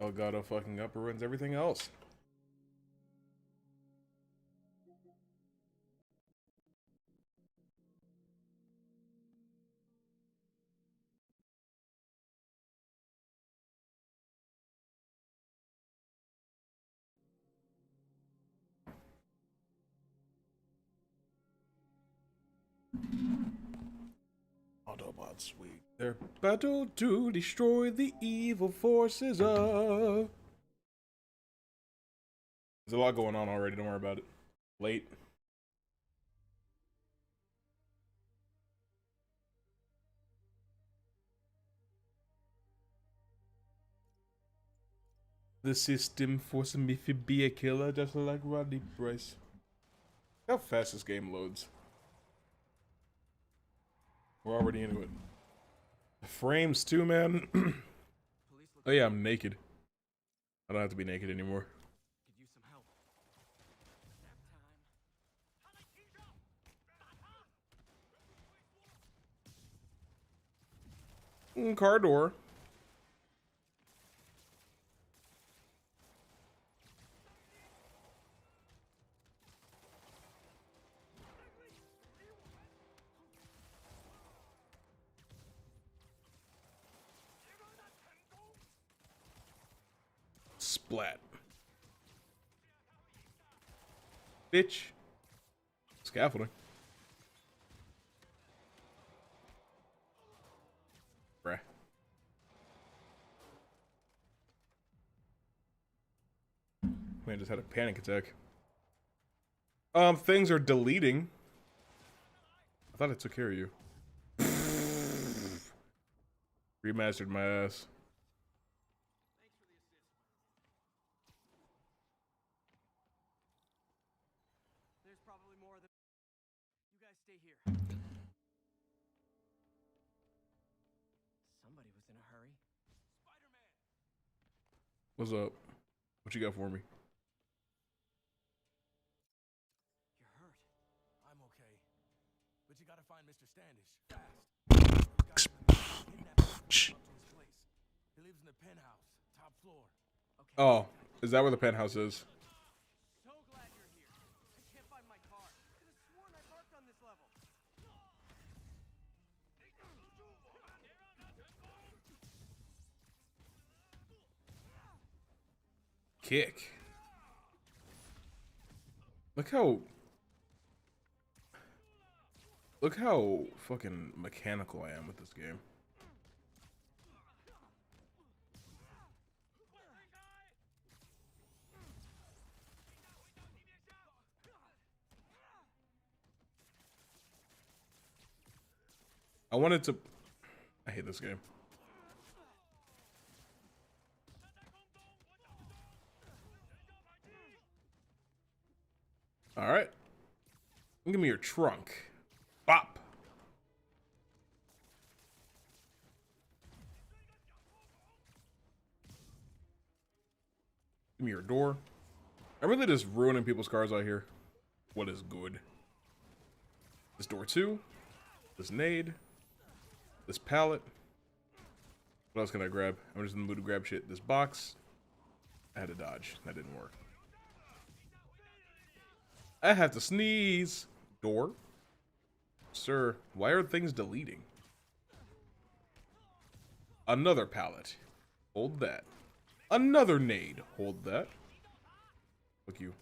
Elgato fucking upper runs everything else. Autobots wage their battle to destroy the evil forces of. There's a lot going on already, don't worry about it. Late. The system forcing me to be a killer just like Rodney Bryce. How fast this game loads. We're already into it. The frames too, man. Oh yeah, I'm naked. I don't have to be naked anymore. Could use some help. Car door. Splat. Bitch. Scaffolding. Bruh. Man just had a panic attack. Things are deleting. I thought I took care of you. Remastered my ass. Thanks for the assist. There's probably more than. You guys stay here. Somebody was in a hurry. Spider-Man! What's up? What you got for me? You're hurt. I'm okay. But you gotta find Mr. Standish fast. He lives in the penthouse, top floor. Okay. Oh, is that where the penthouse is? So glad you're here. I can't find my car. Could have sworn I parked on this level. Kick. Look how. Look how fucking mechanical I am with this game. I wanted to. I hate this game. Alright. Give me your trunk. Bop. Give me your door. I'm really just ruining people's cars out here. What is good? This door too. This nade. This pallet. What else can I grab? I'm just in the mood to grab shit. This box. I had to dodge. That didn't work. I have to sneeze. Door. Sir, why are things deleting? Another pallet. Hold that. Another nade. Hold that. Fuck you.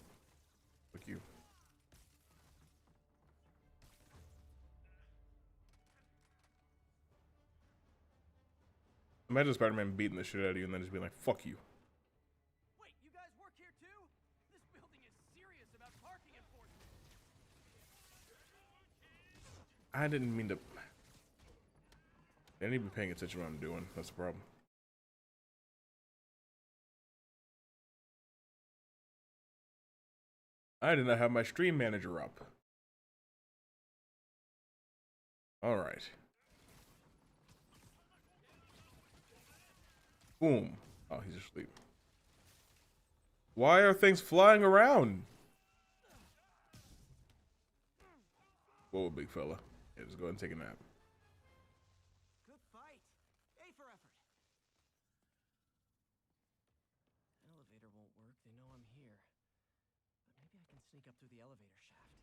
Fuck you. Imagine Spider-Man beating the shit out of you and then just being like, fuck you. Wait, you guys work here too? This building is serious about parking enforcement. I didn't mean to. I need to be paying attention to what I'm doing. That's the problem. I did not have my stream manager up. Alright. Boom. Oh, he's asleep. Why are things flying around? Whoa, big fella. Yeah, just go ahead and take a nap. Good fight. A for effort. they know I'm here. But maybe I can sneak up through the elevator shaft.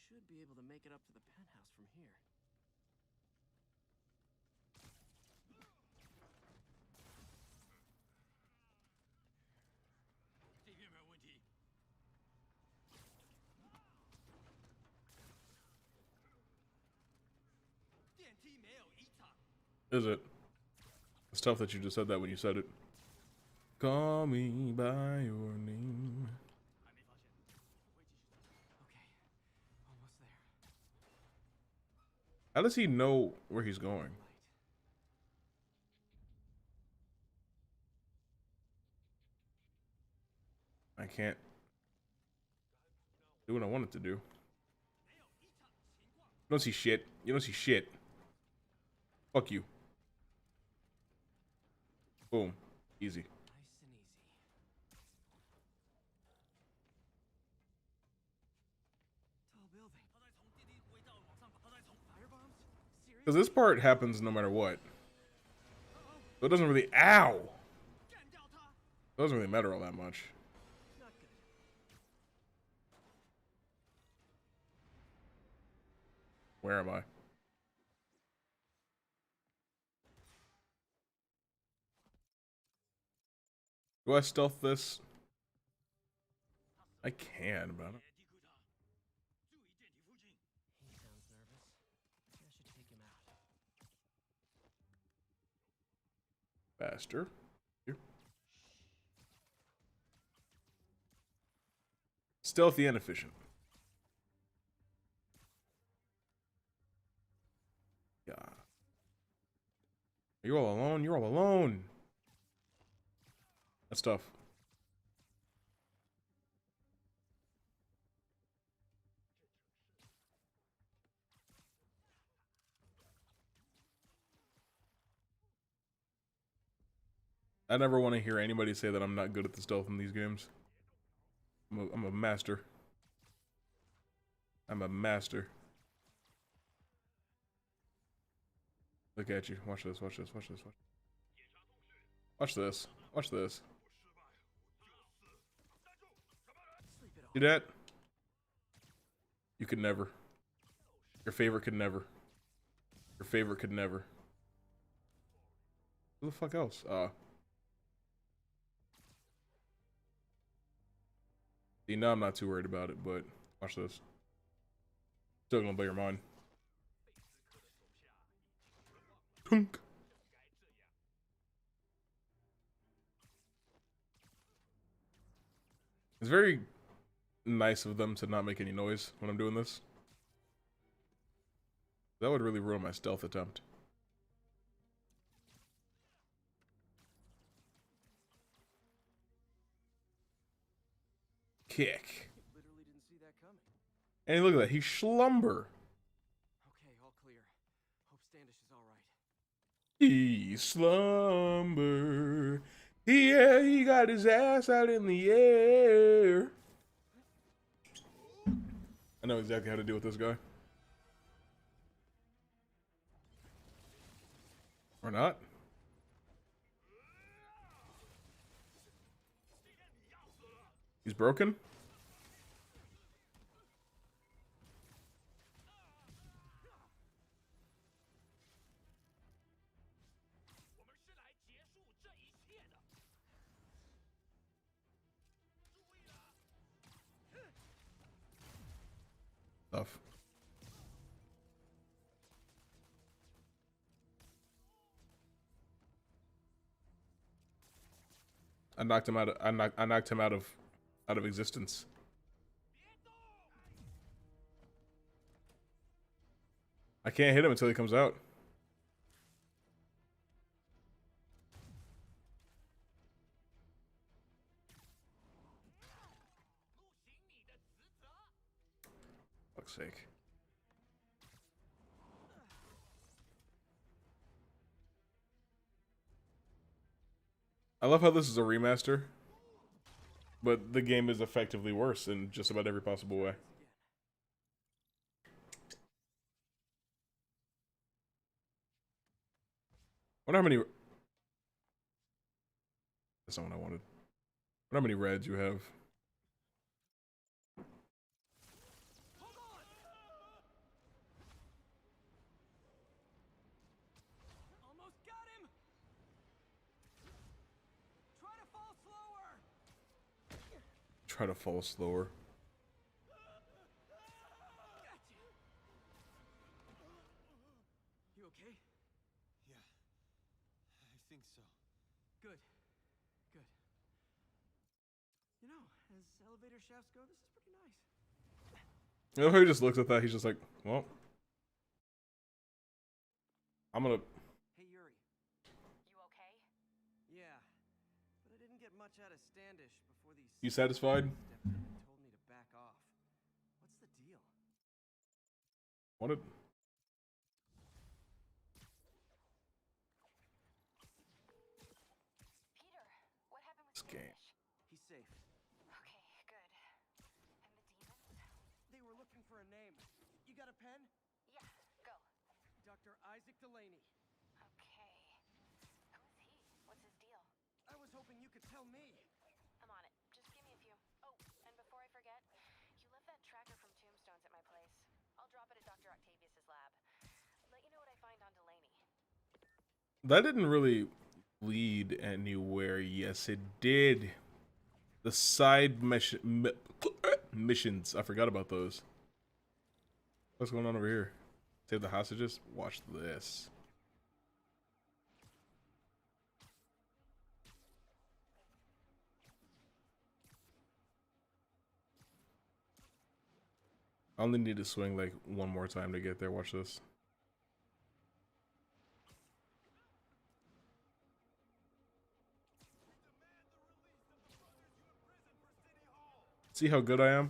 Should be able to make it up to the penthouse from here. Is it? It's tough that you just said that when you said it. Call me by your name. Okay, almost there. How does he know where he's going? I can't do what I want it to do. You don't see shit. You don't see shit. Fuck you. Boom. Easy. Nice and easy. Tall building. Firebombs? Seriously? Because this part happens no matter what. So it doesn't really... Ow! It doesn't really matter all that much. Not good. Where am I? Do I stealth this? I can, but I don't... He sounds nervous. Maybe I should take him out. Faster. Here. Stealthy and efficient. Yeah. Are you all alone? You're all alone. That's tough. I never want to hear anybody say that I'm not good at the stealth in these games. I'm a master. I'm a master. Look at you. Watch this, watch this, watch this, watch. Watch this. Watch this. Sleep it off. See that? You could never. Your favorite could never. Your favorite could never. Who the fuck else? See, now I'm not too worried about it, but watch this. Still gonna blow your mind. Tunk. It's very nice of them to not make any noise when I'm doing this. That would really ruin my stealth attempt. Kick. Literally didn't see that coming. And look at that, he's slumber. Okay, all clear. Hope Standish is all right. He slumber. Yeah, he got his ass out in the air. I know exactly how to deal with this guy. Or not. He's broken. Tough. I knocked him out of I knocked him out of existence. I can't hit him until he comes out. Fuck's sake. I love how this is a remaster, but the game is effectively worse in just about every possible way. Wonder how many That's not what I wanted. How many reds you have? Hold on! Almost got him! Try to fall slower! Try to fall slower. Gotcha! You okay? Yeah, I think so. Good. Good. You know, as elevator shafts go, this is pretty nice. You know how he just looks at that? He's just like, well, I'm gonna. Hey, Yuri. You okay? Yeah, but I didn't get much out of Standish before these... You satisfied? stepped in and told me to back off. What's the deal? Wanted. Peter, what happened with This game. Standish? He's safe. Okay, good. And the demons? They were looking for a name. You got a pen? Yeah, go. Dr. Isaac Delaney. Okay. Who is he? What's his deal? I was hoping you could tell me. I'm on it. Just give me a few. Oh, and before I forget, you left that tracker from Tombstones at my place. I'll drop it at Dr. Octavius's lab. Let you know what I find on Delaney. That didn't really lead anywhere. Yes, it did. The side missions. I forgot about those. What's going on over here? Save the hostages? Watch this. I only need to swing like one more time to get there. Watch this. See how good I am?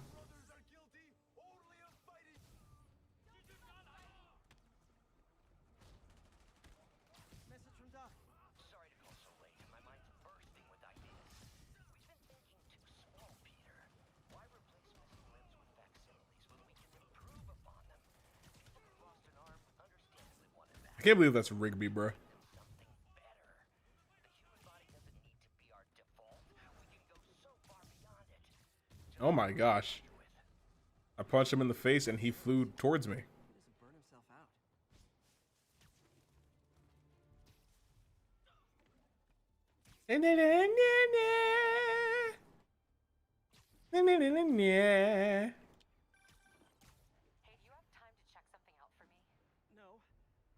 Message from Doc. Sorry to call so late. My mind's bursting with ideas. We've been thinking too small, Peter. Why replace missing limbs with facsimiles when we can improve upon them? People who've lost an arm understandably wanted that. I can't believe that's Rigby, bro. Something better. The human body doesn't need to be our default. We can go so far beyond it. Oh my gosh. I punched him in the face and he flew towards me. He doesn't burn himself out. Hey, do you have time to check something out for me? No,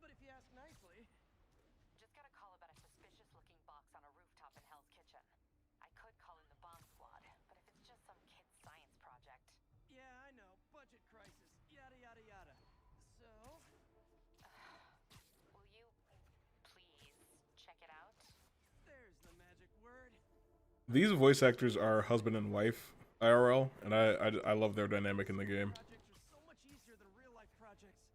but if you ask nicely. Just got a call about a suspicious-looking box on a rooftop in Hell's Kitchen. I could call in the bomb squad, but if it's just some kid's science project... Yeah, I know. Budget crisis. Yada, yada, yada. So? Will you please check it out? There's the magic word. These voice actors are husband and wife IRL, and I love their dynamic in the game. Projects are so much easier than real life projects.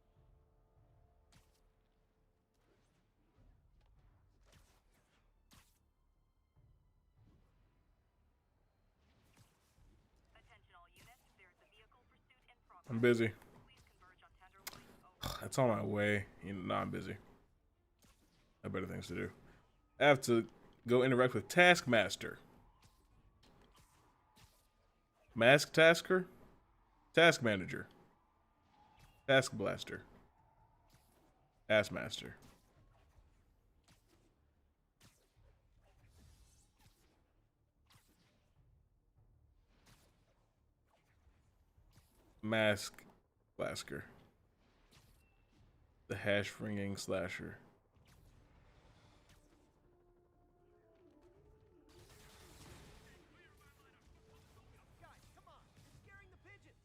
Attention all units, there's a vehicle pursuit in progress. I'm busy. Please converge on Tenderloin. That's on my way. You know, nah, I'm busy. I have better things to do. I have to go interact with Taskmaster. Mask Tasker? Task Manager. Task Blaster. Taskmaster. Mask Blasker. The hash ringing slasher. Guys, come on. You're scaring the pigeons.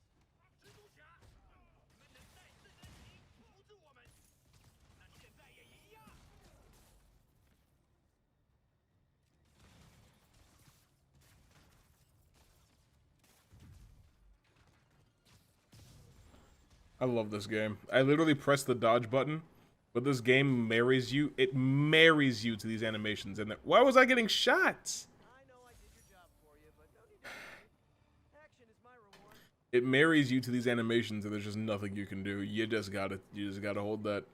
I love this game. I literally press the dodge button, but this game marries you. It marries you to these animations. And why was I getting shots? I know I did your job for you, but no need to worry. Action is my reward. It marries you to these animations, and there's just nothing you can do. You just gotta hold that.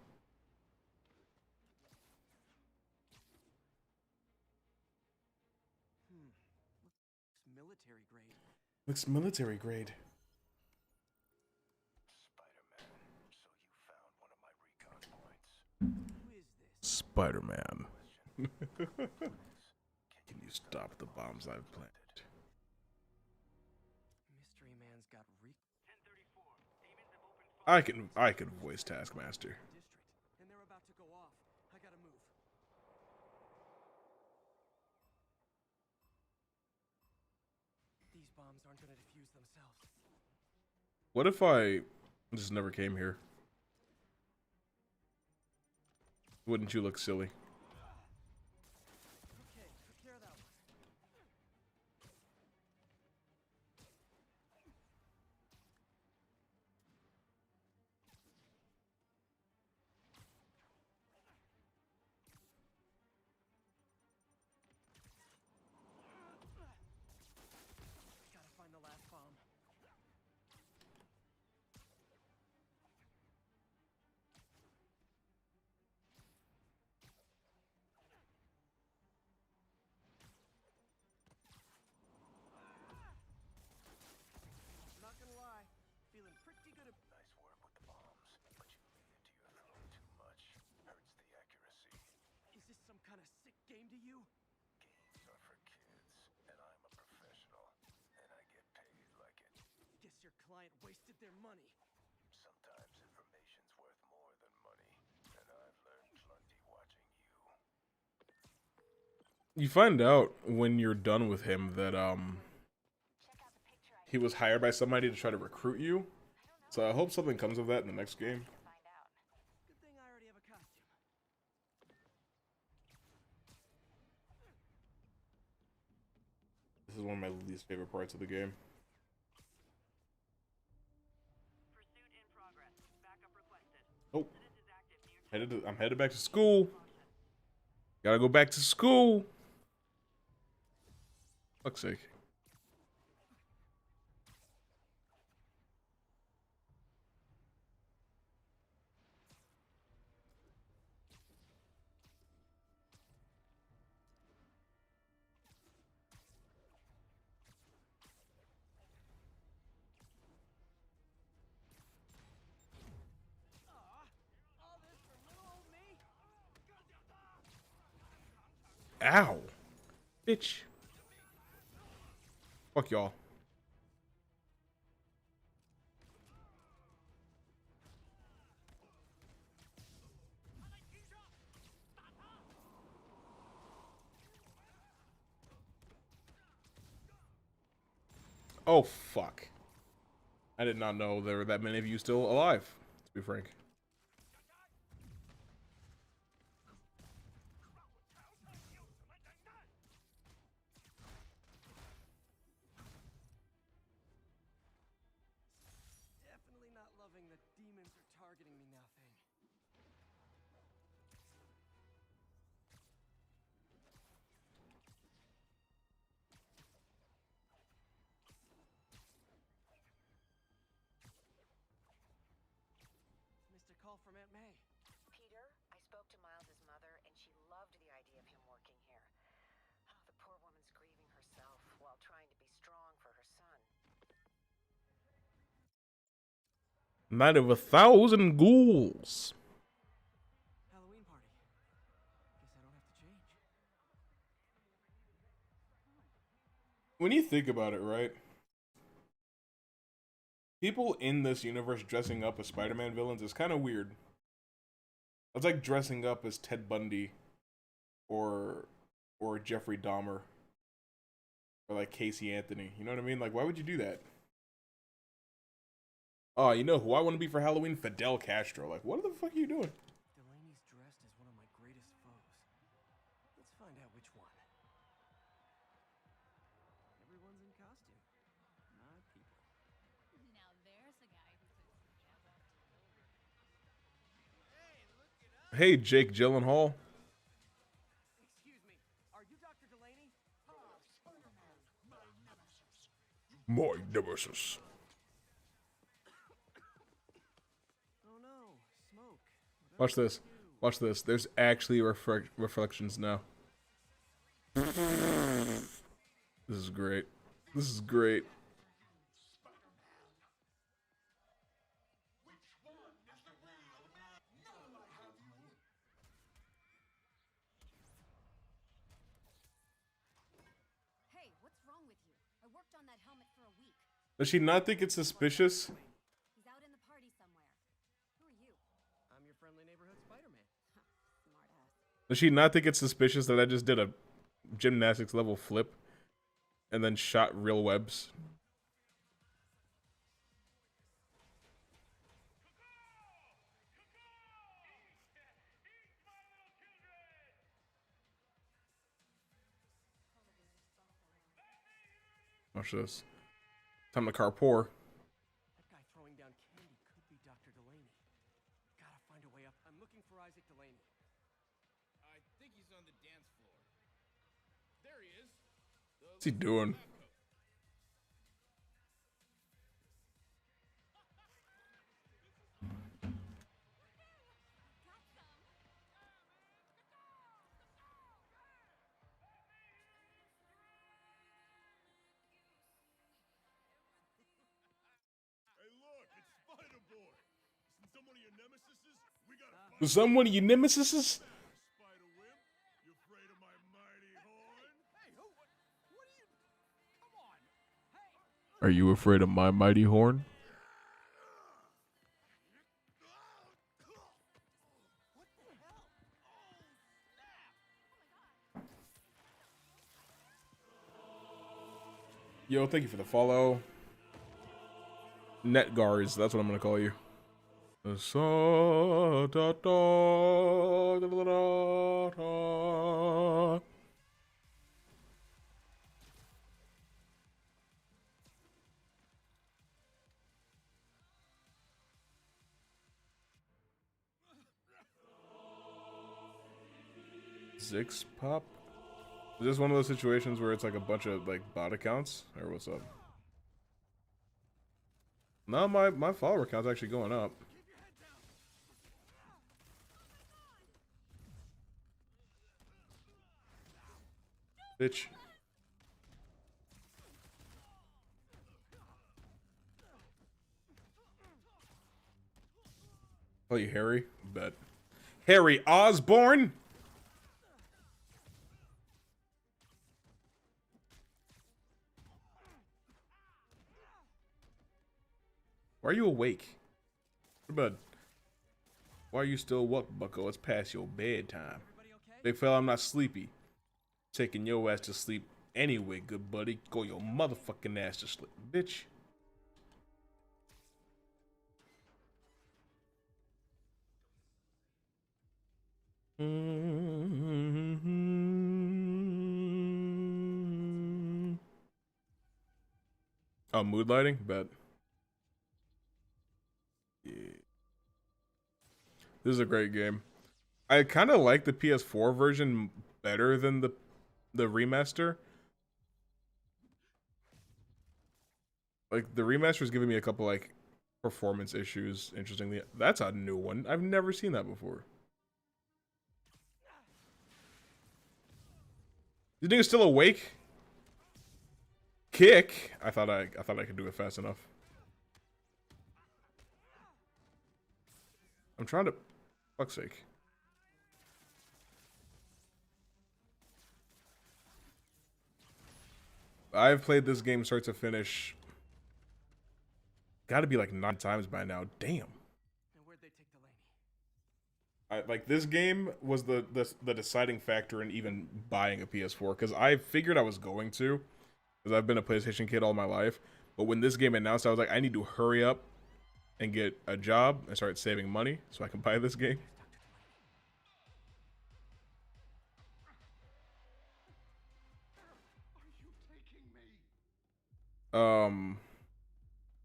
Looks military grade. Spider-Man, so you found one of my recon points. Who is this? Spider-Man. Can you stop the bombs I've planted? Mystery Man's got 1034. Demons have opened fire. I can voice Taskmaster. district, and they're about to go off. I gotta move. These bombs aren't gonna defuse themselves. What if I just never came here? Wouldn't you look silly? Okay, took care of that one. Gotta find the last bomb. Not gonna lie, feeling pretty good at. Nice work with the bombs, but you lean into your throat too much. Hurts the accuracy. Is this some kind of sick game to you? Games are for kids, and I'm a professional, and I get paid like it. Guess your client wasted their money. Sometimes information's worth more than money, and I've learned plenty watching you. You find out when you're done with him that Check out the picture I he was hired by somebody to try to recruit you. So I hope something comes of that in the next game. find out. Good thing I already have a costume. This is one of my least favorite parts of the game. Pursuit in progress. Backup requested. Oh, Incident is active near I'm headed back to school. Gotta go back to school. Fuck's sake. All this for little old me? Ow. Bitch. Fuck y'all. Oh, fuck. I did not know there were that many of you still alive, to be frank. Definitely not loving the demons are targeting me now thing. Missed a call from Aunt May. Peter, I spoke to Miles's mother, and she loved the idea of him working here. Oh, the poor woman's grieving herself while trying to be strong for her son. Night of 1,000 ghouls. Halloween party. Guess I don't have to change. When you think about it, right? People in this universe dressing up as Spider-Man villains is kind of weird. It's like dressing up as Ted Bundy or Jeffrey Dahmer or like Casey Anthony. You know what I mean? Like, why would you do that? Oh, you know who I want to be for Halloween? Fidel Castro. Like, what the fuck are you doing? Delaney's dressed as one of my greatest foes. Let's find out which one. Everyone's in costume. Not people. Now there's a guy who puts some effort. Hey, Jake Gyllenhaal. Excuse me. Are you Dr. Delaney? My nemesis. Oh no, smoke. Watch this. Watch this. There's actually reflections now. This is great. This is great. on that helmet for a week. Does she not think it's suspicious? He's out in the party somewhere. Who are you? I'm your friendly neighborhood Spider-Man. Smartass. Does she not think it's suspicious that I just did a gymnastics level flip and then shot real webs? Watch this. Time to carpour. That guy throwing down candy could be Dr. Delaney. Gotta find a way up. I'm looking for Isaac Delaney. I think he's on the dance floor. There he is. What's he doing? Hey, look, it's Spider Boy. Isn't someone of your nemesises? We gotta find Was someone of your nemesises? Spider Wimp. You afraid of my mighty horn? Hey, who? What are you? Come on. Hey. Are you afraid of my mighty horn? What the hell? Yo, thank you for the follow. Netgars, that's what I'm gonna call you. Zix pop? Is this one of those situations where it's like a bunch of like bot accounts? Or what's up? No, my follower count's actually going up. Bitch. Call you Harry? Bet. Harry Osborn? Why are you awake? Go to bed. Why are you still up, bucko? It's past your bedtime. Everybody okay? Big fella, I'm not sleepy. Taking your ass to sleep anyway, good buddy. Go your motherfucking ass to sleep, bitch. Oh, mood lighting? Bet. Yeah. This is a great game. I kind of like the PS4 version better than the remaster. Like the remaster is giving me a couple like performance issues. Interestingly, that's a new one. I've never seen that before. You think it's still awake? Kick. I thought I could do it fast enough. I'm trying to. Fuck's sake. I've played this game start to finish. Got to be like 9 times by now. Damn. And where'd they take Delaney? Like this game was the deciding factor in even buying a PS4 because I figured I was going to, because I've been a PlayStation kid all my life. But when this game announced, I was like, I need to hurry up and get a job and start saving money so I can buy this game.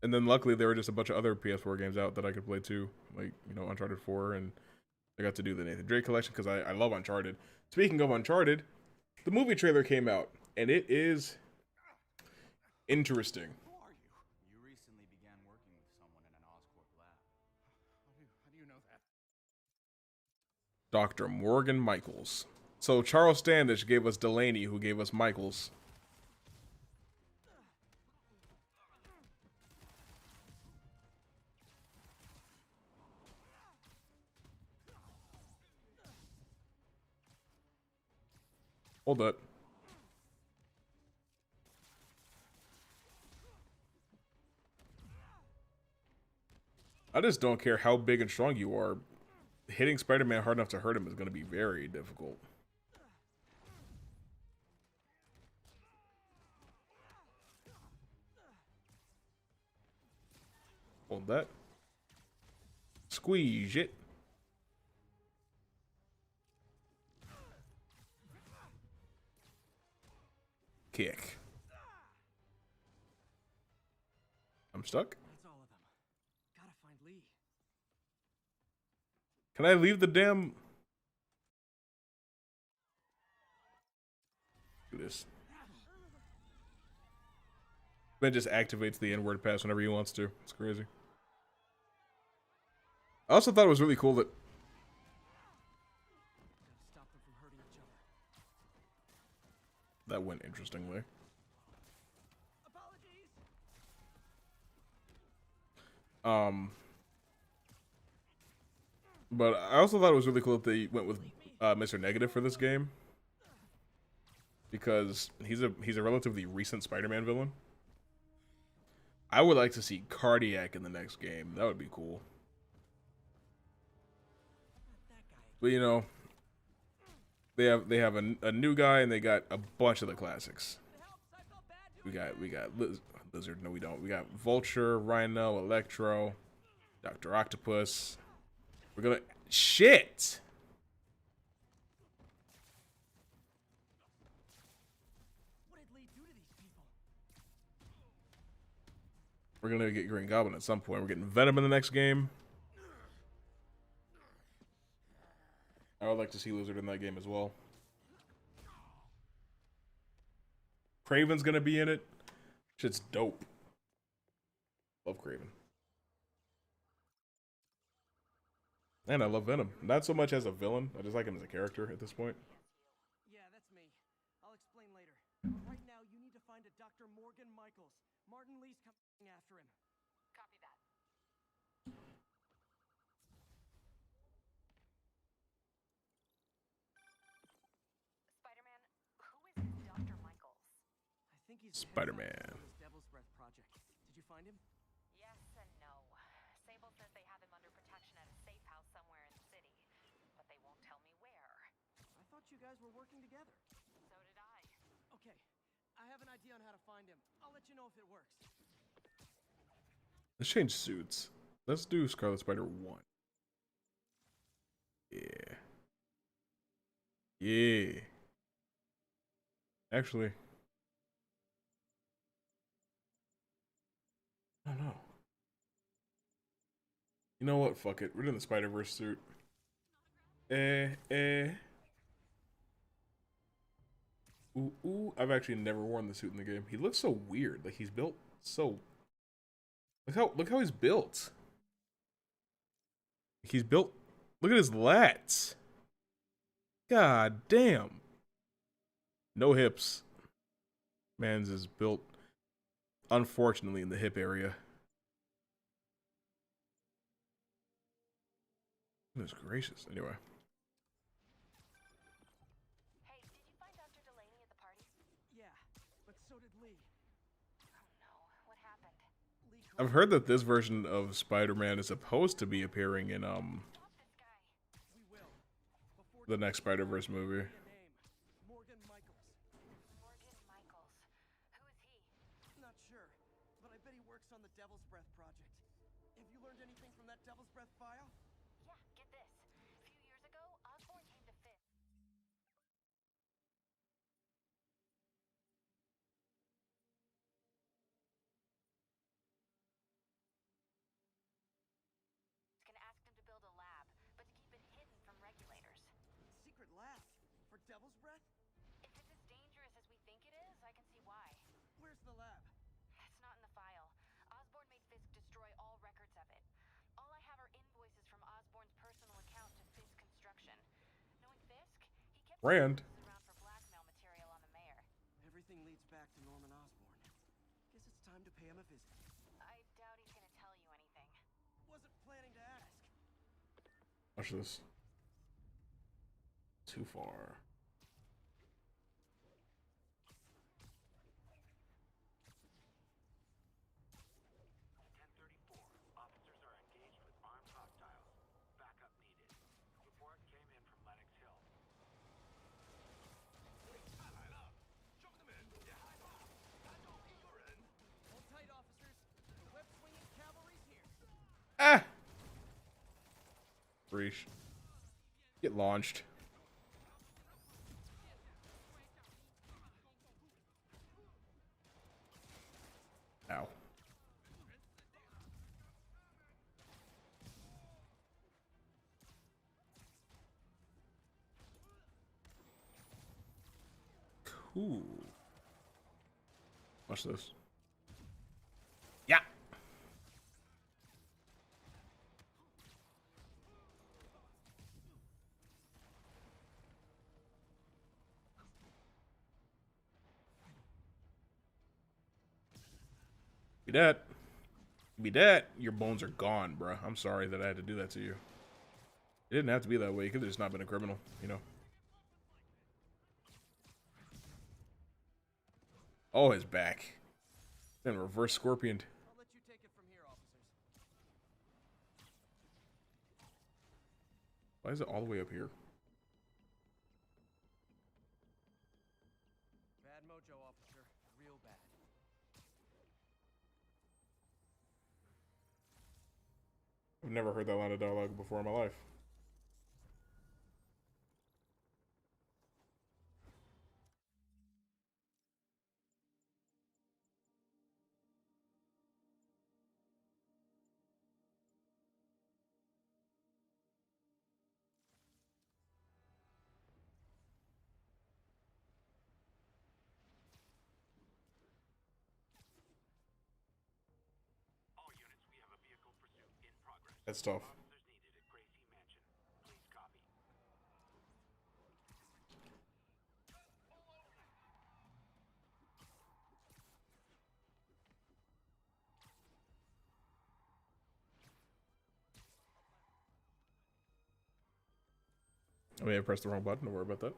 And then luckily there were just a bunch of other PS4 games out that I could play too, like, you know, Uncharted 4, and I got to do the Nathan Drake collection because I love Uncharted. Speaking of Uncharted, the movie trailer came out, and it is interesting. Who are you? You recently began working with someone in an Oscorp lab. How do you know that? Dr. Morgan Michaels. So Charles Standish gave us Delaney, who gave us Michaels. Hold up. I just don't care how big and strong you are. Hitting Spider-Man hard enough to hurt him is going to be very difficult. Hold that. Squeeze it. Kick. I'm stuck. That's all of them. Gotta find Lee. Can I leave the damn... Do this. Ben just activates the N-word pass whenever he wants to. It's crazy. I also thought it was really cool that... Gotta stop them from hurting each other. That went interestingly. Apologies. But I also thought it was really cool that they went with Mr. Negative for this game, because he's a relatively recent Spider-Man villain. I would like to see Cardiac in the next game. That would be cool. But you know, they have a new guy and they got a bunch of the classics. We got Lizard. No, we don't. We got Vulture, Rhino, Electro, Dr. Octopus. We're gonna shit. What did Lee do to these people? We're gonna get Green Goblin at some point. We're getting Venom in the next game. I would like to see Lizard in that game as well. Kraven's gonna be in it. Shit's dope. Love Kraven. And I love Venom. Not so much as a villain. I just like him as a character at this point. Yeah, that's me. I'll explain later. Right now, you need to find a Dr. Morgan Michaels. Martin Lee's coming after him. Copy that. Spider-Man, who is this Dr. Michaels? I think he's Spider-Man. His Devil's Breath project. Did you find him? Yes and no. Sable says they have him under protection at a safe house somewhere in the city, but they won't tell me where. I thought you guys were working together. So did I. Okay, I have an idea on how to find him. I'll let you know if it works. Let's change suits. Let's do Scarlet Spider 1. Yeah. Yeah. Actually, I don't know. You know what? Fuck it. We're doing the Spider-Verse suit. Ooh, ooh. I've actually never worn the suit in the game. He looks so weird. Like he's built so... Look how he's built. He's built... Look at his lats. God damn. No hips. Man's is built, unfortunately, in the hip area. Goodness gracious. Anyway. Hey, did you find Dr. Delaney at the party? Yeah, but so did Lee. Oh no, what happened? Lee I've heard that this version of Spider-Man is supposed to be appearing in Stop this guy. We will. Before the next Spider-Verse movie. a name. Morgan Michaels. Morgan Michaels. Who is he? Not sure, but I bet he works on the Devil's Breath project. Have you learned anything from that Devil's Breath file? Yeah, get this. A few years ago, Osborn came to Fisk. Can ask them to build a lab, but to keep it hidden from regulators. Secret lab for Devil's Breath? If it's as dangerous as we think it is, I can see why. Where's the lab? It's not in the file. Osborn made Fisk destroy all records of it. All I have are invoices from Osborn's personal account to Fisk Construction. Knowing Fisk, he kept Rand. invoices around for blackmail material on the mayor. Everything leads back to Norman Osborn. Guess it's time to pay him a visit. I doubt he's gonna tell you anything. Wasn't planning to ask. Watch this. Too far. Officers are engaged with Sheesh. Get launched. Ow. Cool. Watch this. Yeah. Be that. Be that. Your bones are gone, bruh. I'm sorry that I had to do that to you. It didn't have to be that way. You could have just not been a criminal, you know. Oh, his back. Then reverse scorpion. I'll let you take it from here, officers. Why is it all the way up here? Bad mojo, officer. Real bad. I've never heard that line of dialogue before in my life. All units, we have a vehicle pursuit in progress. That's tough. Officers needed at Gracie Mansion. Please copy. I may have pressed the wrong button. Don't worry about that.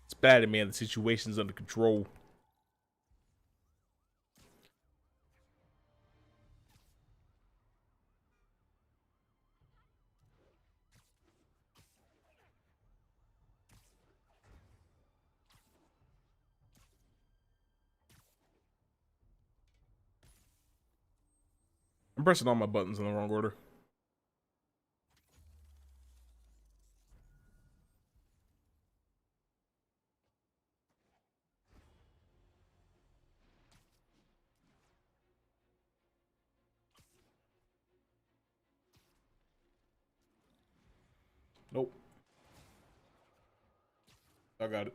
Spider-Man, the situation's under control. I'm pressing all my buttons in the wrong order. Nope. I got it.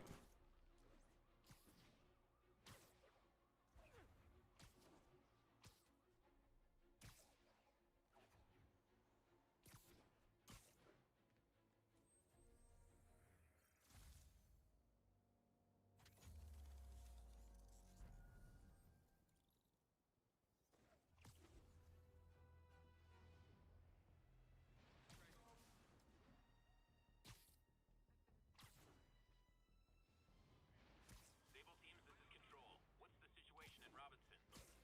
Sable teams, this is Control. What's the situation in Robinson?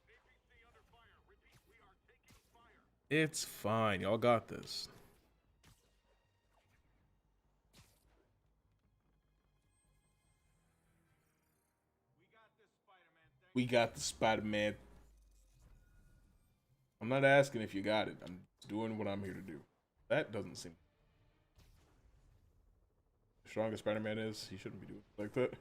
ABC under fire. Repeat, we are taking fire. It's fine. Y'all got this. We got the Spider-Man. I'm not asking if you got it. I'm just doing what I'm here to do. That doesn't seem... The strongest Spider-Man is, he shouldn't be doing it like that.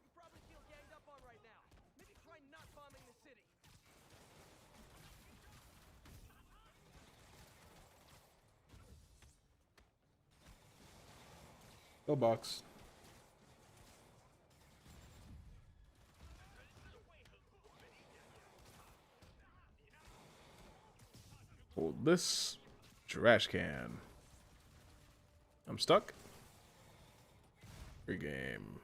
You probably feel ganged up on right now. Maybe try not bombing the city. Go box. Hold this trash can. I'm stuck. Free game.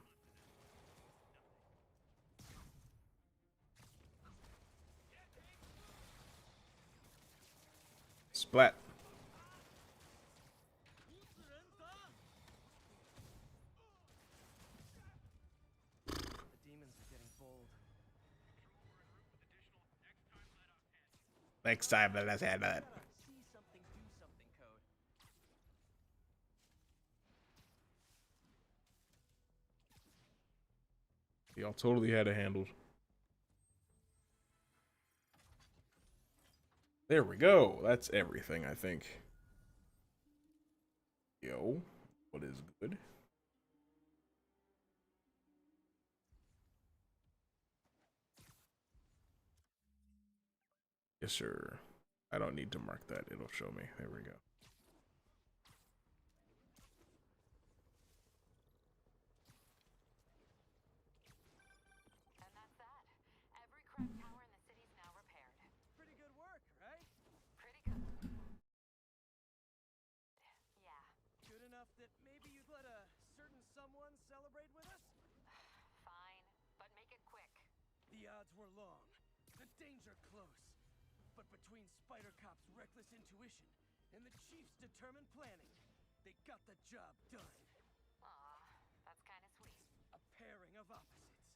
Splat. The demons are getting bold. Next time, let's have that. See something, do something code. Y'all totally had it handled. There we go. That's everything, I think. Yo, what is good? Yes, sir. I don't need to mark that. It'll show me. There we go. And that's that. Every crack tower in the city's now repaired. Pretty good work, right? Pretty good. Yeah. Good enough that maybe you'd let a certain someone celebrate with us? Fine. But make it quick. The odds were long, the danger close. But between Spider Cop's reckless intuition and the Chief's determined planning, they got the job done. Aw, that's kind of sweet. A pairing of opposites,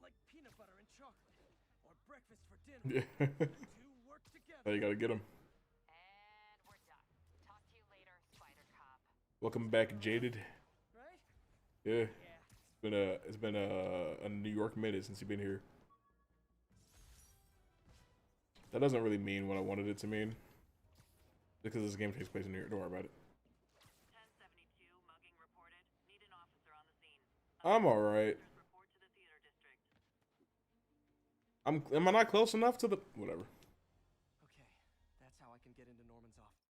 like peanut butter and chocolate, or breakfast for dinner. Yeah. The two work together. Now you gotta get him. And we're done. Talk to you later, Spider Cop. Welcome back, Jaded. Right? Yeah. Yeah. It's been a New York minute since you've been here. That doesn't really mean what I wanted it to mean. Because this game takes place in New York. Don't worry about it. 1072, mugging reported. Need an officer on the scene. I'm alright. Report to the theater district. Am I not close enough to the whatever? Okay, that's how I can get into Norman's office.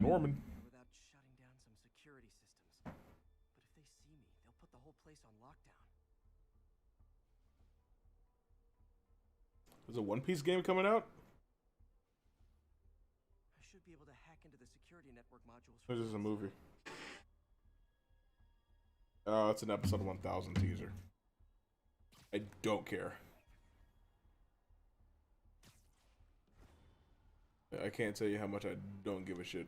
Norman. Without shutting down some security systems. But if they see me, they'll put the whole place on lockdown. There's a One Piece game coming out? I should be able to hack into the security network modules. Or is this a movie? Oh, it's an episode 1000 teaser. I don't care. I can't tell you how much I don't give a shit.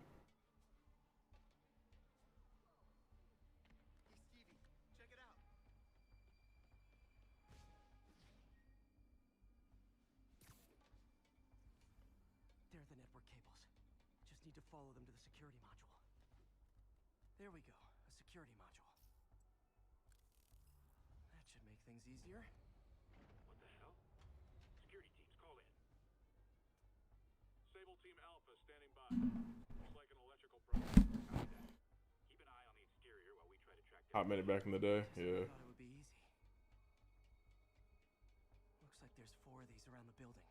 They're the network cables. Just need to follow them to the security module. There we go, a security module. That should make things easier. What the hell? Security teams, call in. Sable Team Alpha standing by. Looks like an electrical problem. Copy that. Keep an eye on the exterior while we try to track down. Hot minute back in the day, yeah. Thought it would be easy. Looks like there's 4 of these around the building.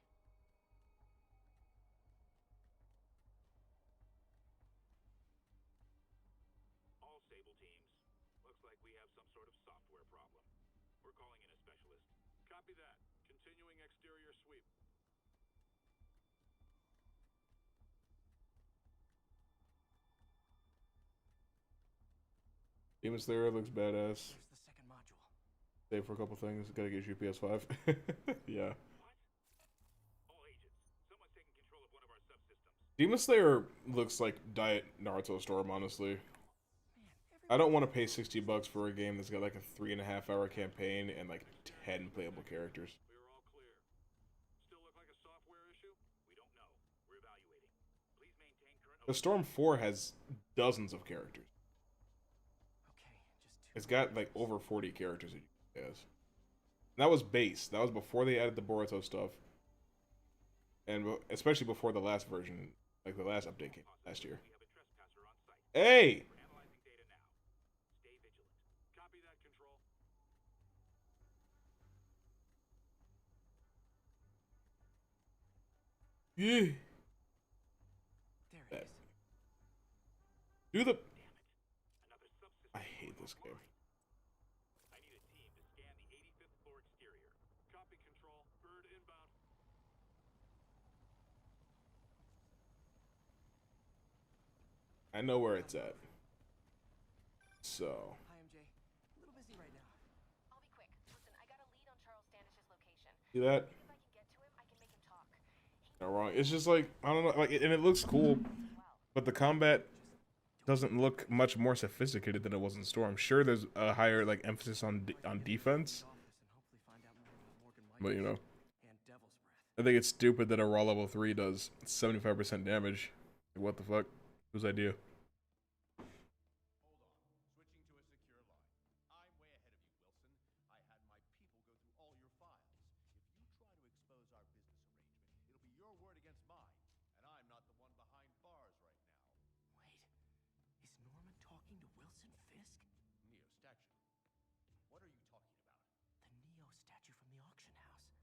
All Sable teams. Looks like we have some sort of software problem. We're calling in a specialist. Copy that. Continuing exterior sweep. Demon Slayer looks badass. There's the second module. Save for a couple things. Gotta get you PS5. Yeah. What? All agents. Someone's taking control of one of our subsystems. Demon Slayer looks like Diet Naruto Storm, honestly. I don't want to pay $60 for a game that's got like a 3.5-hour campaign and like 10 playable characters. We are all clear. Still look like a software issue? We don't know. We're evaluating. Please maintain current. The Storm 4 has dozens of characters. Okay, just 2. It's got like over 40 characters it has. And that was base. That was before they added the Boruto stuff. And especially before the last version, like the last update came last year. We have a trespasser on site. Hey! We're analyzing data now. Stay vigilant. Copy that, Control. Yeah. There it That. is. Do the. Damn it. Another subsystem. I hate this game. I need a team to scan the 85th floor exterior. Copy, Control. Bird inbound. I know where it's at. So. Hi, MJ. A little busy right now. I'll be quick. Listen, I got a lead on Charles Standish's location. See that? If I can get to him, I can make him talk. Not wrong. It's just like, I don't know, like, and it looks cool, but the combat doesn't look much more sophisticated than it was in Storm. Sure, there's a higher like emphasis on defense, but you know, And Devil's Breath. I think it's stupid that a raw level 3 does 75% damage. Like, what the fuck? Whose idea? Hold on. Switching to a secure line. I'm way ahead statue. What are you talking about? The Neo statue from the auction house.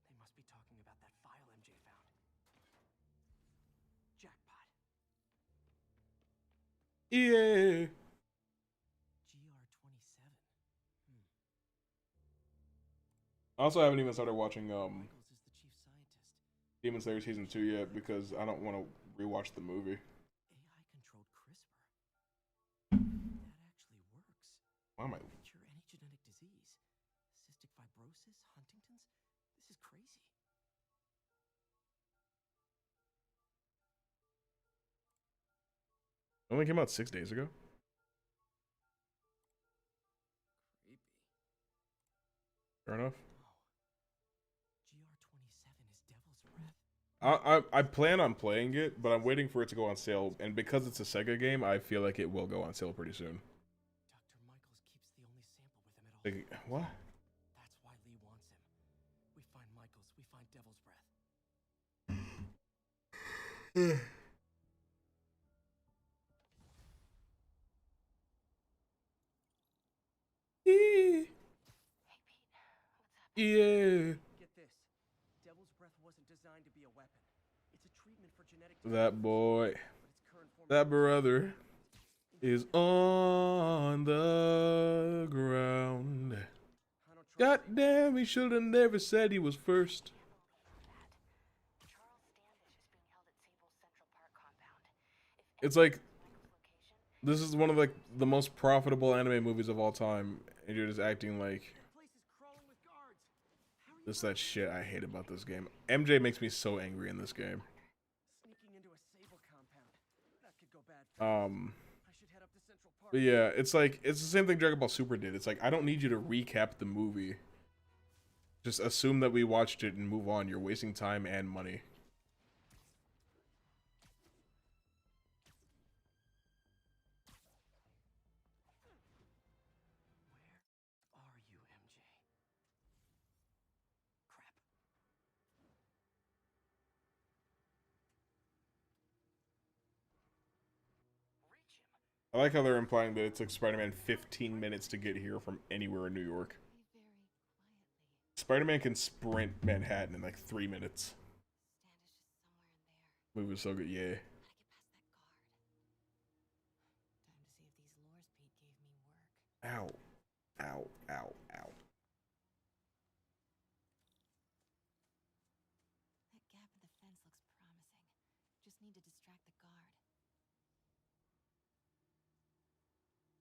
They must be talking about that file MJ found. Jackpot. Yeah. GR27. I also haven't even started watching Michaels is the chief scientist. Demon Slayer season 2 yet because I don't want to rewatch the movie. AI-controlled CRISPR. That actually works. Why am I? It can cure any genetic disease. Cystic fibrosis, Huntington's. This is crazy. It only came out 6 days ago. Creepy. Fair enough. GR27 is Devil's Breath. I plan on playing it, but I'm waiting for it to go on sale. And because it's a Sega game, I feel like it will go on sale pretty soon. Dr. Michaels keeps the only sample with him at all. Like, what? That's why Lee wants him. We find Michaels, we find Devil's Breath. Hey, Pete. What's happening? Yeah. Get this. Devil's Breath wasn't designed to be a weapon. It's a treatment for genetic That boy, but its current form that brother is on the ground. I don't trust God damn, he should have never said he was first. Charles Standish is being held at Sable's Central Park compound. It's like, this is one of like the most profitable anime movies of all time, and you're just acting like The place is crawling with guards. How are you this is that shit I hate about this game. MJ makes me so angry in this game. sneaking into a Sable compound? That could go bad. fast. I should head up to Central Park. But yeah, it's like, it's the same thing Dragon Ball Super did. It's like, I don't need you to recap the movie. Just assume that we watched it and move on. You're wasting time and money. Where are you, MJ? Crap. Reach him. I like how they're implying that it took Spider-Man 15 minutes to get here from anywhere in New York. Very quietly. Spider-Man can sprint Manhattan in like 3 minutes. Standish is somewhere in there. Movie was so good, yeah. Gotta get past that guard. Time to see if these lures Pete gave me work. Ow. Ow, ow, ow. That gap in the fence looks promising. Just need to distract the guard.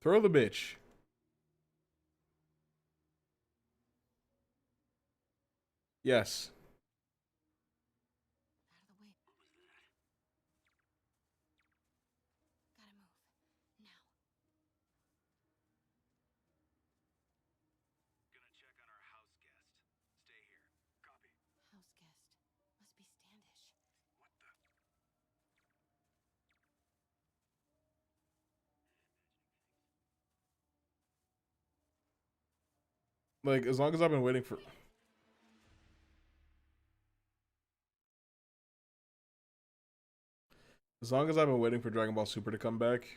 Throw the bitch. Yes. Out of the way. Gotta move. Now. Gonna check on our house guest. Stay here. Copy. House guest. Must be Standish. What the? Like, as long as I've been waiting for... As long as I've been waiting for Dragon Ball Super to come back,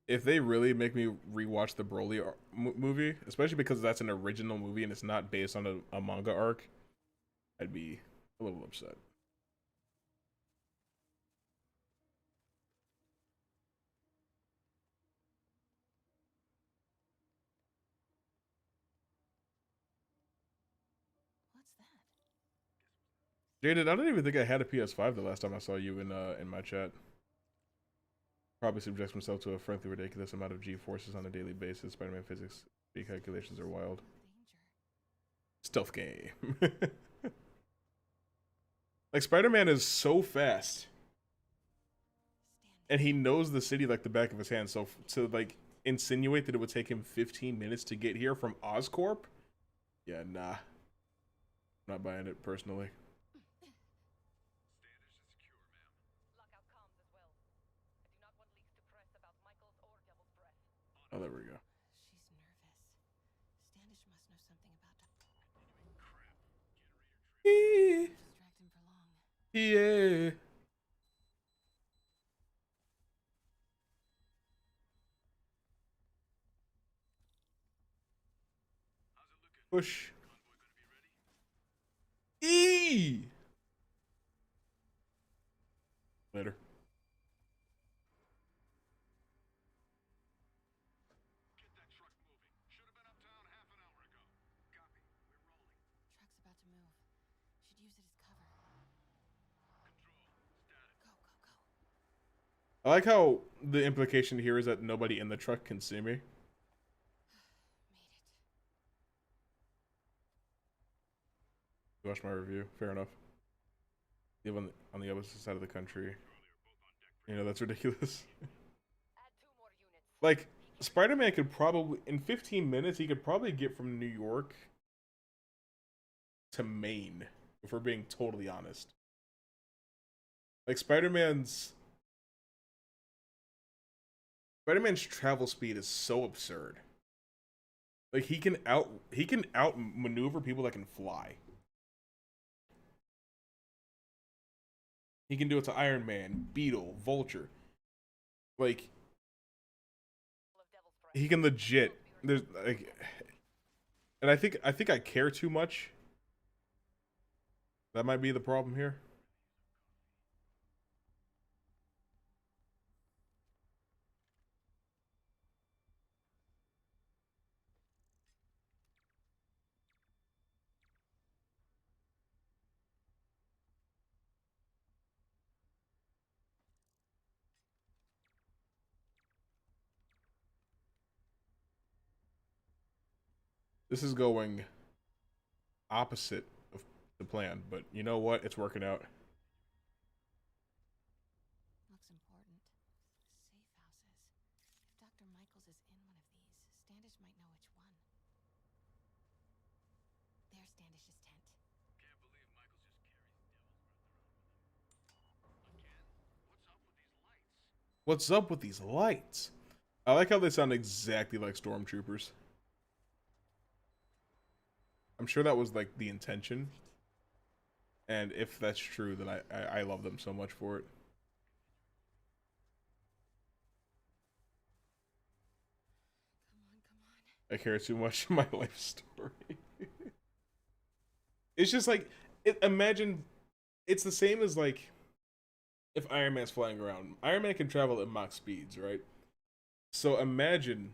if they really make me rewatch the Broly movie, especially because that's an original movie and it's not based on a manga arc, I'd be a little upset. What's that? Jaded, I don't even think I had a PS5 the last time I saw you in my chat. Probably subjects himself to a frankly ridiculous amount of G-forces on a daily basis. Spider-Man physics, speed calculations are wild. Danger. Stealth game. Like, Spider-Man is so fast. And he knows the city like the back of his hand. So to, like, insinuate that it would take him 15 minutes to get here from Oscorp? Yeah, nah. Not buying it, personally. Standish is secure, ma'am. Lockout comms as well. I do not want leaks to press about Michaels or Devil's Breath. Oh, there we go. She's nervous. Standish must know something about Continuing crap. Generator trip. distract him for long. Yeah. Push. E. Later. Truck's about to move. Should use it as cover. Go, go, go. I like how the implication here is that nobody in the truck can see me. Made it. You watched my review. Fair enough. Live on the opposite side of the country. You know, that's ridiculous. Like, Spider-Man could probably, in 15 minutes, he could probably get from New York to Maine, if we're being totally honest. Like, Spider-Man's travel speed is so absurd. Like, he can outmaneuver people that can fly. He can do it to Iron Man, Beetle, Vulture. Like, he can legit. There's like, and I think I care too much. That might be the problem here. This is going opposite of the plan, but you know what? It's working out. Looks important. Safe houses. If Dr. Michaels is in one of these, Standish might know which one. There's Standish's tent. What's up with these lights? I like how they sound exactly like stormtroopers. I'm sure that was like the intention. And if that's true, then I love them so much for it. Come on. I care too much in my life story. It's just like, imagine, it's the same as like, if Iron Man's flying around. Iron Man can travel at Mach speeds, right? So imagine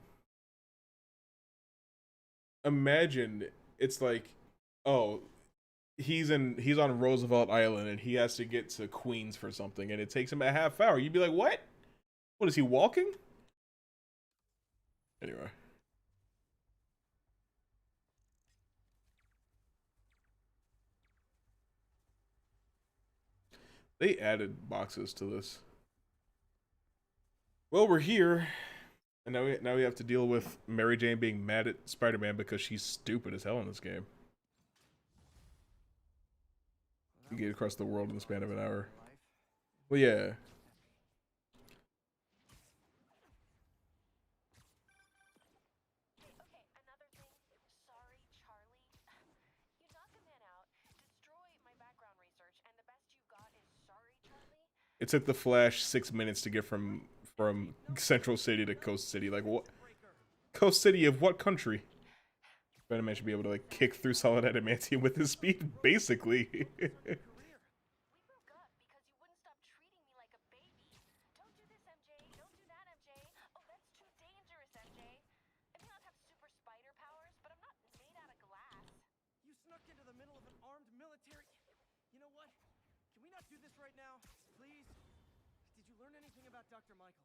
it's like, oh, he's on Roosevelt Island and he has to get to Queens for something and it takes him a half hour. You'd be like, what? What is he walking? Anyway. They added boxes to this. Well, we're here. And now we have to deal with Mary Jane being mad at Spider-Man because she's stupid as hell in this game. You get across the world in the span of an hour. Well, yeah. Okay, another thing. Sorry, Charlie. You knock a man out, destroy my background research, and the best you got is sorry, Charlie? It took the Flash 6 minutes to get from Central City to Coast City. Like, what? Coast City of what country? Spider-Man should be able to like kick through solid adamantium with his speed, basically. We broke up because you wouldn't stop treating me like a baby. Don't do this, MJ. Don't do that, MJ. Oh, that's too dangerous, MJ. I may not have super spider powers, but I'm not made out of glass. You snuck into the middle of an armed military. You know what? Can we not do this right now, please? Did you learn anything about Dr. Michaels?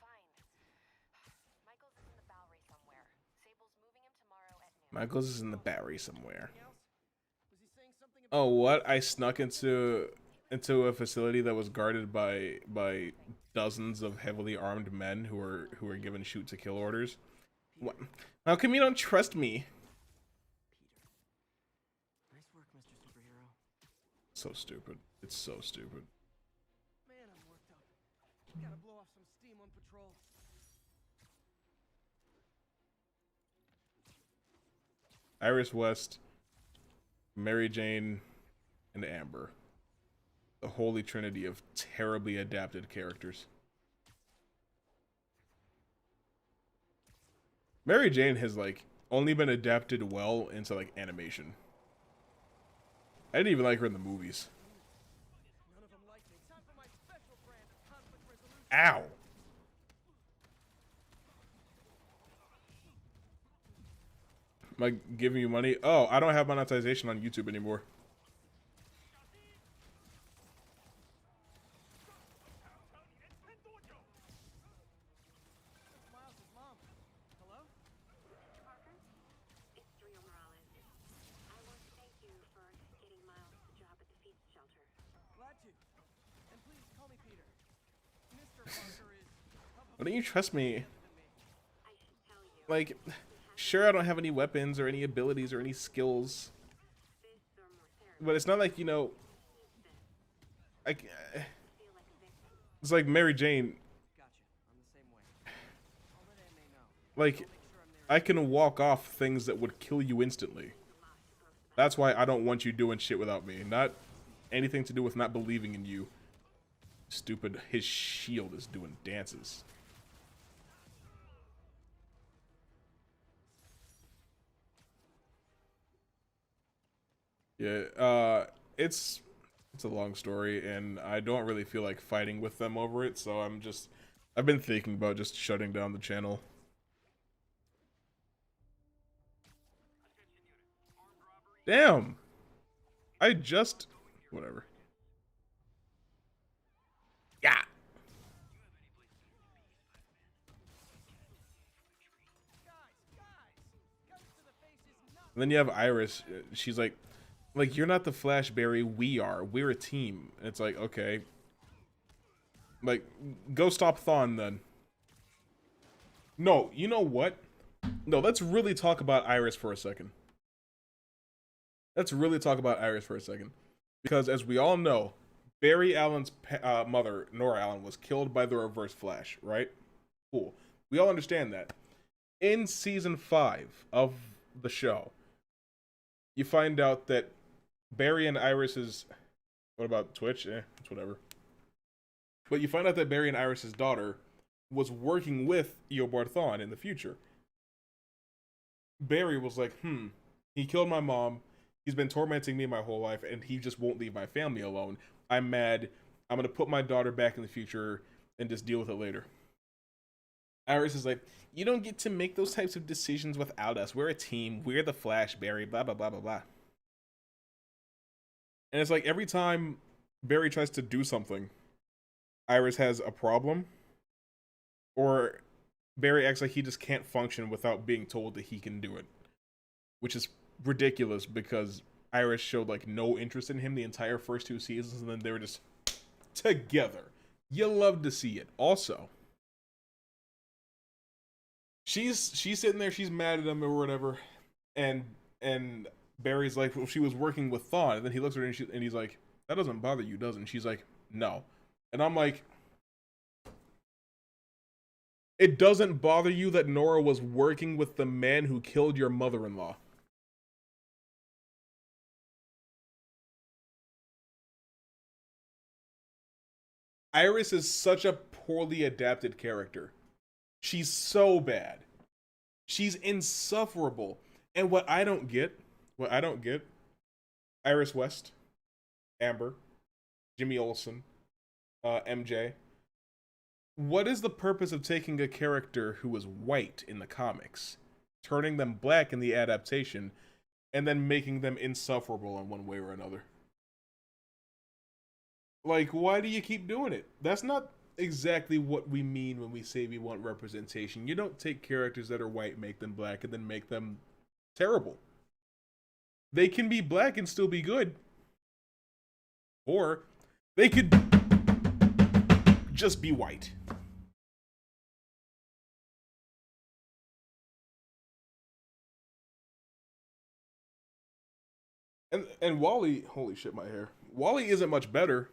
Fine. Michaels is in the Bowery somewhere. Sable's moving him tomorrow at noon. Michaels is in the Bowery somewhere. Anything else? Was he saying something about Oh, what? I snuck into a facility that was guarded by dozens of heavily armed men who were given shoot to kill orders. What? How come you don't trust me? Nice work, Mr. Superhero. So stupid. It's so stupid. Man, I'm worked up. Gotta blow off some steam on patrol. Iris West, Mary Jane, and Amber. The holy trinity of terribly adapted characters. Mary Jane has like only been adapted well into like animation. I didn't even like her in the movies. None of them like me. Time for my special brand of conflict resolution. Ow! Am I giving you money? Oh, I don't have monetization on YouTube anymore. Miles' mom. Hello? Parker, it's Rio Morales. I want to thank you for getting Miles the job at the feast shelter. Glad to. And please call me Peter. Mr. Parker is Why don't you trust me? I should tell you. Like, sure, I don't have any weapons or any abilities or any skills, This or more therapy. but it's not like, you know, I, Feel like a victim. it's like Mary Jane. Gotcha. I'm the same way. I'll let Aunt May know. Like, Make sure I'm there. I can walk off things that would kill you instantly. That's why I don't want you doing shit without me. Not anything to do with not believing in you. Stupid, his shield is doing dances. Yeah, it's a long story, and I don't really feel like fighting with them over it, so I've been thinking about just shutting down the channel. Damn! Whatever. Yeah! And then you have Iris, she's like, you're not the Flash, Barry, we are. We're a team. And it's like, okay. Like, go stop Thawne then. No, you know what? No, let's really talk about Iris for a second. Let's really talk about Iris for a second. Because as we all know, Barry Allen's mother, Nora Allen, was killed by the Reverse Flash, right? Cool. We all understand that. In season 5 of the show, you find out that Barry and Iris's... What about Twitch? It's whatever. But you find out that Barry and Iris's daughter was working with Eobard Thawne in the future. Barry was like, he killed my mom. He's been tormenting me my whole life, and he just won't leave my family alone. I'm mad. I'm going to put my daughter back in the future and just deal with it later. Iris is like, you don't get to make those types of decisions without us. We're a team. We're the Flash, Barry, blah, blah, blah, blah, blah. And it's like every time Barry tries to do something, Iris has a problem, or Barry acts like he just can't function without being told that he can do it, which is ridiculous because Iris showed like no interest in him the entire first 2 seasons, and then they were just together. You love to see it. Also, she's sitting there, she's mad at him or whatever, and Barry's like, well, she was working with Thawne, and then he looks at her and he's like, that doesn't bother you, doesn't? She's like, no. And I'm like, it doesn't bother you that Nora was working with the man who killed your mother-in-law. Iris is such a poorly adapted character. She's so bad. She's insufferable. And what I don't get, Iris West, Amber, Jimmy Olsen, MJ. What is the purpose of taking a character who was white in the comics, turning them black in the adaptation, and then making them insufferable in one way or another? Like, why do you keep doing it? That's not exactly what we mean when we say we want representation. You don't take characters that are white, make them black, and then make them terrible. They can be black and still be good. Or they could just be white. And Wally, holy shit, my hair. Wally isn't much better.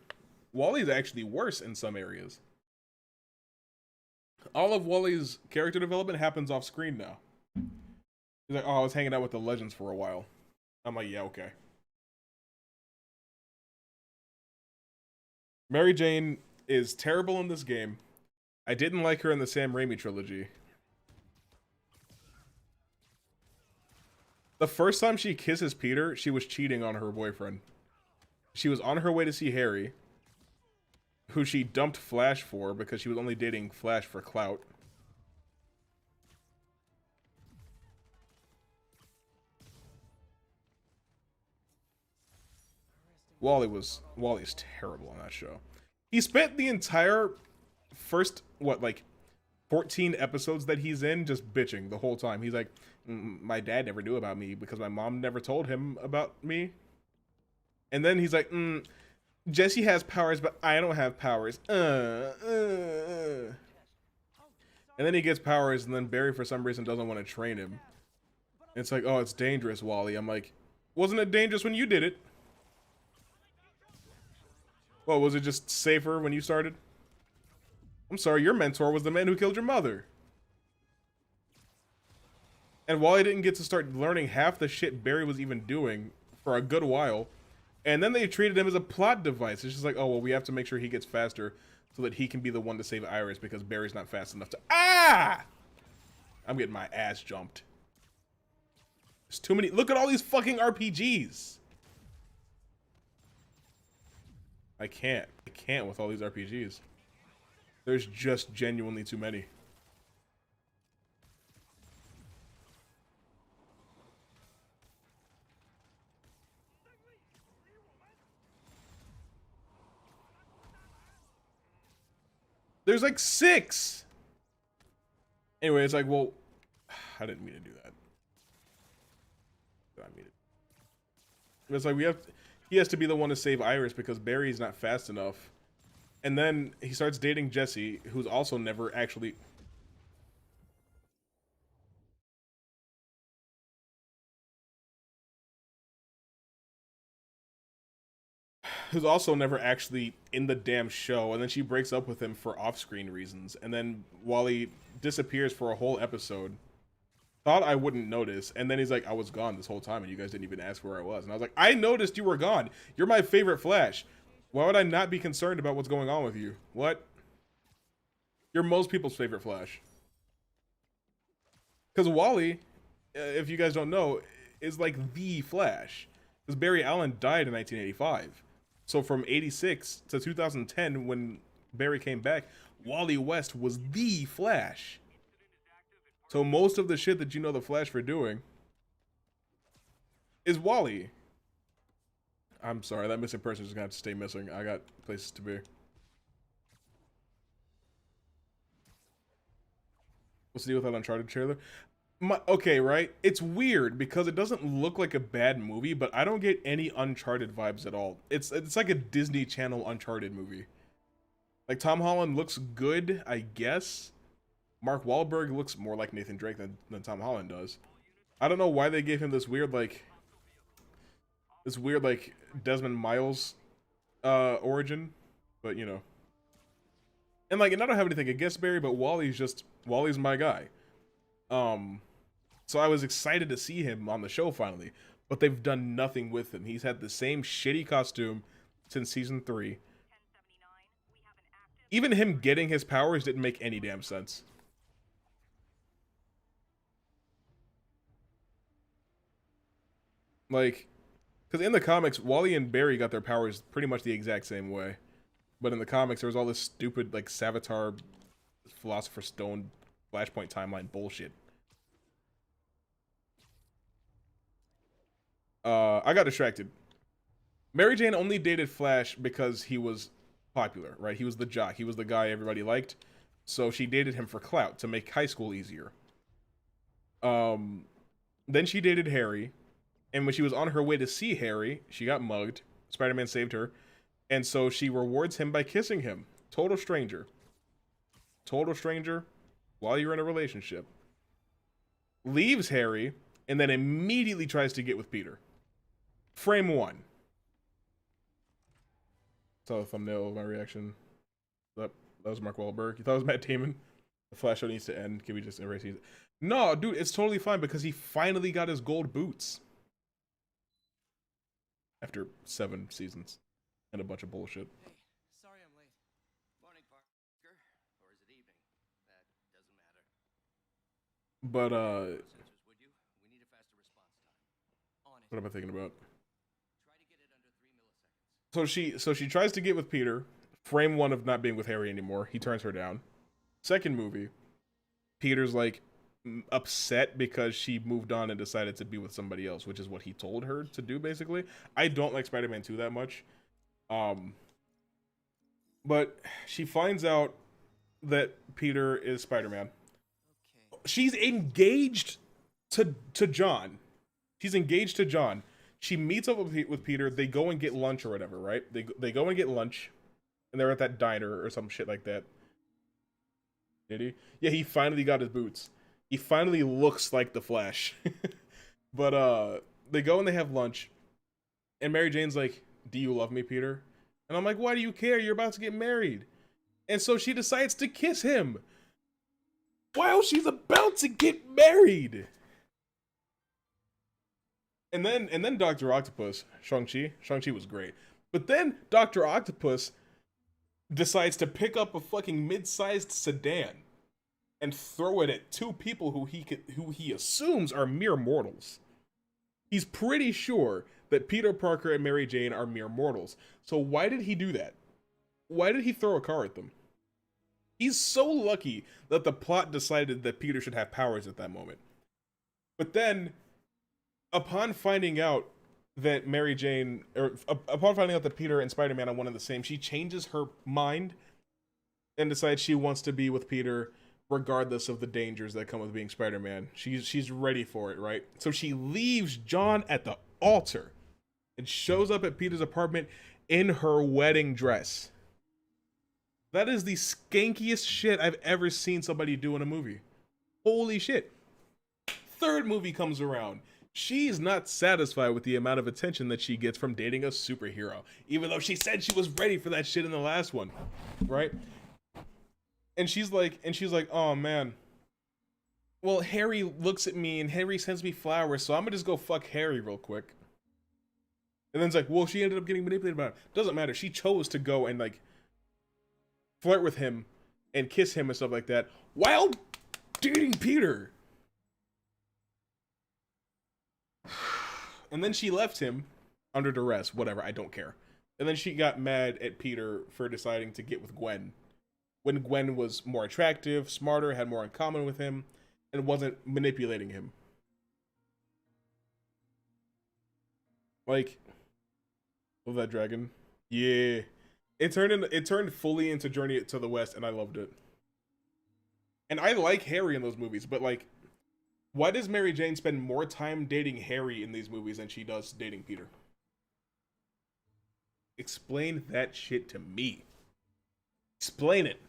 Wally's actually worse in some areas. All of Wally's character development happens off screen now. He's like, oh, I was hanging out with the Legends for a while. I'm like, yeah, okay. Mary Jane is terrible in this game. I didn't like her in the Sam Raimi trilogy. The first time she kisses Peter, she was cheating on her boyfriend. She was on her way to see Harry, who she dumped Flash for because she was only dating Flash for clout. Wally's terrible on that show. He spent the entire first, what, like 14 episodes that he's in just bitching the whole time. He's like, my dad never knew about me because my mom never told him about me. And then he's like, Jesse has powers, but I don't have powers. And then he gets powers, and then Barry, for some reason, doesn't want to train him. It's like, oh, it's dangerous, Wally. I'm like, wasn't it dangerous when you did it? Well, was it just safer when you started? I'm sorry, your mentor was the man who killed your mother. And Wally didn't get to start learning half the shit Barry was even doing for a good while. And then they treated him as a plot device. It's just like, oh, well, we have to make sure he gets faster so that he can be the one to save Iris because Barry's not fast enough to... Ah! I'm getting my ass jumped. There's too many... Look at all these fucking RPGs. I can't with all these RPGs. There's just genuinely too many. There's like 6. Anyway, it's like, well, I didn't mean to do that. I mean it. It's like he has to be the one to save Iris because Barry's not fast enough. And then he starts dating Jesse, who's also never actually... who's also never actually in the damn show, and then she breaks up with him for off-screen reasons, and then Wally disappears for a whole episode. Thought I wouldn't notice, and then he's like, I was gone this whole time, and you guys didn't even ask where I was. And I was like, I noticed you were gone. You're my favorite Flash. Why would I not be concerned about what's going on with you? What? You're most people's favorite Flash. Because Wally, if you guys don't know, is like the Flash. Because Barry Allen died in 1985. So from 86 to 2010, when Barry came back, Wally West was the Flash. So most of the shit that you know the Flash for doing is Wally. I'm sorry, that missing person is gonna have to stay missing. I got places to be. What's the deal with that Uncharted trailer? Okay, right? It's weird because it doesn't look like a bad movie, but I don't get any Uncharted vibes at all. It's like a Disney Channel Uncharted movie. Like, Tom Holland looks good, I guess. Mark Wahlberg looks more like Nathan Drake than Tom Holland does. I don't know why they gave him this weird, like Desmond Miles origin, but you know. And like, and I don't have anything against Barry, but Wally's my guy. So I was excited to see him on the show finally, but they've done nothing with him. He's had the same shitty costume since season 3. Even him getting his powers didn't make any damn sense. Like, because in the comics, Wally and Barry got their powers pretty much the exact same way. But in the comics, there was all this stupid, like, Savitar, Philosopher's Stone, Flashpoint timeline bullshit. I got distracted. Mary Jane only dated Flash because he was popular, right? He was the jock. He was the guy everybody liked. So she dated him for clout to make high school easier. Then she dated Harry. And when she was on her way to see Harry, she got mugged. Spider-Man saved her. And so she rewards him by kissing him. Total stranger. Total stranger while you're in a relationship. Leaves Harry and then immediately tries to get with Peter. Frame 1. Saw the thumbnail of my reaction. That was Mark Wahlberg. You thought it was Matt Damon? The Flash show needs to end. Can we just erase it? No, dude, it's totally fine because he finally got his gold boots. After 7 seasons and a bunch of bullshit. Hey, sorry I'm late. Morning, Parker. Or is it evening? That doesn't matter. But Sensors, would you? We need a faster response time. What am I thinking about? Try to get it under 3 milliseconds. So she tries to get with Peter. Frame one of not being with Harry anymore. He turns her down. Second movie, Peter's like upset because she moved on and decided to be with somebody else, which is what he told her to do basically. I don't like Spider-Man 2 that much. But she finds out that Peter is Spider-Man. Okay. She's engaged to John. She's engaged to John. She meets up with Peter. They go and get lunch or whatever, right? They go and get lunch, and they're at that diner or some shit like that. Did he? Yeah, he finally got his boots. He finally looks like the Flash. But they go and they have lunch, and Mary Jane's like, "Do you love me, Peter?" And I'm like, "Why do you care? You're about to get married." And so she decides to kiss him while she's about to get married. And then Dr. Octopus, Shang-Chi was great. But then Dr. Octopus decides to pick up a fucking mid-sized sedan and throw it at two people who he assumes are mere mortals. He's pretty sure that Peter Parker and Mary Jane are mere mortals. So why did he do that? Why did he throw a car at them? He's so lucky that the plot decided that Peter should have powers at that moment. But then, upon finding out that upon finding out that Peter and Spider-Man are one and the same, she changes her mind and decides she wants to be with Peter regardless of the dangers that come with being Spider-Man. She's ready for it, right? So she leaves John at the altar and shows up at Peter's apartment in her wedding dress. That is the skankiest shit I've ever seen somebody do in a movie. Holy shit. Third movie comes around. She's not satisfied with the amount of attention that she gets from dating a superhero, even though she said she was ready for that shit in the last one, right? And she's like, "Oh man, well, Harry looks at me and Harry sends me flowers, so I'm gonna just go fuck Harry real quick." And then it's like, well, she ended up getting manipulated by it. Doesn't matter. She chose to go and like flirt with him and kiss him and stuff like that while dating Peter. And then she left him under duress. Whatever, I don't care. And then she got mad at Peter for deciding to get with Gwen, when Gwen was more attractive, smarter, had more in common with him, and wasn't manipulating him. Like, love that dragon. Yeah. It turned fully into Journey to the West, and I loved it. And I like Harry in those movies, but like, why does Mary Jane spend more time dating Harry in these movies than she does dating Peter? Explain that shit to me. Explain it.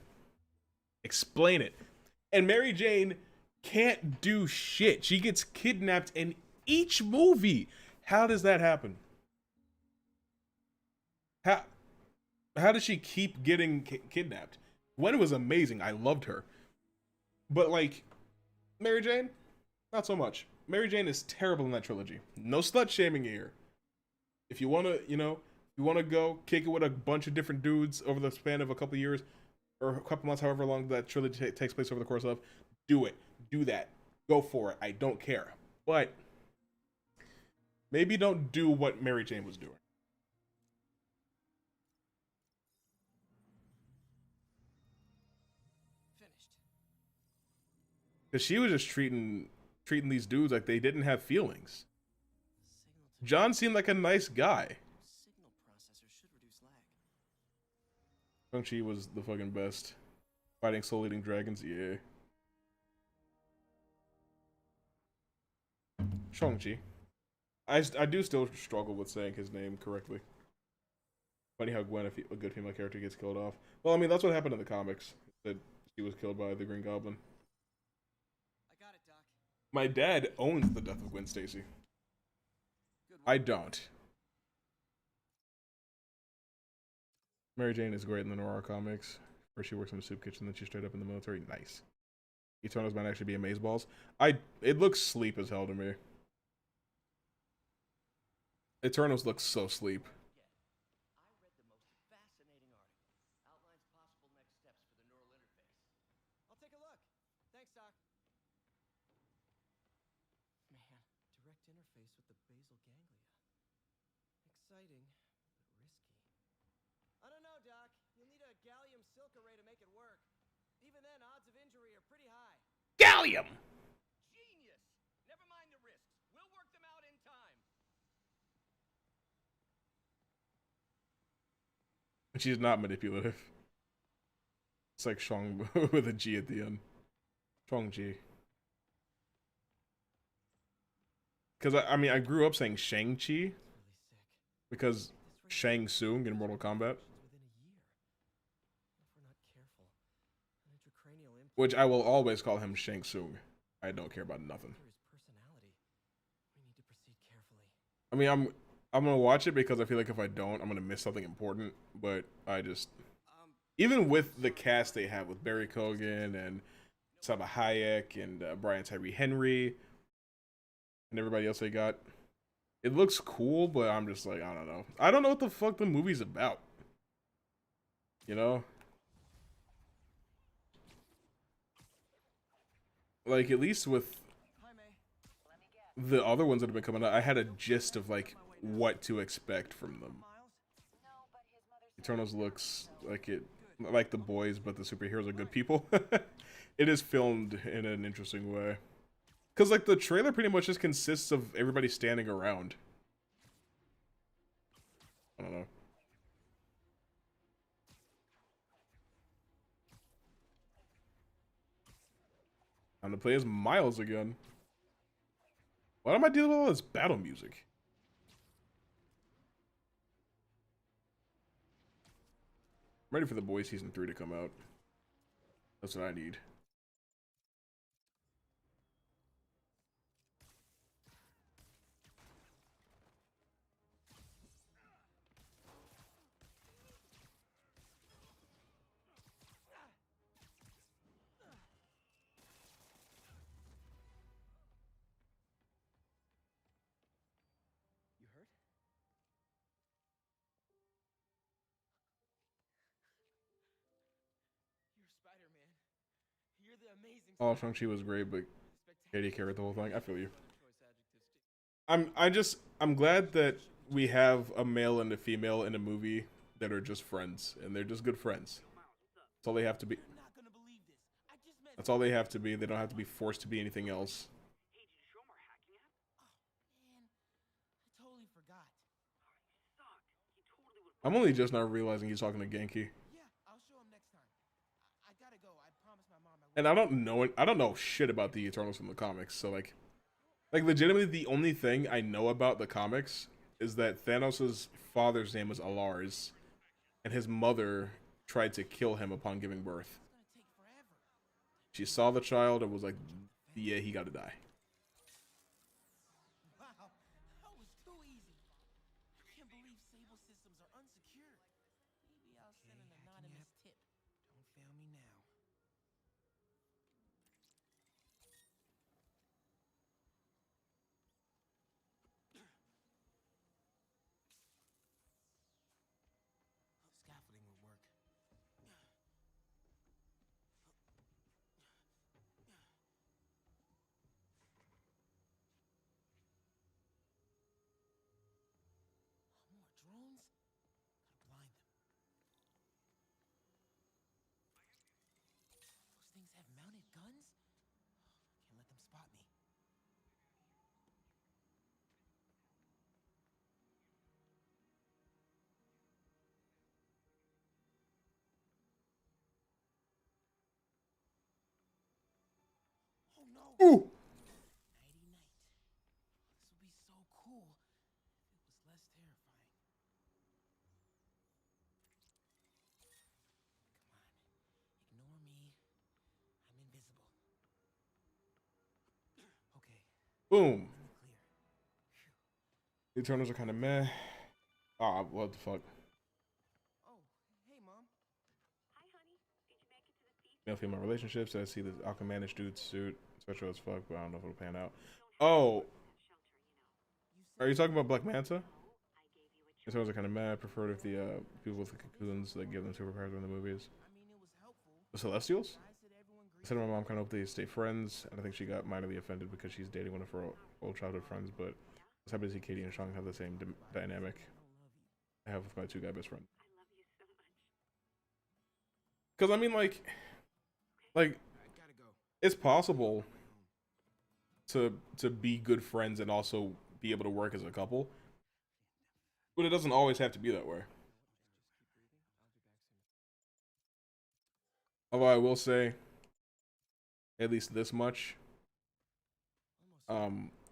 Explain it. And Mary Jane can't do shit. She gets kidnapped in each movie. How does that happen? How does she keep getting kidnapped? Gwen was amazing. I loved her. But like, Mary Jane, not so much. Mary Jane is terrible in that trilogy. No slut shaming here. If you wanna, go kick it with a bunch of different dudes over the span of a couple years or a couple months, however long that trilogy takes place over the course of, do it. Do that. Go for it. I don't care. But maybe don't do what Mary Jane was doing. Finished. Because she was just treating these dudes like they didn't have feelings. The signal to John seemed like a nice guy. signal processor should reduce lag. Shang-Chi was the fucking best. Fighting soul-eating dragons, yeah. Shang-Chi. I do still struggle with saying his name correctly. Funny how Gwen, a good female character, gets killed off. Well, I mean, that's what happened in the comics. That she was killed by the Green Goblin. I got it, Doc. My dad owns the death of Gwen Stacy. Good work. I don't. Mary Jane is great in the noir comics. First she works in a soup kitchen, then she's straight up in the military. Nice. Eternals might actually be amazeballs. It looks sleep as hell to me. Eternals looks so sleep. I read the most fascinating article. Outlines possible next steps for the neural interface. I'll take a look. Thanks, Doc. Man, direct interface with the basal ganglia. silica ray to make it work. Even then, odds of injury are pretty high. Gallium! Genius! Never mind the risks. We'll work them out in time. She's not manipulative. It's like Shang with a G at the end. Shang-Chi. Because, I mean, I grew up saying Shang-Chi. Because Shang Tsung in Mortal Kombat. Which I will always call him Shang Tsung. I don't care about nothing. I mean, I'm gonna watch it because I feel like if I don't, I'm gonna miss something important. But I just, even with the cast they have with Barry Keoghan and Salma Hayek and Brian Tyree Henry and everybody else they got, it looks cool. But I'm just like, I don't know. I don't know what the fuck the movie's about. You know? Like, at least with the other ones that have been coming out, I had a gist of, like, what to expect from them. Eternals looks like it, like The Boys, but the superheroes are good people. It is filmed in an interesting way. Because, like, the trailer pretty much just consists of everybody standing around. I don't know. Time to play as Miles again. Why am I dealing with all this battle music? I'm ready for The Boys Season 3 to come out. That's what I need. You hurt? You're Spider-Man. You're the amazing Oh, Spider-Man. Shang-Chi was great, but Katie carried the whole thing. I feel you. Choice adjectives too. I'm glad that we have a male and a female in a movie that are just friends, and they're just good friends. That's all they have to be. You're not gonna believe this. I just met That's all they have to be. They don't have to be forced to be anything else. Hey, did you show him our hacking app? Oh, man. I totally forgot. You suck. He totally would. I'm only just now realizing he's talking to Genki. Yeah, I'll show him next time. I gotta go. I promised my mom I would. And I don't know shit about the Eternals from the comics, so like legitimately the only thing I know about the comics is that Thanos' father's name was Alars, and his mother tried to kill him upon giving birth. It's gonna take forever. She saw the child and was like, yeah, he gotta die. Wow, that was too easy. I can't believe Sable systems are unsecured. Maybe I'll send an anonymous tip. Don't fail me now. Scaffolding will work. More drones? Gotta blind them. Those things have mounted guns? Can't let them spot me. Oh no! Ooh! Nighty night. This would be so cool if it was less terrifying. Come on, ignore me. I'm invisible. Okay, Boom. clear. The Eternals are kind of meh. Ah, what the fuck? Oh, hey, Mom. Hi, honey. Did you make it to the feed? Male-female relationships. I see the Aquaman-ish dude suit. Special as fuck, but I don't know if it'll pan out. Oh! Are you talking about Black Manta? Eternals are kind of mad. I preferred if the people with the cocoons that give them superpowers in the movies. I mean, it was helpful. The Celestials? I said everyone I said to my mom, kind of hope they stay friends, and I think she got minorly offended because she's dating one of her old childhood friends, but I was happy to see Katie and Shang have the same dynamic I have with my two guy best friends. I love you so much. Because I mean, like it's possible to be good friends and also be able to work as a couple, but it doesn't always have to be that way. Although I will say, at least this much,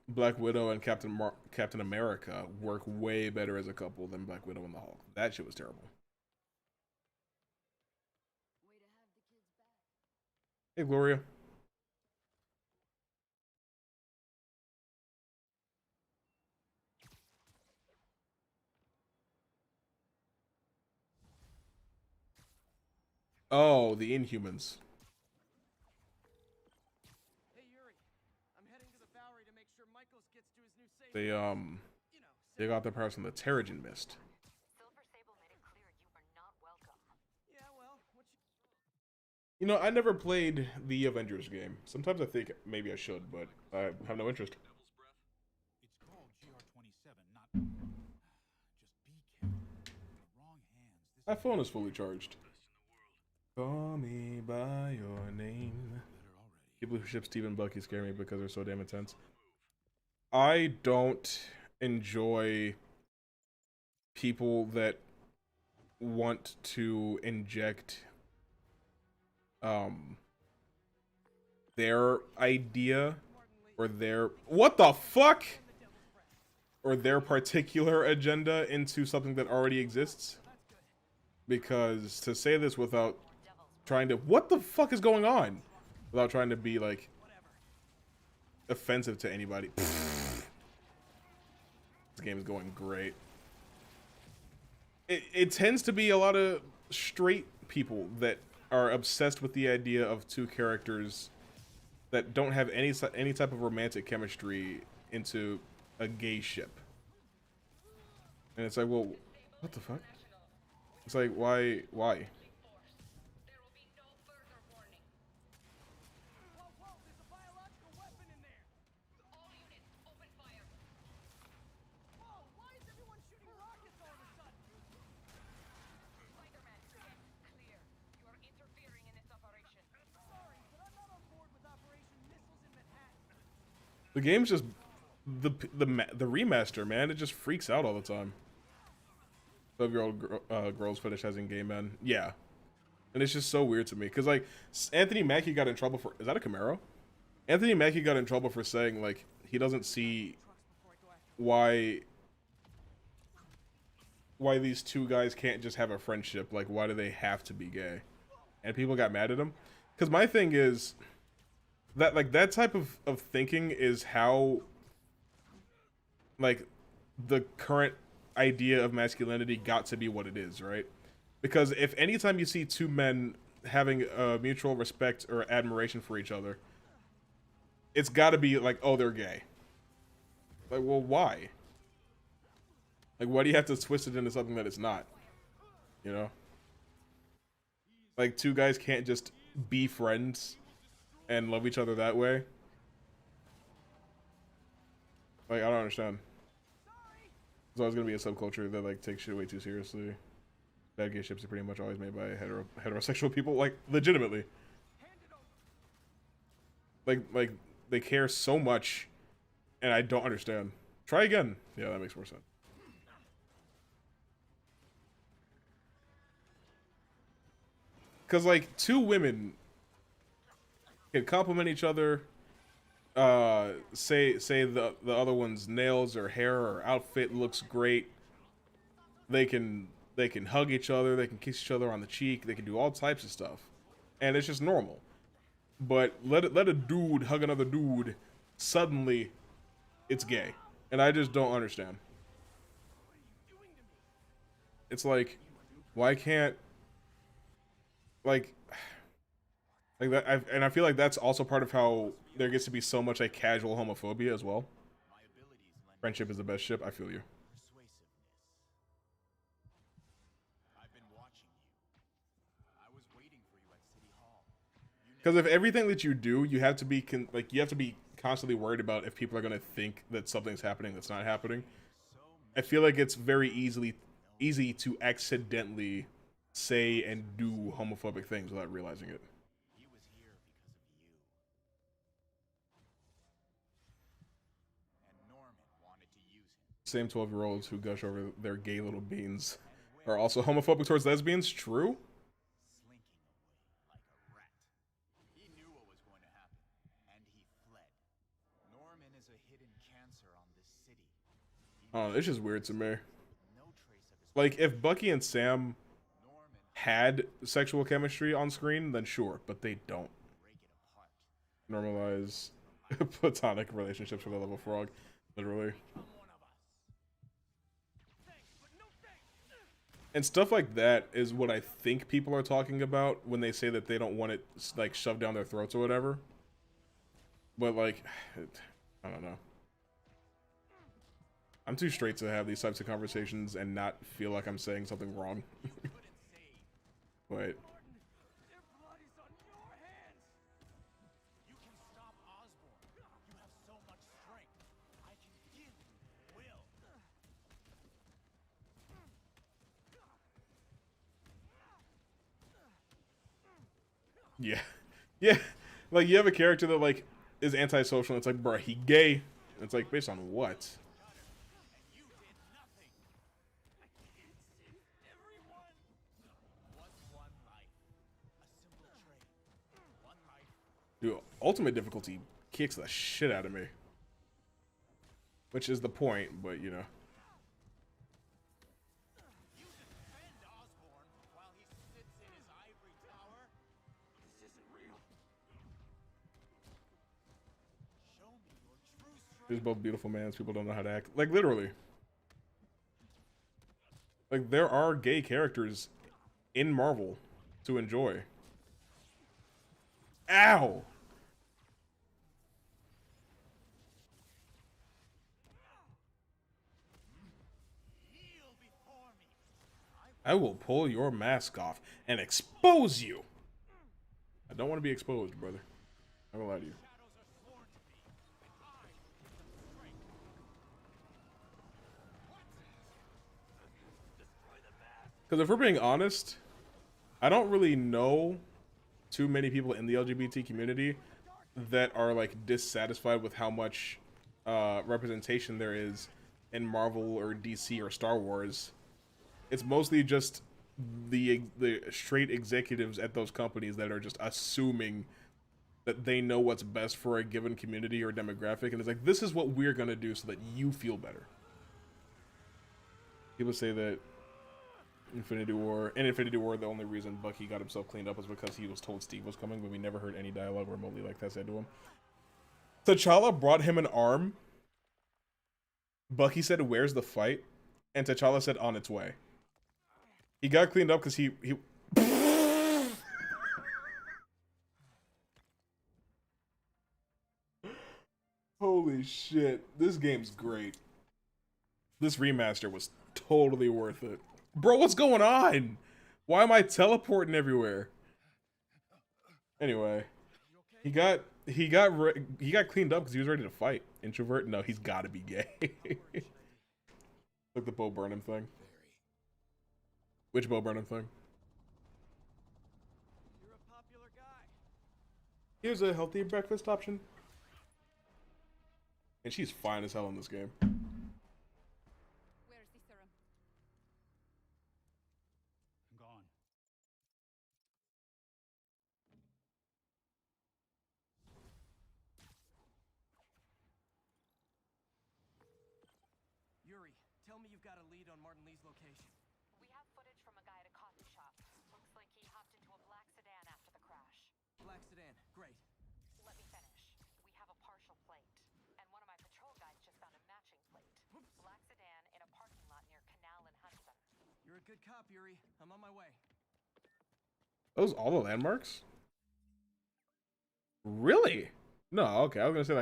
Black Widow and Captain America work way better as a couple than Black Widow and the Hulk. That shit was terrible. Hey, Gloria. Oh, the Inhumans. Hey Yuri, I'm heading to the Bowery to make sure Michaels gets to his new safe. They got their powers from the Terrigen Mist. Silver Sable made it clear you are not welcome. Yeah, well, what you... You know, I never played the Avengers game. Sometimes I think maybe I should, but I have no interest. It's called GR27, not. Just be careful. The wrong hands. My phone is fully charged. Call me by your name. People who ship Steve and Bucky scare me because they're so damn intense. I don't enjoy people that want to inject their idea or their what the fuck or their particular agenda into something that already exists. Because to say this without trying to what the fuck is going on without trying to be like offensive to anybody. This game is going great. It tends to be a lot of straight people that are obsessed with the idea of two characters that don't have any type of romantic chemistry into a gay ship. And it's like, well, what the fuck? It's like, why? Spider-Man, get clear. You are interfering in this operation. Sorry, but I'm not on board with Operation Missiles in Manhattan. The game's just the remaster, man. It just freaks out all the time. 12-year-old girls fetish has in game, man. Yeah, and it's just so weird to me because like Anthony Mackie got in trouble for is that a Camaro? Anthony Mackie got in trouble for saying like he doesn't see why these two guys can't just have a friendship. Like, why do they have to be gay? And people got mad at him. Because my thing is that, like, that type of thinking is how, like, the current idea of masculinity got to be what it is, right? Because if anytime you see two men having a mutual respect or admiration for each other, it's got to be like, oh, they're gay. Like, well, why? Like, why do you have to twist it into something that it's not? You know? Like, two guys can't just be friends and love each other that way. Like, I don't understand. There's always gonna be a subculture that, like, takes shit way too seriously. Bad gay ships are pretty much always made by heterosexual people. Like, legitimately. Like, they care so much, and I don't understand. Try again. Yeah, that makes more sense. Because, like, two women can compliment each other, say the other one's nails or hair or outfit looks great. They can hug each other, they can kiss each other on the cheek, they can do all types of stuff. And it's just normal. But let a dude hug another dude, suddenly it's gay. And I just don't understand. It's like, why can't like that, I feel like that's also part of how there gets to be so much like casual homophobia as well. Friendship is the best ship. I feel you. Because if everything that you do, you have to be you have to be constantly worried about if people are gonna think that something's happening that's not happening. I feel like it's very easy to accidentally say and do homophobic things without realizing it. He was here because of you. And Norman wanted to use him. Same 12-year-olds who gush over their gay little beans are also homophobic towards lesbians. True. Slinking away like a rat. He knew what was going to happen, and he fled. Norman is a hidden cancer on this city. Oh, it's just weird to me. No trace of his Like, if Bucky and Sam Norman had sexual chemistry on screen, then sure, but they don't. break it apart. Normalize platonic relationships with a level frog, literally. And stuff like that is what I think people are talking about when they say that they don't want it, like, shoved down their throats or whatever. But, like, I don't know. I'm too straight to have these types of conversations and not feel like I'm saying something wrong. But Their blood is on your hands. You can stop Osborn. You have so much strength. I can give you will. yeah. Yeah. Like, you have a character that, like, is antisocial and it's like, bruh, he gay. And it's like, based on what? And you did nothing. I can't save everyone. What's one life? A simple trade. One life. Dude, ultimate difficulty kicks the shit out of me. Which is the point, but, you know. You defend Osborn while he sits in his ivory tower. This isn't real. Show me your true strength. There's both beautiful mans. People don't know how to act. Like, literally. Like, there are gay characters in Marvel to enjoy. Ow! Kneel before me. I will pull your mask off and expose you! I don't want to be exposed, brother. I'm gonna lie to you. Shadows are sworn to me, and I will give them strength. Because if we're being honest, I don't really know too many people in the LGBT community that are, like, dissatisfied with how much representation there is in Marvel or DC or Star Wars. It's mostly just the straight executives at those companies that are just assuming that they know what's best for a given community or demographic, and it's like, this is what we're gonna do so that you feel better. People say that in Infinity War, the only reason Bucky got himself cleaned up was because he was told Steve was coming, but we never heard any dialogue remotely like that said to him. T'Challa brought him an arm. Bucky said, "Where's the fight?" And T'Challa said, "On its way." He got cleaned up because he Holy shit. This game's great. This remaster was totally worth it. Bro, what's going on? Why am I teleporting everywhere? Anyway, he got cleaned up because he was ready to fight. Introvert? No, he's got to be gay. Like the Bo Burnham thing. Which Bo Burnham thing? You're a popular guy. Here's a healthy breakfast option. And she's fine as hell in this game. Where is the serum? Gone. Yuri, tell me you've got a lead on Martin Lee's location. We have footage from a guy at a coffee shop. Looks like he hopped into a black sedan after the crash. Black sedan, great. Let me finish. We have a partial plate. And one of my patrol guys just found a matching plate. Black sedan in a parking lot near Canal and Hudson. You're a good cop, Yuri. I'm on my way. Those all the landmarks? Really? No, okay. I was gonna say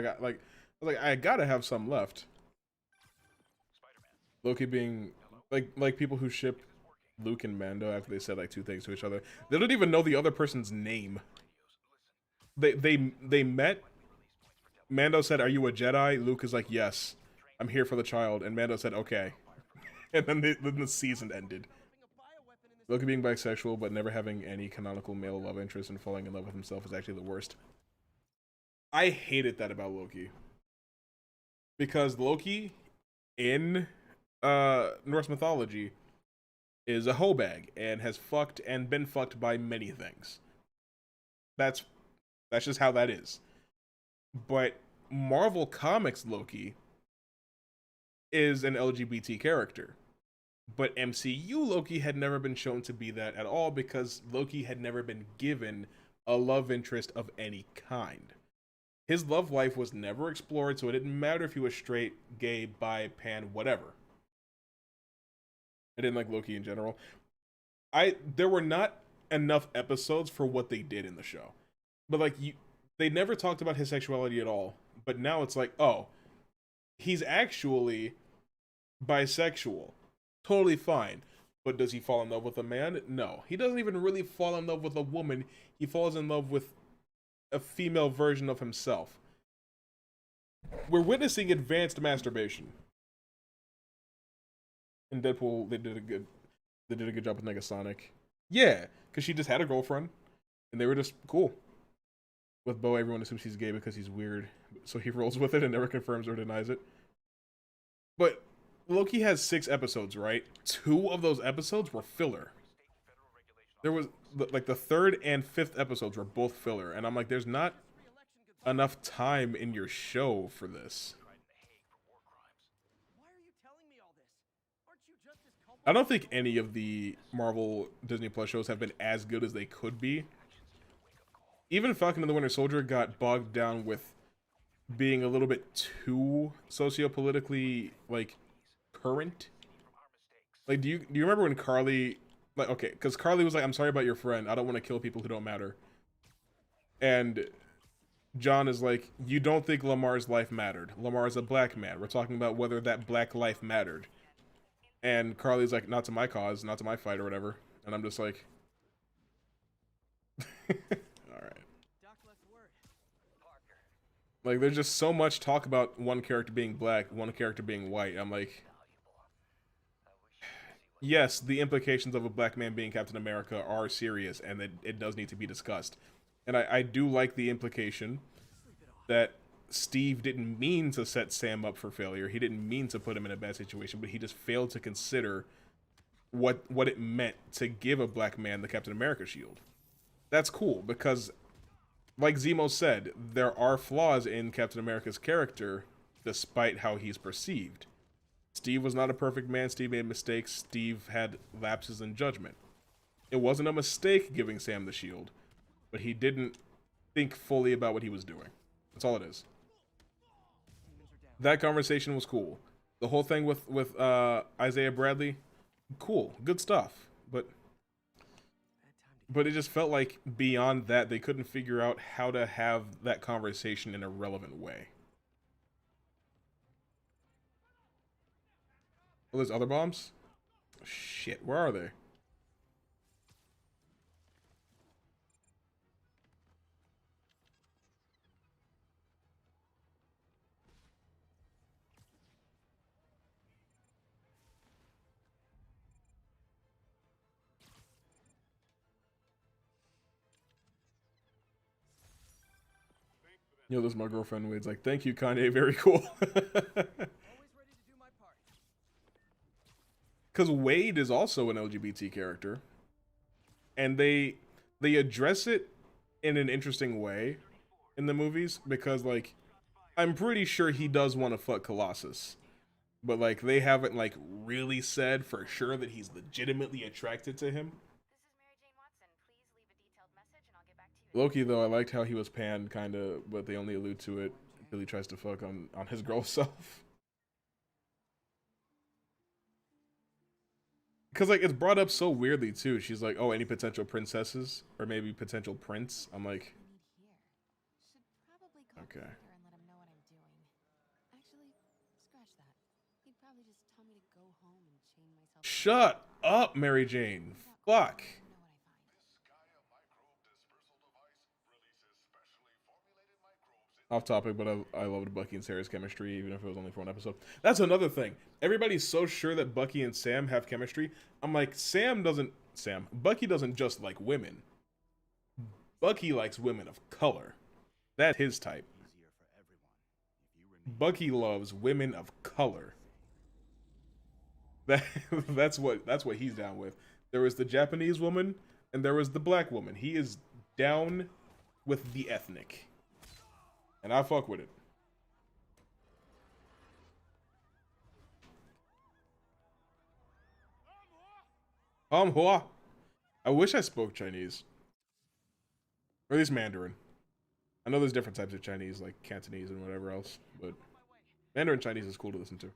I gotta have some left. Loki being like people who ship Luke and Mando after they said like two things to each other. They don't even know the other person's name. They met. Mando said, "Are you a Jedi?" Luke is like, "Yes, I'm here for the child." And Mando said, "Okay." And then the season ended. Dropping a bioweapon in Loki being bisexual but never having any canonical male love interest and falling in love with himself is actually the worst. I hated that about Loki. Because Loki in Norse mythology is a hoe bag and has fucked and been fucked by many things. That's just how that is. But Marvel Comics Loki is an LGBT character. But MCU Loki had never been shown to be that at all because Loki had never been given a love interest of any kind. His love life was never explored, so it didn't matter if he was straight, gay, bi, pan, whatever. I didn't like Loki in general. There were not enough episodes for what they did in the show. But like they never talked about his sexuality at all. But now it's like, oh, he's actually bisexual. Totally fine. But does he fall in love with a man? No. He doesn't even really fall in love with a woman. He falls in love with a female version of himself. We're witnessing advanced masturbation. In Deadpool, they did a good job with Negasonic. Yeah, because she just had a girlfriend, and they were just cool. With Bo, everyone assumes he's gay because he's weird, so he rolls with it and never confirms or denies it. But Loki has 6 episodes, right? 2 of those episodes were filler. There was like the 3rd and 5th episodes were both filler, and I'm like, there's not enough time in your show for this. I don't think any of the Marvel Disney Plus shows have been as good as they could be. Even Falcon and the Winter Soldier got bogged down with being a little bit too sociopolitically like current. Like, do you remember when Carly, like, okay, because Carly was like, "I'm sorry about your friend. I don't want to kill people who don't matter." And John is like, "You don't think Lamar's life mattered? Lamar is a black man. We're talking about whether that black life mattered." And Carly's like, "Not to my cause, not to my fight," or whatever. And I'm just like, all right. Like, there's just so much talk about one character being black, one character being white. I'm like, yes, the implications of a black man being Captain America are serious, and it does need to be discussed. And I do like the implication that Steve didn't mean to set Sam up for failure. He didn't mean to put him in a bad situation, but he just failed to consider what it meant to give a black man the Captain America shield. That's cool, because like Zemo said, there are flaws in Captain America's character despite how he's perceived. Steve was not a perfect man. Steve made mistakes. Steve had lapses in judgment. It wasn't a mistake giving Sam the shield, but he didn't think fully about what he was doing. That's all it is. That conversation was cool. The whole thing with Isaiah Bradley, cool, good stuff. But it just felt like beyond that, they couldn't figure out how to have that conversation in a relevant way. Oh, there's other bombs? Shit, where are they? Yo, this is my girlfriend Wade's like, "Thank you, Kanye, very cool." Because Wade is also an LGBT character, and they address it in an interesting way in the movies, because like I'm pretty sure he does want to fuck Colossus, but like they haven't like really said for sure that he's legitimately attracted to him. Loki, though, I liked how he was panned, kind of, but they only allude to it. Billy tries to fuck on his girl self. Because, like, it's brought up so weirdly, too. She's like, "Oh, any potential princesses? Or maybe potential prince?" I'm like, okay. Shut up, Mary Jane. Fuck. Off topic, but I loved Bucky and Sarah's chemistry, even if it was only for one episode. That's another thing. everybody's so sure that Bucky and Sam have chemistry. I'm like, Bucky doesn't just like women. Bucky likes women of color. That's his type. Easier for everyone if you remain. Bucky loves women of color. That's what he's down with. There was the Japanese woman and there was the black woman. He is down with the ethnic. And I fuck with it. Hua. I wish I spoke Chinese. Or at least Mandarin. I know there's different types of Chinese, like Cantonese and whatever else, but Mandarin Chinese is cool to listen to.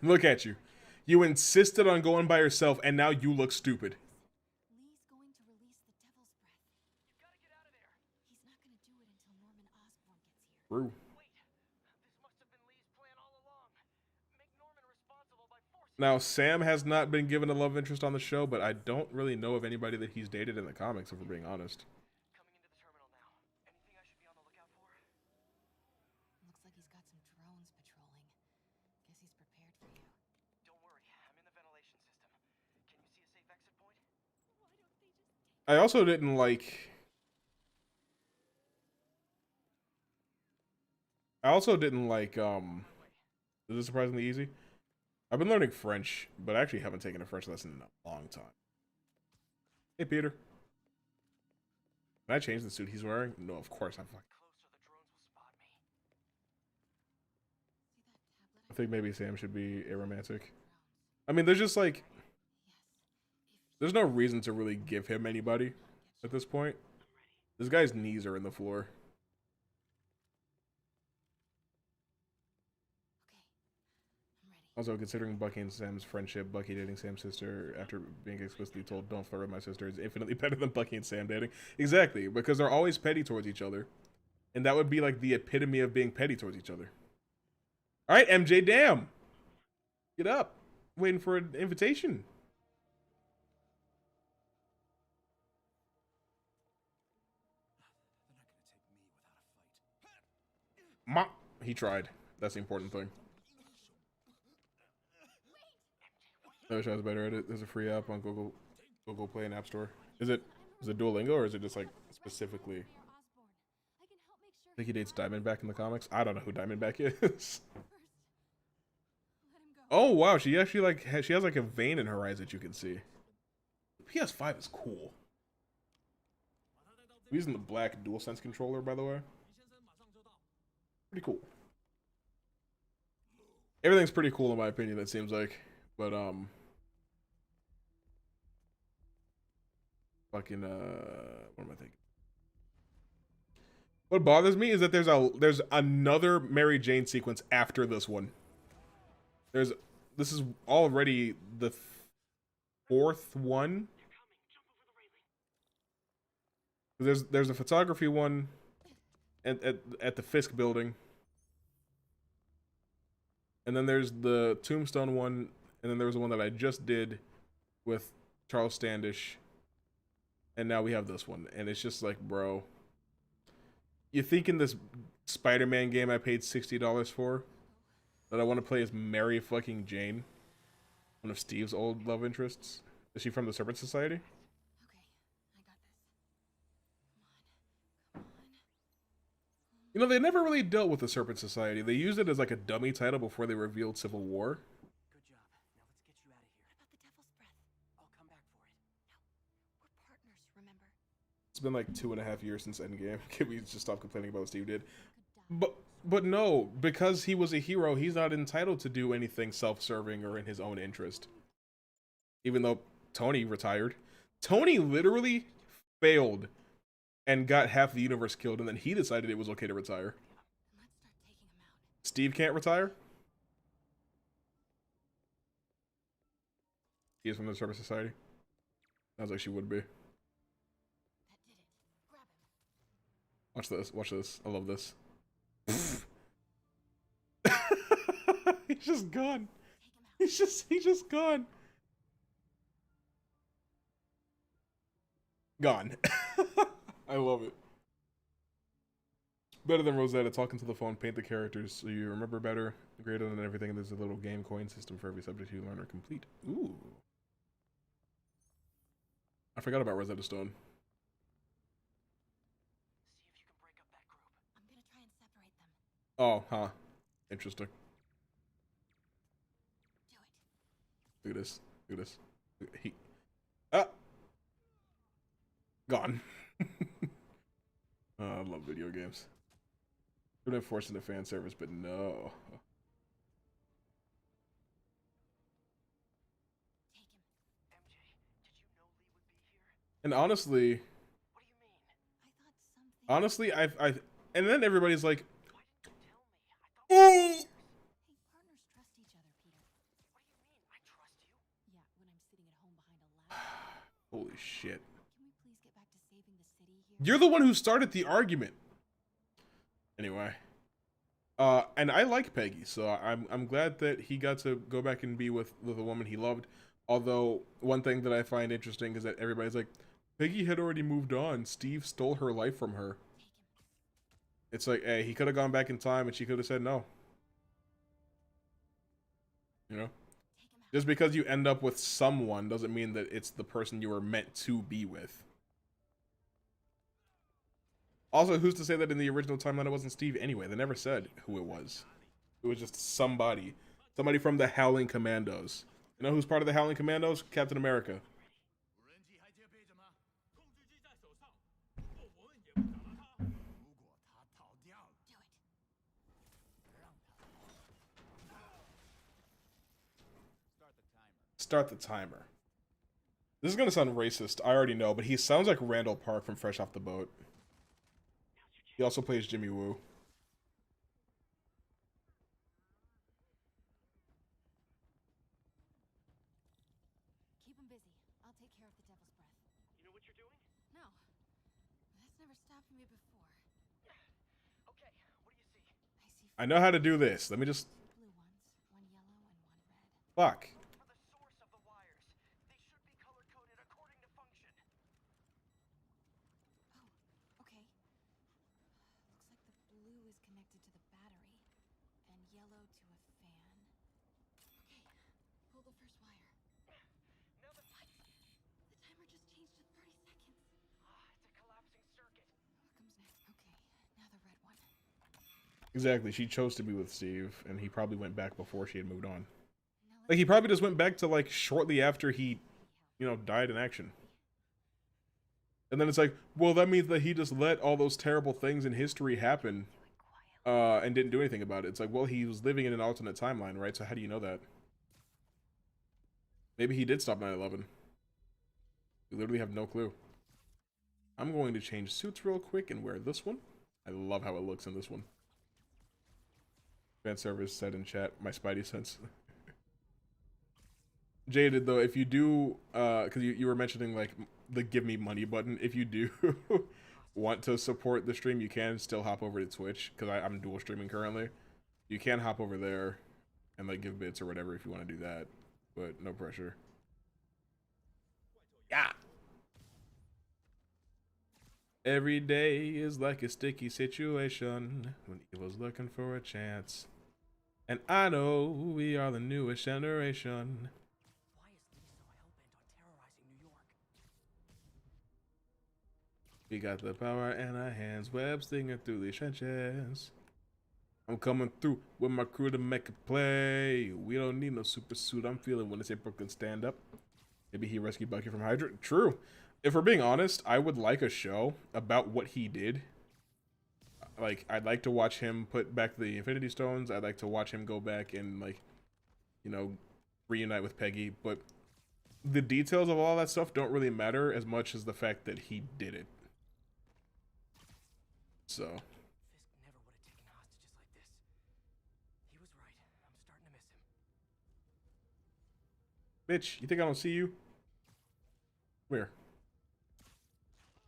Look at you. You insisted on going by yourself, and now you look stupid. Lee's going to release the devil's breath. You gotta get out of there. He's not going to do it until Norman Osborn gets here. True. Wait, this must have been Lee's plan all along. Make Norman responsible by forcing. Now, Sam has not been given a love interest on the show, but I don't really know of anybody that he's dated in the comics, if we're being honest. Coming into the terminal now. Anything I should be on the lookout for? Looks like he's got some drones patrolling. Guess he's prepared for you. Don't worry, I'm in the ventilation system. Can you see a safe exit point? Why don't they just take I also didn't like... This is surprisingly easy. I've been learning French, but I actually haven't taken a French lesson in a long time. Hey, Peter. Can I change the suit he's wearing? No, of course I'm fucking... Closer, the drones will spot me. see that tablet? I think maybe Sam should be aromantic. I mean, there's just like... There's no reason to really give him anybody at this point. This guy's knees are in the floor. Okay, I'm ready. Also, considering Bucky and Sam's friendship, Bucky dating Sam's sister after being explicitly told, don't flirt with my sister, is infinitely better than Bucky and Sam dating. Exactly, because they're always petty towards each other. And that would be like the epitome of being petty towards each other. Alright, MJ, damn! Get up. Waiting for an invitation. Ma, he tried. That's the important thing. I wish I was better at it. There's a free app on Google Play and App Store. Is it Duolingo or is it just like specifically? Mayor Osborn, I can help make sure I think he dates Diamondback in the comics. I don't know who Diamondback is. first. Let him go. Oh wow, she actually like she has like a vein in her eyes that you can see. PS5 is cool. I'm using the black DualSense controller, by the way. Pretty cool. Everything's pretty cool in my opinion, it seems like. But fucking what am I thinking? What bothers me is that there's another Mary Jane sequence after this one. This is already the fourth one. There's a photography one at the Fisk building. And then there's the Tombstone one, and then there was the one that I just did with Charles Standish. And now we have this one. And it's just like, bro, you think in this Spider-Man game I paid $60 for that I want to play as Mary fucking Jane, one of Steve's old love interests? Is she from the Serpent Society? Okay, I got this. Come on. You know, they never really dealt with the Serpent Society. They used it as like a dummy title before they revealed Civil War. Good job. Now let's get you out of here. About the devil's breath. I'll come back for it. No, we're partners, remember? It's been like 2.5 years since Endgame. Can we just stop complaining about what Steve did? Could die. But no, because he was a hero, he's not entitled to do anything self-serving or in his own interest. Even though Tony retired. Tony literally failed and got half the universe killed, and then he decided it was okay to retire. Let's start taking him out. Steve can't retire? He is from the Serpent Society? Sounds like she would be. That did it. Grab him. Watch this, watch this. I love this. He's just gone. Take him out. He's just gone. Gone. I love it. better than Rosetta. Talking to the phone, paint the characters so you remember better. Greater than everything, and there's a little game coin system for every subject you learn or complete. Ooh. I forgot about Rosetta Stone. See if you can break up that group. I'm gonna try and separate them. Oh, huh. Interesting. Do it. Look at this. Look at this. He. Ah! Gone. Oh, I love video games. Could have forced into fan service, but no. Take him. MJ, did you know Lee would be here? And honestly, What do you mean? I thought something. honestly, I've, and then everybody's like, Why didn't you tell me? I thought we were ooh! partners. Hey, partners trust each other, Peter. What do you mean? I trust you. Yeah, when I'm sitting at home behind a laptop. Holy shit. Can we please get back to saving the city here? You're the one who started the argument. Anyway. And I like Peggy, so I'm glad that he got to go back and be with the woman he loved. Although, one thing that I find interesting is that everybody's like, Peggy had already moved on. Steve stole her life from her. Take him. It's like, hey, he could have gone back in time and she could have said no. You know? Take him out. Just because you end up with someone doesn't mean that it's the person you were meant to be with. Also, who's to say that in the original timeline it wasn't Steve anyway? They never said who it was. It was just somebody. Somebody from the Howling Commandos. You know who's part of the Howling Commandos? Captain America. 无人机还接备着吗？控制机在手上，不过我们也不打了他。如果他逃掉了， Do it. 让他。Start the timer. Start the timer. This is gonna sound racist, I already know, but he sounds like Randall Park from Fresh Off the Boat. He also plays Jimmy Woo. Keep him busy. I'll take care of the devil's breath. You know what you're doing? No. That's never stopped me before. Okay, what do you see? I see I know how to do this. Let me just... blue ones, one yellow and one red. Fuck. Look for the source of the wires. They should be color-coded according to function. Oh, okay. Looks like the blue is connected to the battery, and yellow to a fan. Okay, pull the first wire. Now the What? The timer just changed to 30 seconds. it's a collapsing circuit. What comes next? Okay, now the red one. Exactly, she chose to be with Steve, and he probably went back before she had moved on. Now Like, he probably just went back to, like, shortly after he, you know, died in action. And then it's like, well, that means that he just let all those terrible things in history happen, and didn't do anything about it. It's like, well, he was living in an alternate timeline, right? So how do you know that? Maybe he did stop 9/11. We literally have no clue. I'm going to change suits real quick and wear this one. I love how it looks in this one. Fan service said in chat, my Spidey sense. Jaded, though, if you do, because you were mentioning, like, the give me money button, if you do want to support the stream, you can still hop over to Twitch, because I'm dual streaming currently. You can hop over there and, like, give bits or whatever if you want to do that, but no pressure. Yeah! Every day is like a sticky situation when evil's looking for a chance. And I know we are the newest generation. Why is Lee so hell-bent on terrorizing New York? We got the power in our hands, web stinging through these trenches. I'm coming through with my crew to make a play. We don't need no super suit. I'm feeling when they say Brooklyn stand up. Maybe he rescued Bucky from Hydra. True. If we're being honest, I would like a show about what he did. Like, I'd like to watch him put back the Infinity Stones. I'd like to watch him go back and, like, you know, reunite with Peggy. But the details of all that stuff don't really matter as much as the fact that he did it. So... Fisk never would have taken hostages like this. He was right. I'm starting to miss him. Bitch, you think I don't see you? Where?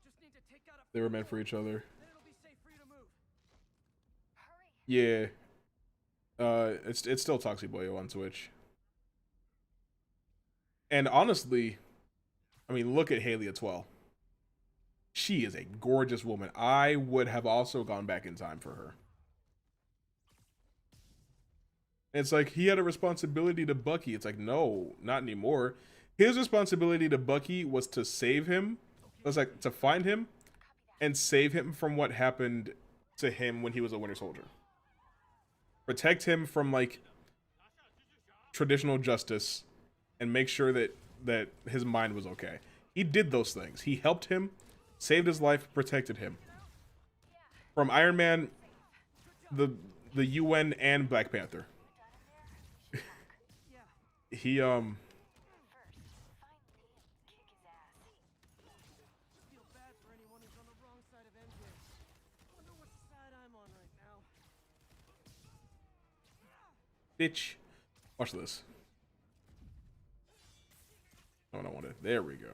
Just need to take out a They were meant for each other. then it'll be safe for you to move. Hurry. Yeah. It's still Toxic Boyo on Twitch. And honestly, I mean, look at Haley Atwell. She is a gorgeous woman. I would have also gone back in time for her. It's like he had a responsibility to Bucky. It's like, no, not anymore. His responsibility to Bucky was to save him. It was like to find him and save him from what happened to him when he was a Winter Soldier. Protect him from like traditional justice and make sure that his mind was okay. He did those things. He helped him, saved his life, protected him. From Iron Man, the UN, and Black Panther. He Feel bad for anyone who's on the wrong side of MJ. Wonder what side I'm on right now. bitch. Watch this. Oh, I don't want it. There we go.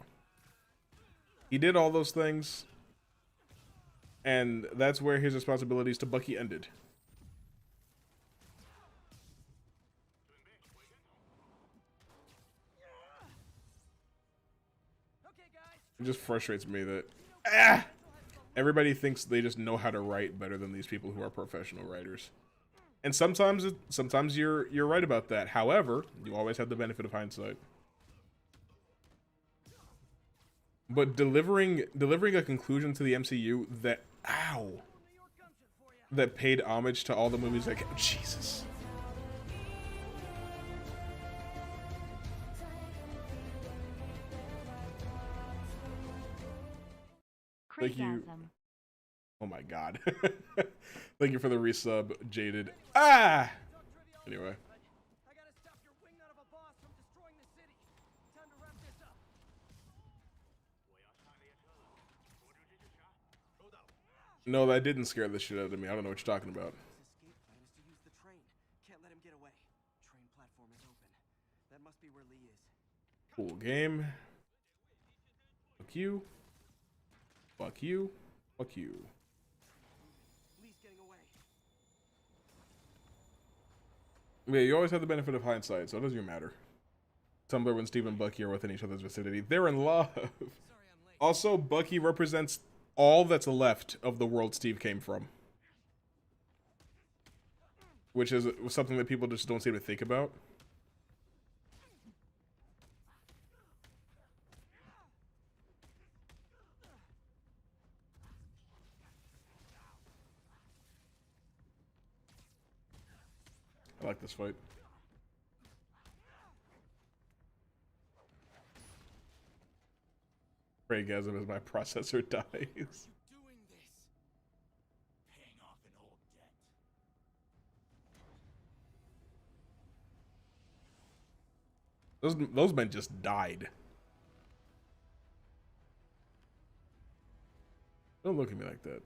He did all those things, and that's where his responsibilities to Bucky ended. It just frustrates me that everybody thinks they just know how to write better than these people who are professional writers. And sometimes you're right about that. However, you always have the benefit of hindsight. But delivering a conclusion to the MCU that that paid homage to all the movies that Jesus. Thank you. Oh my god. Thank you for the resub, Jaded. Anyway. I gotta stop your wingnut of a boss from destroying the city. Time to wrap this up. No, that didn't scare the shit out of me. I don't know what you're talking about. His escape plan is to use the train. Can't let him get away. Train platform is open. That must be where Lee is. Cool game. Fuck you. Fuck you. Fuck you. Lee's getting away. Yeah, you always have the benefit of hindsight, so it doesn't even matter. Tumblr when Steve and Bucky are within each other's vicinity. They're in love. Sorry I'm late. Also, Bucky represents all that's left of the world Steve came from. Which is something that people just don't seem to think about. I like this fight. Praygasm as my processor dies. Doing this. Paying off an old debt. Those men just died. Don't look at me like that.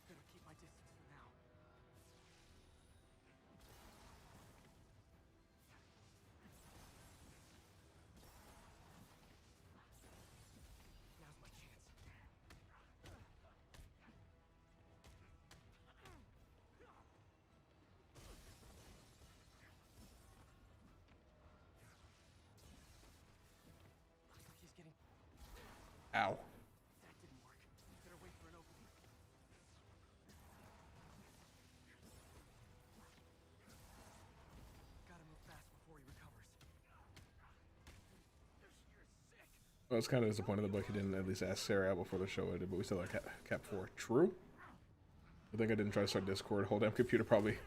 Better keep my distance for now. Now's my chance. Looks like he's getting. Ow. That didn't work. Better wait for an opening. Gotta move fast before he recovers. You're sick. I was kind of disappointed that Bucky didn't at least ask Sarah out before the show ended, but we still have Cap 4. True? I think I didn't try to start Discord. Whole damn computer probably.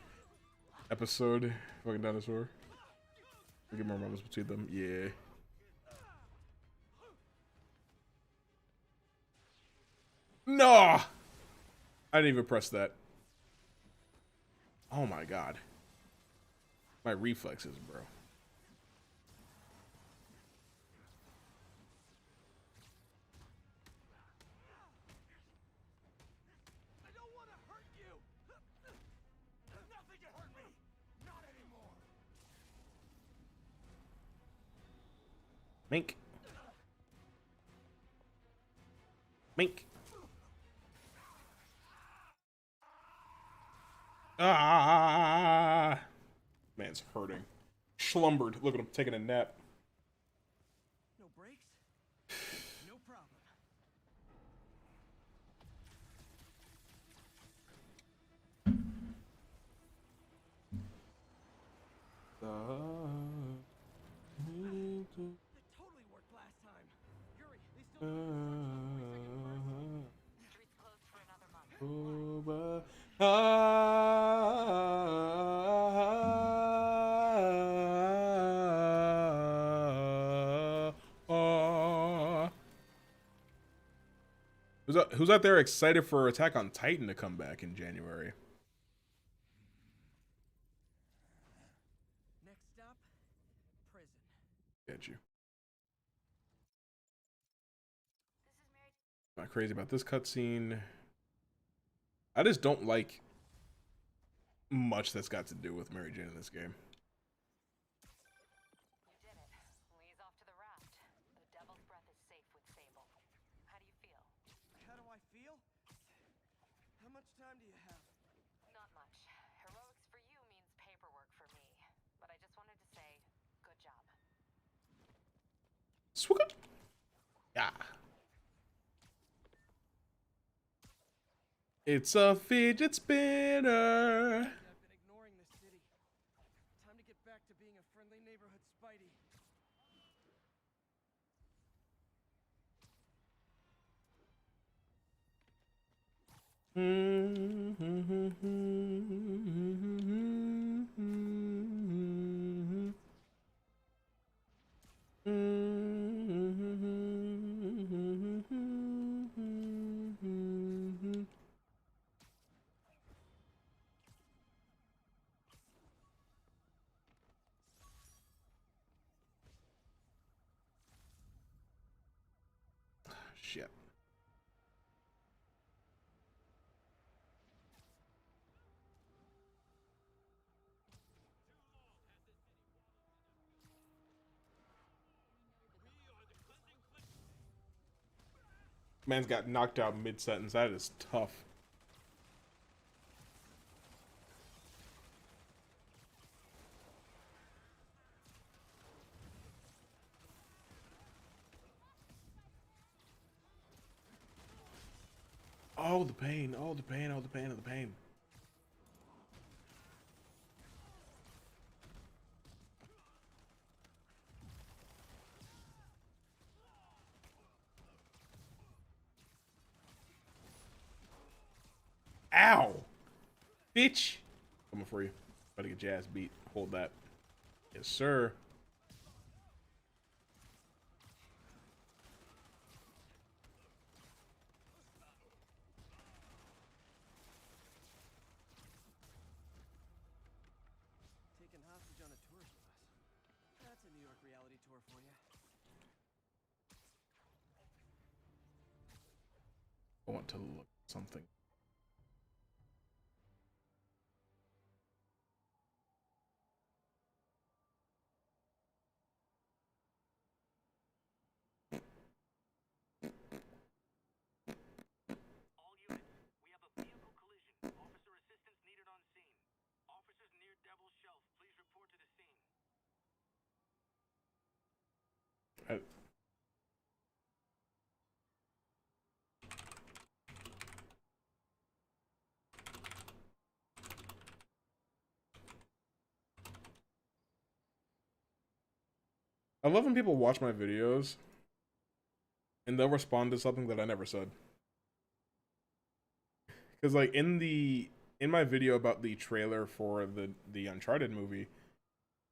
Episode. Fucking dinosaur. We get more moments between them. Yeah. No! I didn't even press that. Oh my god. My reflexes, bro. I don't want to hurt you. Nothing can hurt me. Not anymore. Mink. Mink. Ah! Man's hurting. Slumbered. Look at him taking a nap. No brakes? No problem. That totally worked last time. Yuri, they still do construction on 42nd Park. Street's closed for another month. Who's out there excited for Attack on Titan to come back in January? Next stop, prison. Get you. This is Mary. Not crazy about this cutscene. I just don't like much that's got to do with Mary Jane in this game. You did it. Lee's off to the raft. The Devil's Breath is safe with Sable. How do you feel? How do I feel? How much time do you have? Not much. Heroics for you means paperwork for me. But I just wanted to say, good job. Swooka. Yeah. It's a fidget spinner. I've been ignoring this city. Time to get back to being a friendly neighborhood Spidey. Shit. Man's got knocked out mid-sentence. That is tough. Oh, the pain. Oh, the pain. Oh, the pain. Oh, the pain. Ow! Bitch! Coming for you. About to get your ass beat. Hold that. Yes, sir. Taken hostage on a tourist bus. That's a New York reality tour for you. I want to look at something. All units, we have a vehicle collision. Officer assistance needed on scene. Officers near Devil's Shelf, please report to the scene. I love when people watch my videos and they'll respond to something that I never said. Because like in my video about the trailer for the Uncharted movie,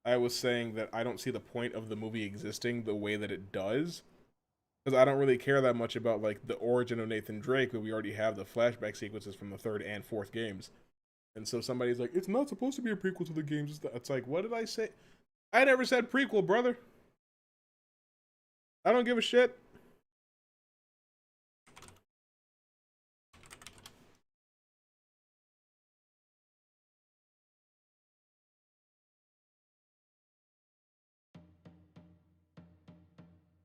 I was saying that I don't see the point of the movie existing the way that it does. Because I don't really care that much about like the origin of Nathan Drake, but we already have the flashback sequences from the third and fourth games. And so somebody's like, it's not supposed to be a prequel to the games. It's like, what did I say? I never said prequel, brother. I don't give a shit.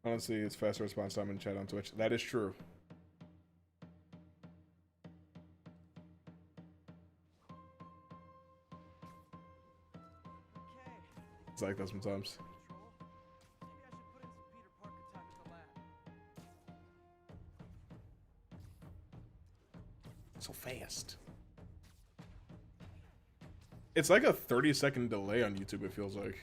Honestly, it's faster response time in chat on Twitch. That is true. Okay, It's like that sometimes. Maybe I should put in some Peter Parker time at the lab. So fast. It's like a 30-second delay on YouTube, it feels like.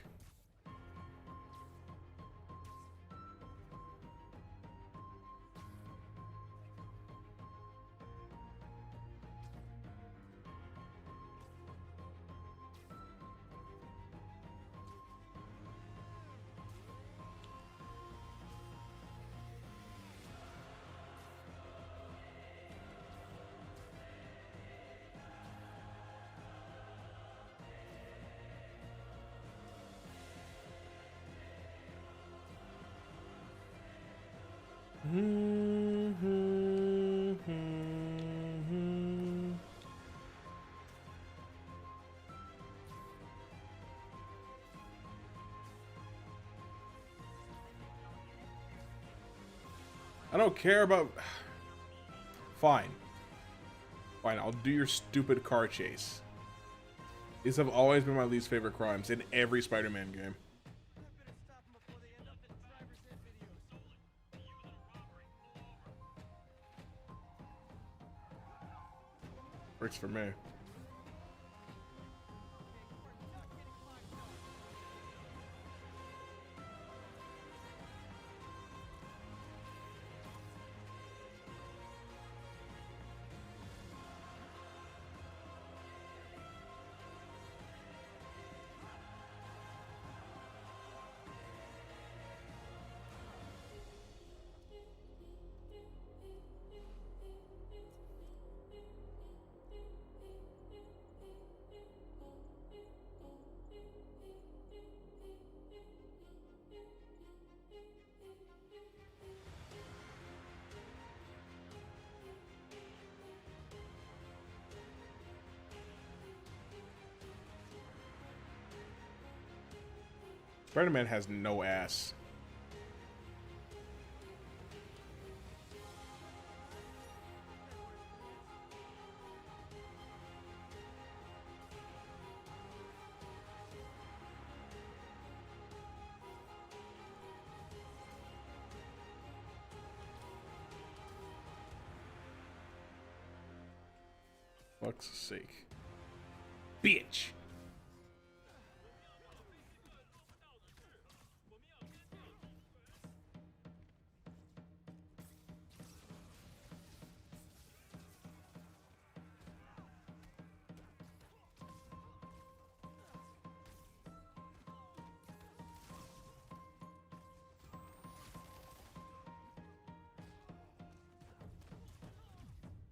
I don't care about... Fine. Fine, I'll do your stupid car chase. These have always been my least favorite crimes in every Spider-Man game. I better stop them before they end up in driver's ed videos. Works for me. Spider-Man has no ass. Fuck's sake. Bitch!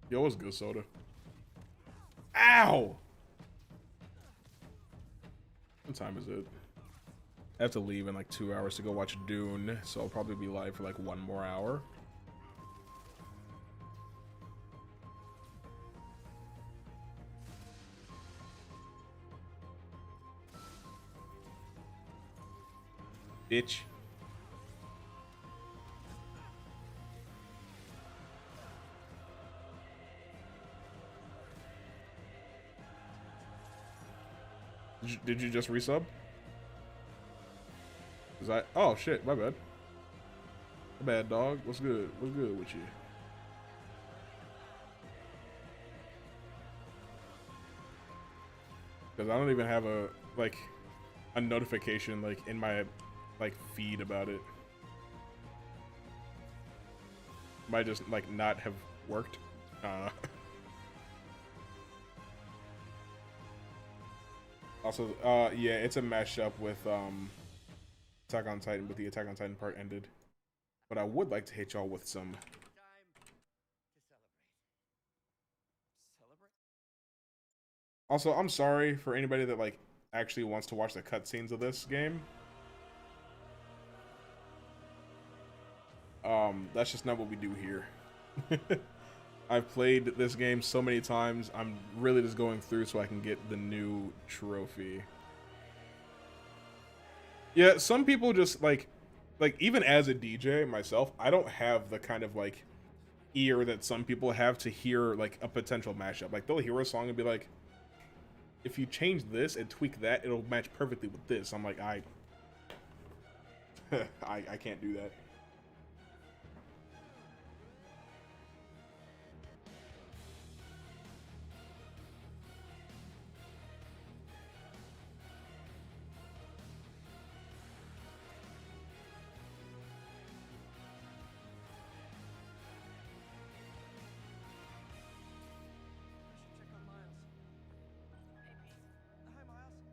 Yo, what's good, Soda? Ow! What time is it? I have to leave in like 2 hours to go watch Dune, so I'll probably be live for like 1 more hour. Bitch. Did you just resub? Is I? Oh shit, my bad. My bad, dog. What's good? What's good with you? Because I don't even have a notification like in my feed about it. Might just like not have worked. Also, yeah, it's a mashup with Attack on Titan, but the Attack on Titan part ended. But I would like to hit y'all with some. Time to celebrate. Also, I'm sorry for anybody that like actually wants to watch the cutscenes of this game. That's just not what we do here. I've played this game so many times, I'm really just going through so I can get the new trophy. Yeah, some people just like even as a DJ myself, I don't have the kind of like ear that some people have to hear like a potential mashup. Like they'll hear a song and be like, if you change this and tweak that, it'll match perfectly with this. I'm like, I can't do that. I should check on Miles. Hi, Miles.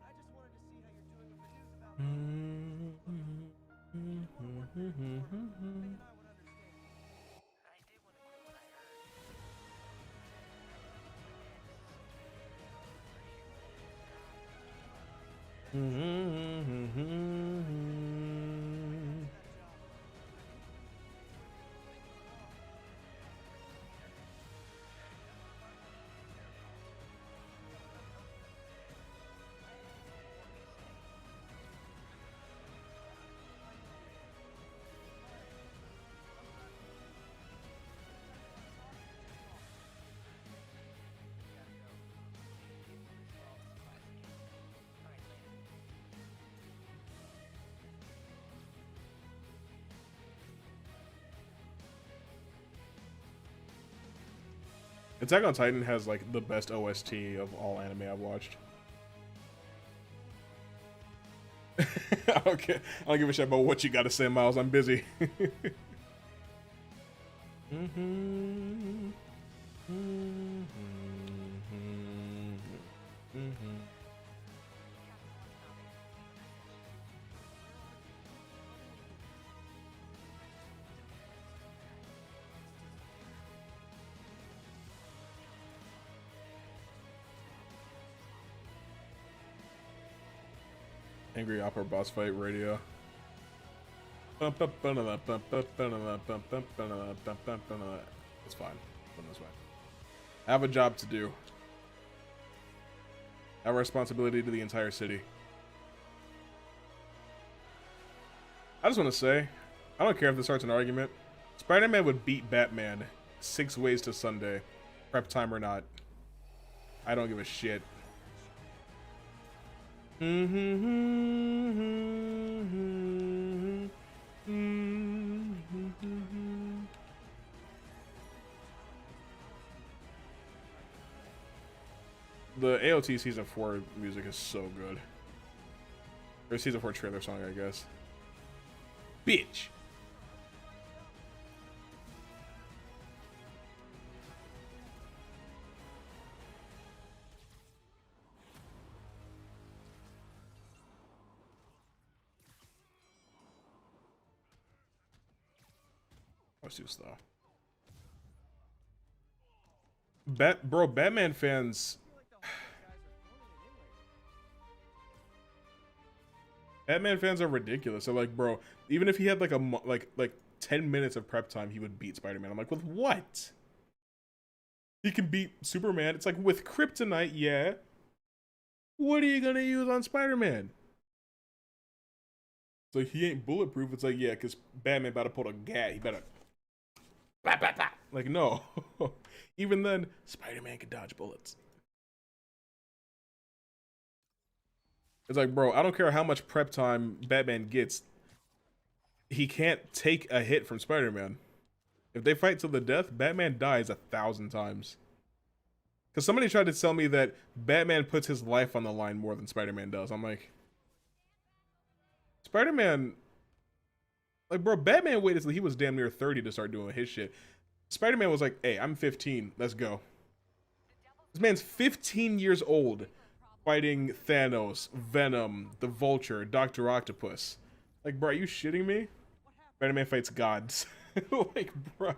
I just wanted to see how you're doing with the news about Mom. Look, if you want to work there for her, Faye and I would understand. I did want to quit when I heard. Attack on Titan has like the best OST of all anime I've watched. Okay, I don't give a shit about what you got to say, Miles. I'm busy. Angry Opera boss fight radio. It's fine. That's fine. I have a job to do. I have a responsibility to the entire city. I just want to say, I don't care if this starts an argument. Spider-Man would beat Batman 6 ways to Sunday, prep time or not. I don't give a shit. The AOT Season 4 music is so good. Or Season 4 trailer song, I guess. Bitch! What's too slow? Bro, Batman fans. Batman fans are ridiculous. They're like, bro, even if he had like like 10 minutes of prep time, he would beat Spider-Man. I'm like, with what? He can beat Superman. It's like with kryptonite, yeah. What are you gonna use on Spider-Man? It's like he ain't bulletproof. It's like, yeah, because Batman about to pull a gat. He better. Blah, blah, blah. Like, no. Even then, Spider-Man can dodge bullets. It's like, bro, I don't care how much prep time Batman gets. He can't take a hit from Spider-Man. If they fight to the death, Batman dies 1,000 times. Because somebody tried to tell me that Batman puts his life on the line more than Spider-Man does. I'm like, Spider-Man... Like, bro, Batman waited until he was damn near 30 to start doing his shit. Spider-Man was like, hey, I'm 15. Let's go. This man's 15 years old fighting Thanos, Venom, the Vulture, Dr. Octopus. Like, bro, are you shitting me? Spider-Man fights gods. Like, bro.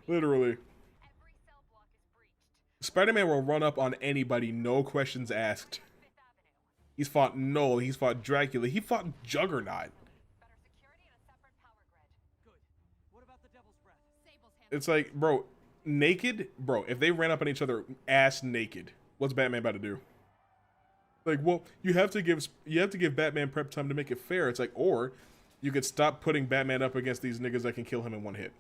Literally. Spider-Man will run up on anybody, no questions asked. He's fought Null, he's fought Dracula, he fought Juggernaut. It's like, bro, naked? Bro, if they ran up on each other ass naked, what's Batman about to do? Like, well, you have to give Batman prep time to make it fair. It's like, or you could stop putting Batman up against these niggas that can kill him in one hit.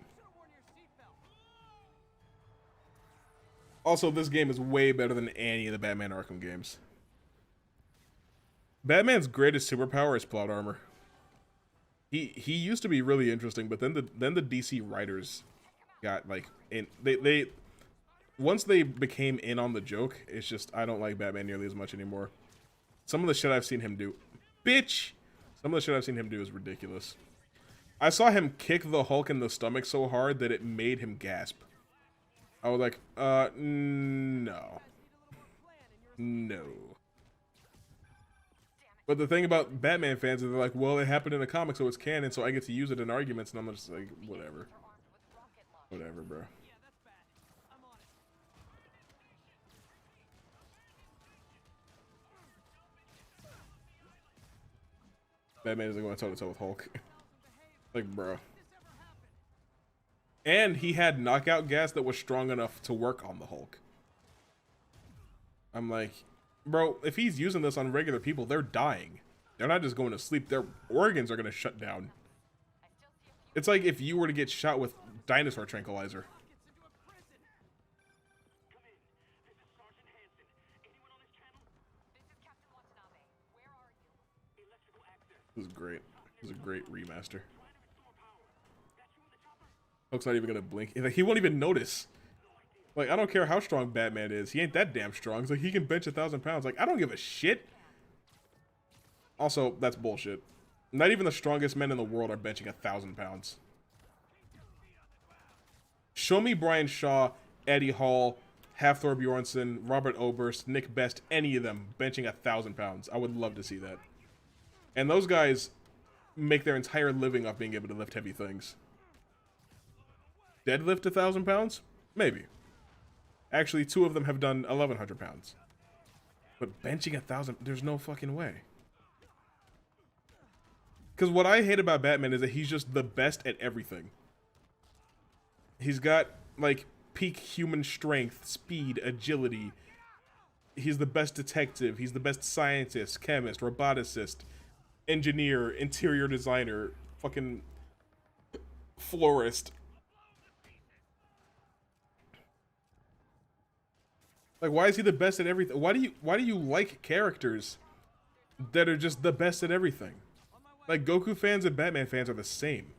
Also, this game is way better than any of the Batman Arkham games. Batman's greatest superpower is plot armor. He used to be really interesting, but then the DC writers got like in they once they became in on the joke, it's just I don't like Batman nearly as much anymore. Some of the shit I've seen him do, bitch. Some of the shit I've seen him do is ridiculous. I saw him kick the Hulk in the stomach so hard that it made him gasp. I was like, no. No. But the thing about Batman fans is they're like, well, it happened in the comic, so it's canon, so I get to use it in arguments, and I'm just like, whatever. Whatever, bro. Batman isn't going toe-to-toe with Hulk. Like, bro. And he had knockout gas that was strong enough to work on the Hulk. I'm like, bro, if he's using this on regular people, they're dying. They're not just going to sleep. Their organs are going to shut down. It's like if you were to get shot with dinosaur tranquilizer. This is great. This is a great remaster. Hulk's not even gonna blink. Like, he won't even notice. Like, I don't care how strong Batman is. He ain't that damn strong. It's like, he can bench 1,000 pounds. Like, I don't give a shit. Also, that's bullshit. Not even the strongest men in the world are benching 1,000 pounds. Show me Brian Shaw, Eddie Hall, Hafthor Bjornsson, Robert Oberst, Nick Best, any of them benching 1,000 pounds. I would love to see that. And those guys make their entire living off being able to lift heavy things. Deadlift 1,000 pounds? Maybe. Actually, 2 of them have done 1,100 pounds. But benching 1,000, there's no fucking way. Because what I hate about Batman is that he's just the best at everything. He's got, like, peak human strength, speed, agility. He's the best detective. He's the best scientist, chemist, roboticist, engineer, interior designer, fucking florist. Like, why is he the best at everything? Why do you like characters that are just the best at everything? Like, Goku fans and Batman fans are the same.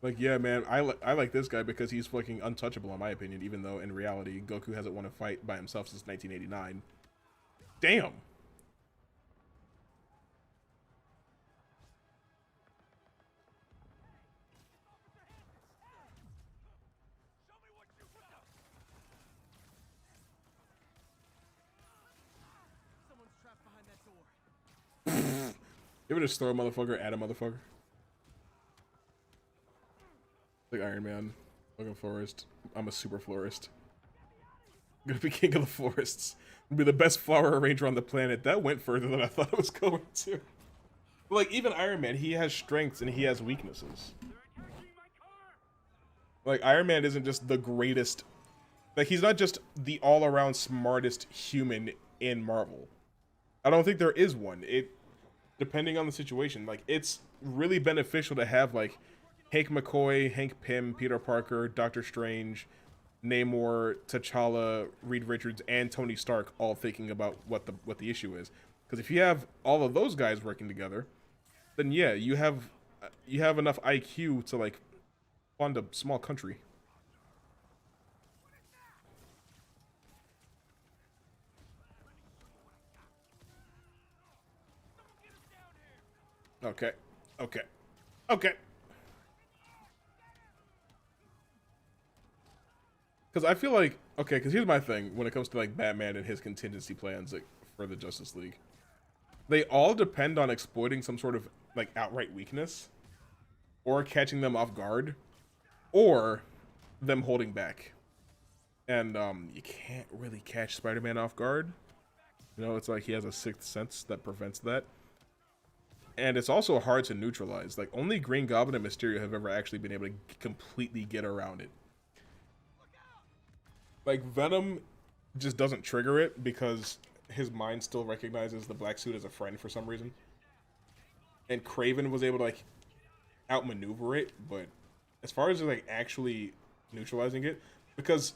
Like, yeah, man, I like this guy because he's fucking untouchable in my opinion, even though in reality, Goku hasn't won a fight by himself since 1989. Damn! Someone's trapped behind that door. You ever just throw a motherfucker at a motherfucker? Like Iron Man, fucking florist. I'm a super florist. I'm gonna be king of the forests. I'm gonna be the best flower arranger on the planet. That went further than I thought it was going to. But like, even Iron Man, he has strengths and he has weaknesses. Like, Iron Man isn't just the greatest. Like, he's not just the all-around smartest human in Marvel. I don't think there is one. Depending on the situation, like, it's really beneficial to have, like, Hank McCoy, Hank Pym, Peter Parker, Doctor Strange, Namor, T'Challa, Reed Richards, and Tony Stark all thinking about what the issue is. Because if you have all of those guys working together, then yeah, you have enough IQ to, like, fund a small country. Okay. Okay. Okay. Because I feel like, okay, because here's my thing when it comes to, like, Batman and his contingency plans, like, for the Justice League. They all depend on exploiting some sort of, like, outright weakness, or catching them off guard, or them holding back. And you can't really catch Spider-Man off guard. You know, it's like he has a sixth sense that prevents that. And it's also hard to neutralize. Like, only Green Goblin and Mysterio have ever actually been able to completely get around it. Like, Venom just doesn't trigger it because his mind still recognizes the black suit as a friend for some reason. And Kraven was able to, like, outmaneuver it, but as far as, like, actually neutralizing it, because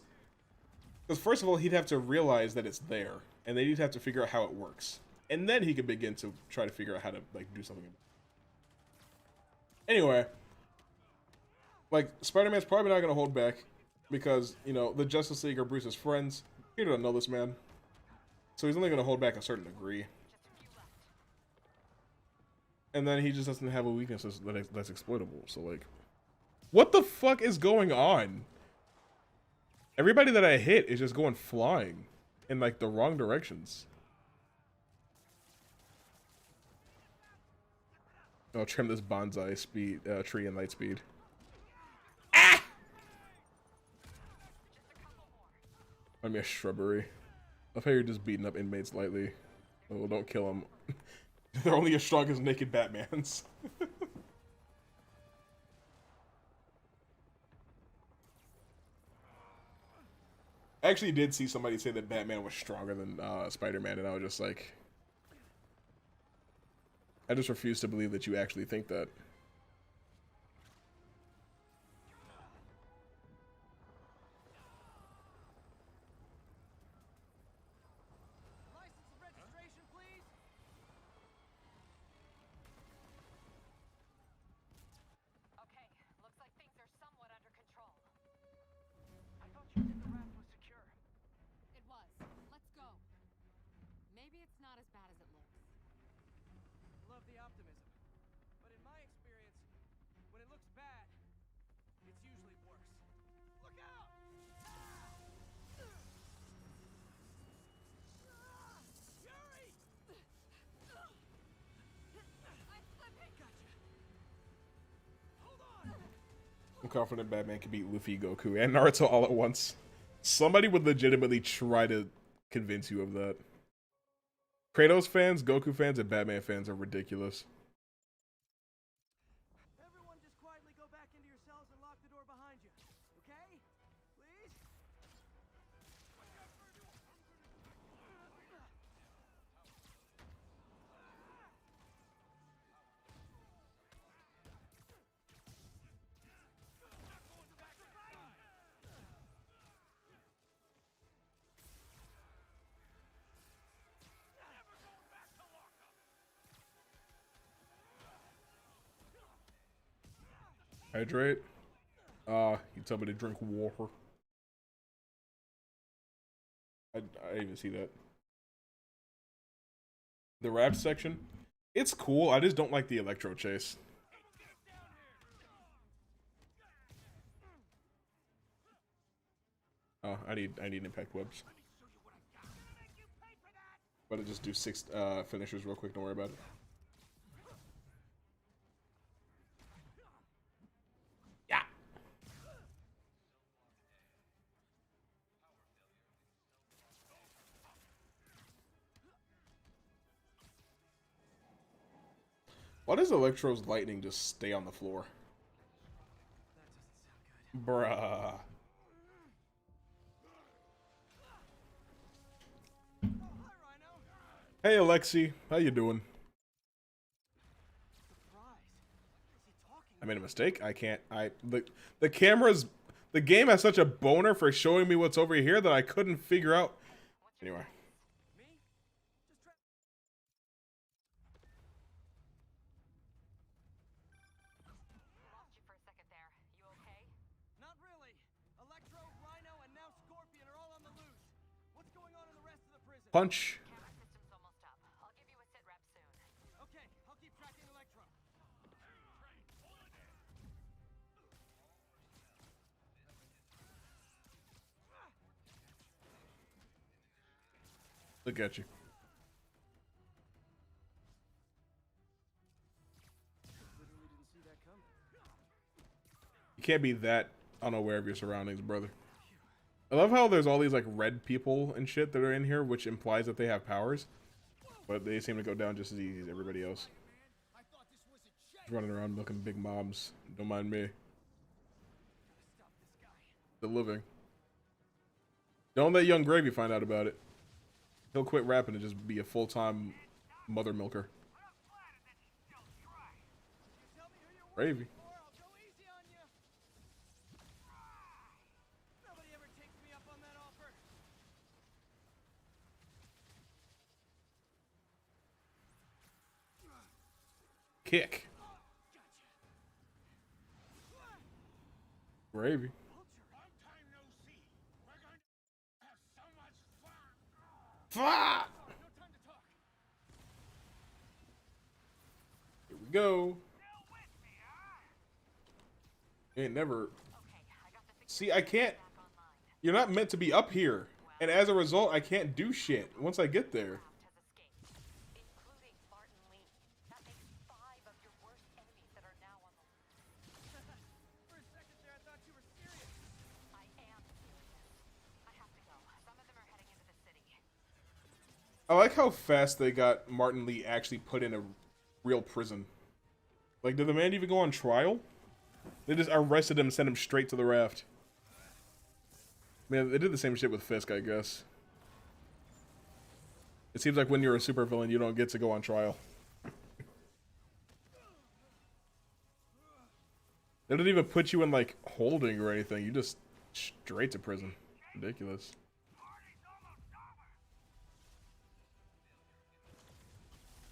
first of all, he'd have to realize that it's there, and then he'd have to figure out how it works. And then he could begin to try to figure out how to, like, do something about Anyway, like, Spider-Man's probably not gonna hold back because, you know, the Justice League are Bruce's friends. Peter doesn't know this man. So he's only gonna hold back a certain degree. And then he just doesn't have a weakness that's exploitable. So, like, what the fuck is going on? Everybody that I hit is just going flying in, like, the wrong directions. I'll trim this bonsai speed tree and light speed. Ah! I mean, a shrubbery. I love how you're just beating up inmates lightly. Oh, don't kill them. They're only as strong as naked Batmans. I actually did see somebody say that Batman was stronger than Spider-Man, and I was just like, I just refuse to believe that you actually think that. License and registration, please. Okay, looks like things are somewhat under control. I thought you said the raft was secure. It was. Let's go. Maybe it's not as bad as it looks. Love the optimism. But in my experience, when it looks bad, it's usually worse. Look out! Yuri! I'm slipping! Gotcha. Hold on! I'm confident Batman can beat Luffy, Goku, and Naruto all at once. Somebody would legitimately try to convince you of that. Kratos fans, Goku fans, and Batman fans are ridiculous. Everyone just quietly go back into your cells and lock the door behind you. Okay? Please? Hydrate. You tell me to drink water. I didn't even see that. The raft section, it's cool. I just don't like the electro chase. Oh, I need impact webs. But I just do 6 finishers real quick. Don't worry about it. Yeah. Why does Electro's lightning just stay on the floor? Bruh. Hey Alexi, how you doing? I made a mistake. I can't. The camera's. The game has such a boner for showing me what's over here that I couldn't figure out. Anyway. Lost you for a second there. You okay? Not really. Electro, Rhino, and now Scorpion are all on the loose. What's going on in the rest of the prison? Punch. Camera system's almost up. I'll give you a sit rep soon. Okay, I'll keep tracking Electro. Look at you. Literally didn't see that coming. You can't be that unaware of your surroundings, brother. I love how there's all these like red people and shit that are in here, which implies that they have powers, but they seem to go down just as easy as everybody else. Just running around milking big mobs. Don't mind me. The living. Don't let Young Gravy find out about it. He'll quit rapping and just be a full-time mother milker. Gravy. Nobody ever takes me up on that offer. Kick. Gravy. Long time no see. We're going to have so much fun. Fuck! No time to talk. Here we go. Ain't never. See, I can't. You're not meant to be up here, and as a result, I can't do shit once I get there. Including Martin Lee. That makes 5 of your worst enemies that are now on the For a second there, I thought you were serious. I am serious. I have to go. Some of them are heading into the city. I like how fast they got Martin Lee actually put in a real prison. Like, did the man even go on trial? They just arrested him and sent him straight to the raft. Man, they did the same shit with Fisk, I guess. It seems like when you're a supervillain, you don't get to go on trial. They didn't even put you in, like, holding or anything. You just straight to prison. Ridiculous.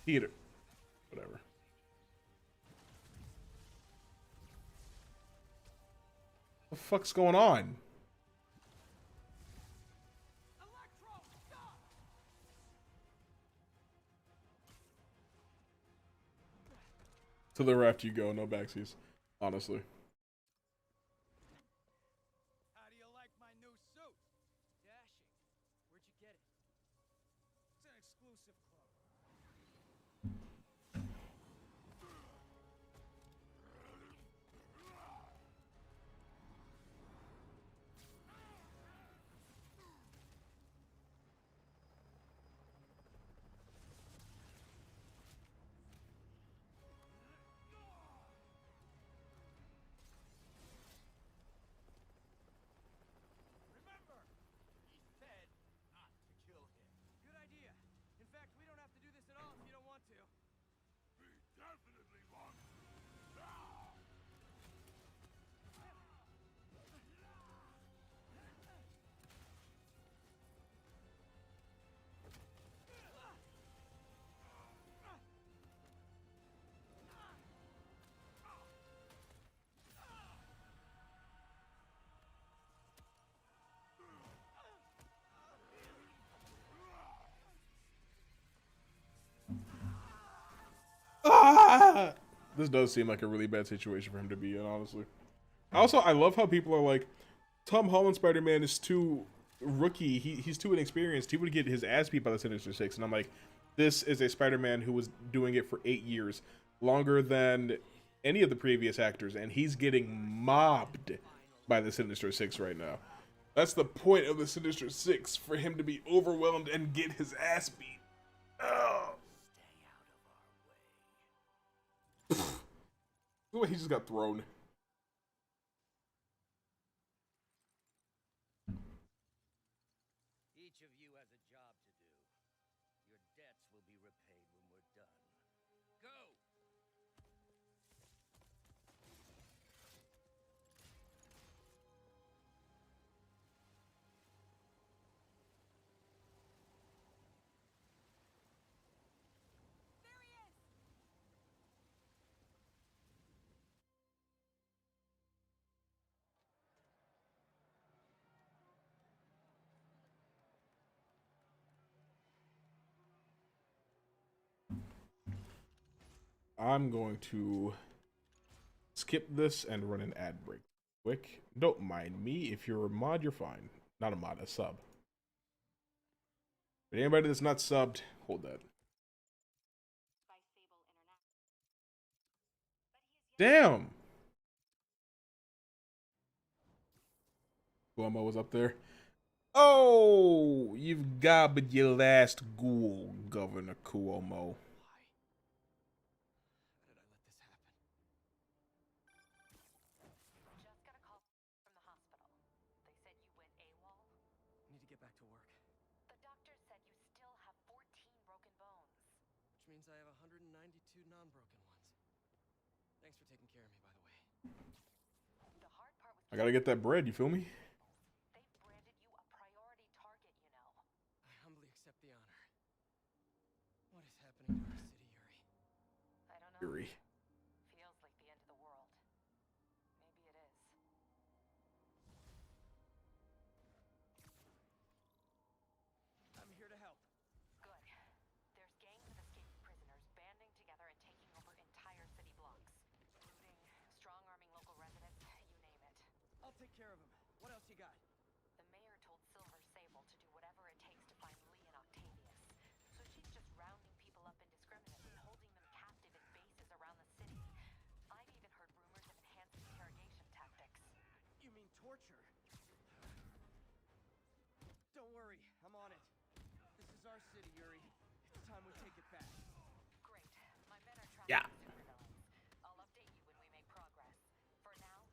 Peter. Whatever. What the fuck's going on? Electro, stop! To the raft you go, no backsies. Honestly. How do you like my new suit? Dashing. Where'd you get it? It's an exclusive club. Remember, He said not to kill him. good idea. In fact, we don't have to do this at all if you don't want to. We definitely want to. Ah! This does seem like a really bad situation for him to be in, honestly. Also, I love how people are like, Tom Holland Spider-Man is too rookie. He's too inexperienced. He would get his ass beat by the Sinister Six. And I'm like, this is a Spider-Man who was doing it for 8 years. Longer than any of the previous actors. And he's getting mobbed by the Sinister Six right now. That's the point of the Sinister Six, for him to be overwhelmed and get his ass beat. Oh. The way he just got thrown. Each of you has a job to do. Your debts will be repaid when we're done. Go! There he is! I'm going to skip this and run an ad break quick. Don't mind me. If you're a mod, you're fine. Not a mod, a sub. But anybody that's not subbed, hold that. Damn! Cuomo was up there. Oh, you've gobbled your last ghoul, Governor Cuomo. Why? How did I let this happen? Just got a call from the hospital. They said you went AWOL. Need to get back to work. The doctor said you still have 14 broken bones. Which means I have 192 non-broken ones. Thanks for taking care of me, by the way. The hard part was I gotta get that bread, you feel me? they've branded you a priority target, you know. I humbly accept the honor. What is happening to our city, Yuri? I don't know. Yuri. Feels like the end of the world. Maybe it is. take care of him. What else you got? The mayor told Silver Sable to do whatever it takes to find Lee and Octavius. So she's just rounding people up indiscriminately, holding them captive in bases around the city. I've even heard rumors of enhanced interrogation tactics. You mean torture? Don't worry, I'm on it. This is our city, Yuri. It's time we take it back. Great. My men are tracking Yeah. the supervillains. I'll update you when we make progress. For now,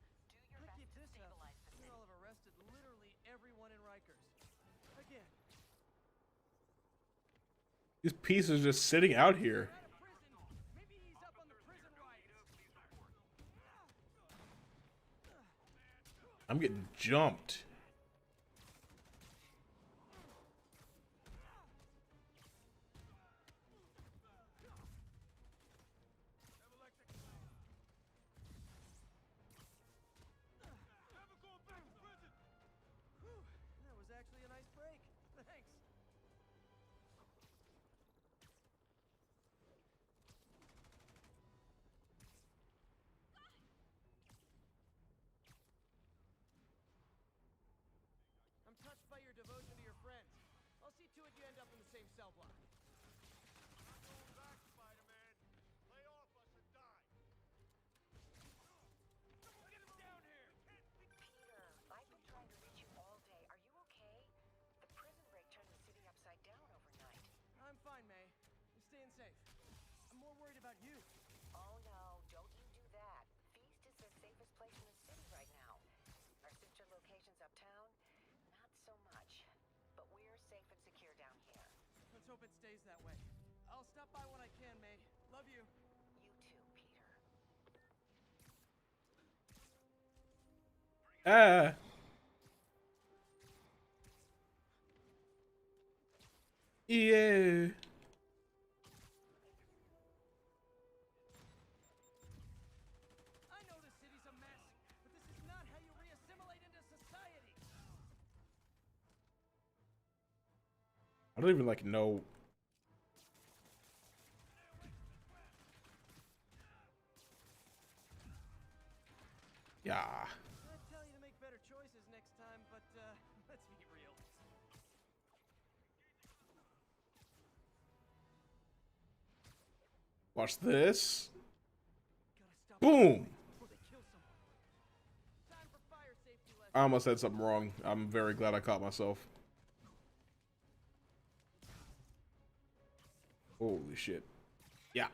do your I best keep to this up. stabilize the city. Y'all have arrested literally everyone in Rikers. Again. These pieces just sitting out here. Out of prison. Maybe he's up on the prison riots. I'm getting jumped. Whew, that was actually a nice break. Thanks. I'm touched by your devotion to your friends. I'll see to it you end up in the same cell block. Not going back, Spider-Man. Lay off us or die. Get him down here! Peter, I've been trying to reach you all day. Are you okay? The prison break turned the city upside down overnight. I'm fine, May. I'm staying safe. I'm more worried about you. Oh no, don't you do that. Feast is the safest place in the city right now. Our sister locations uptown, not so much. But we're safe and secure down here. Let's hope it stays that way. I'll stop by when I can, May. Love you. You too, Peter. Ah. Yeah. I know the city's a mess, but this is not how you re-assimilate into society. I don't even like know. Yeah. I'd tell you to make better choices next time, but let's be real. Watch this. Gotta stop Boom. before they kill someone. Time for fire safety lessons. I almost said something wrong. I'm very glad I caught myself. Holy shit. Yeah.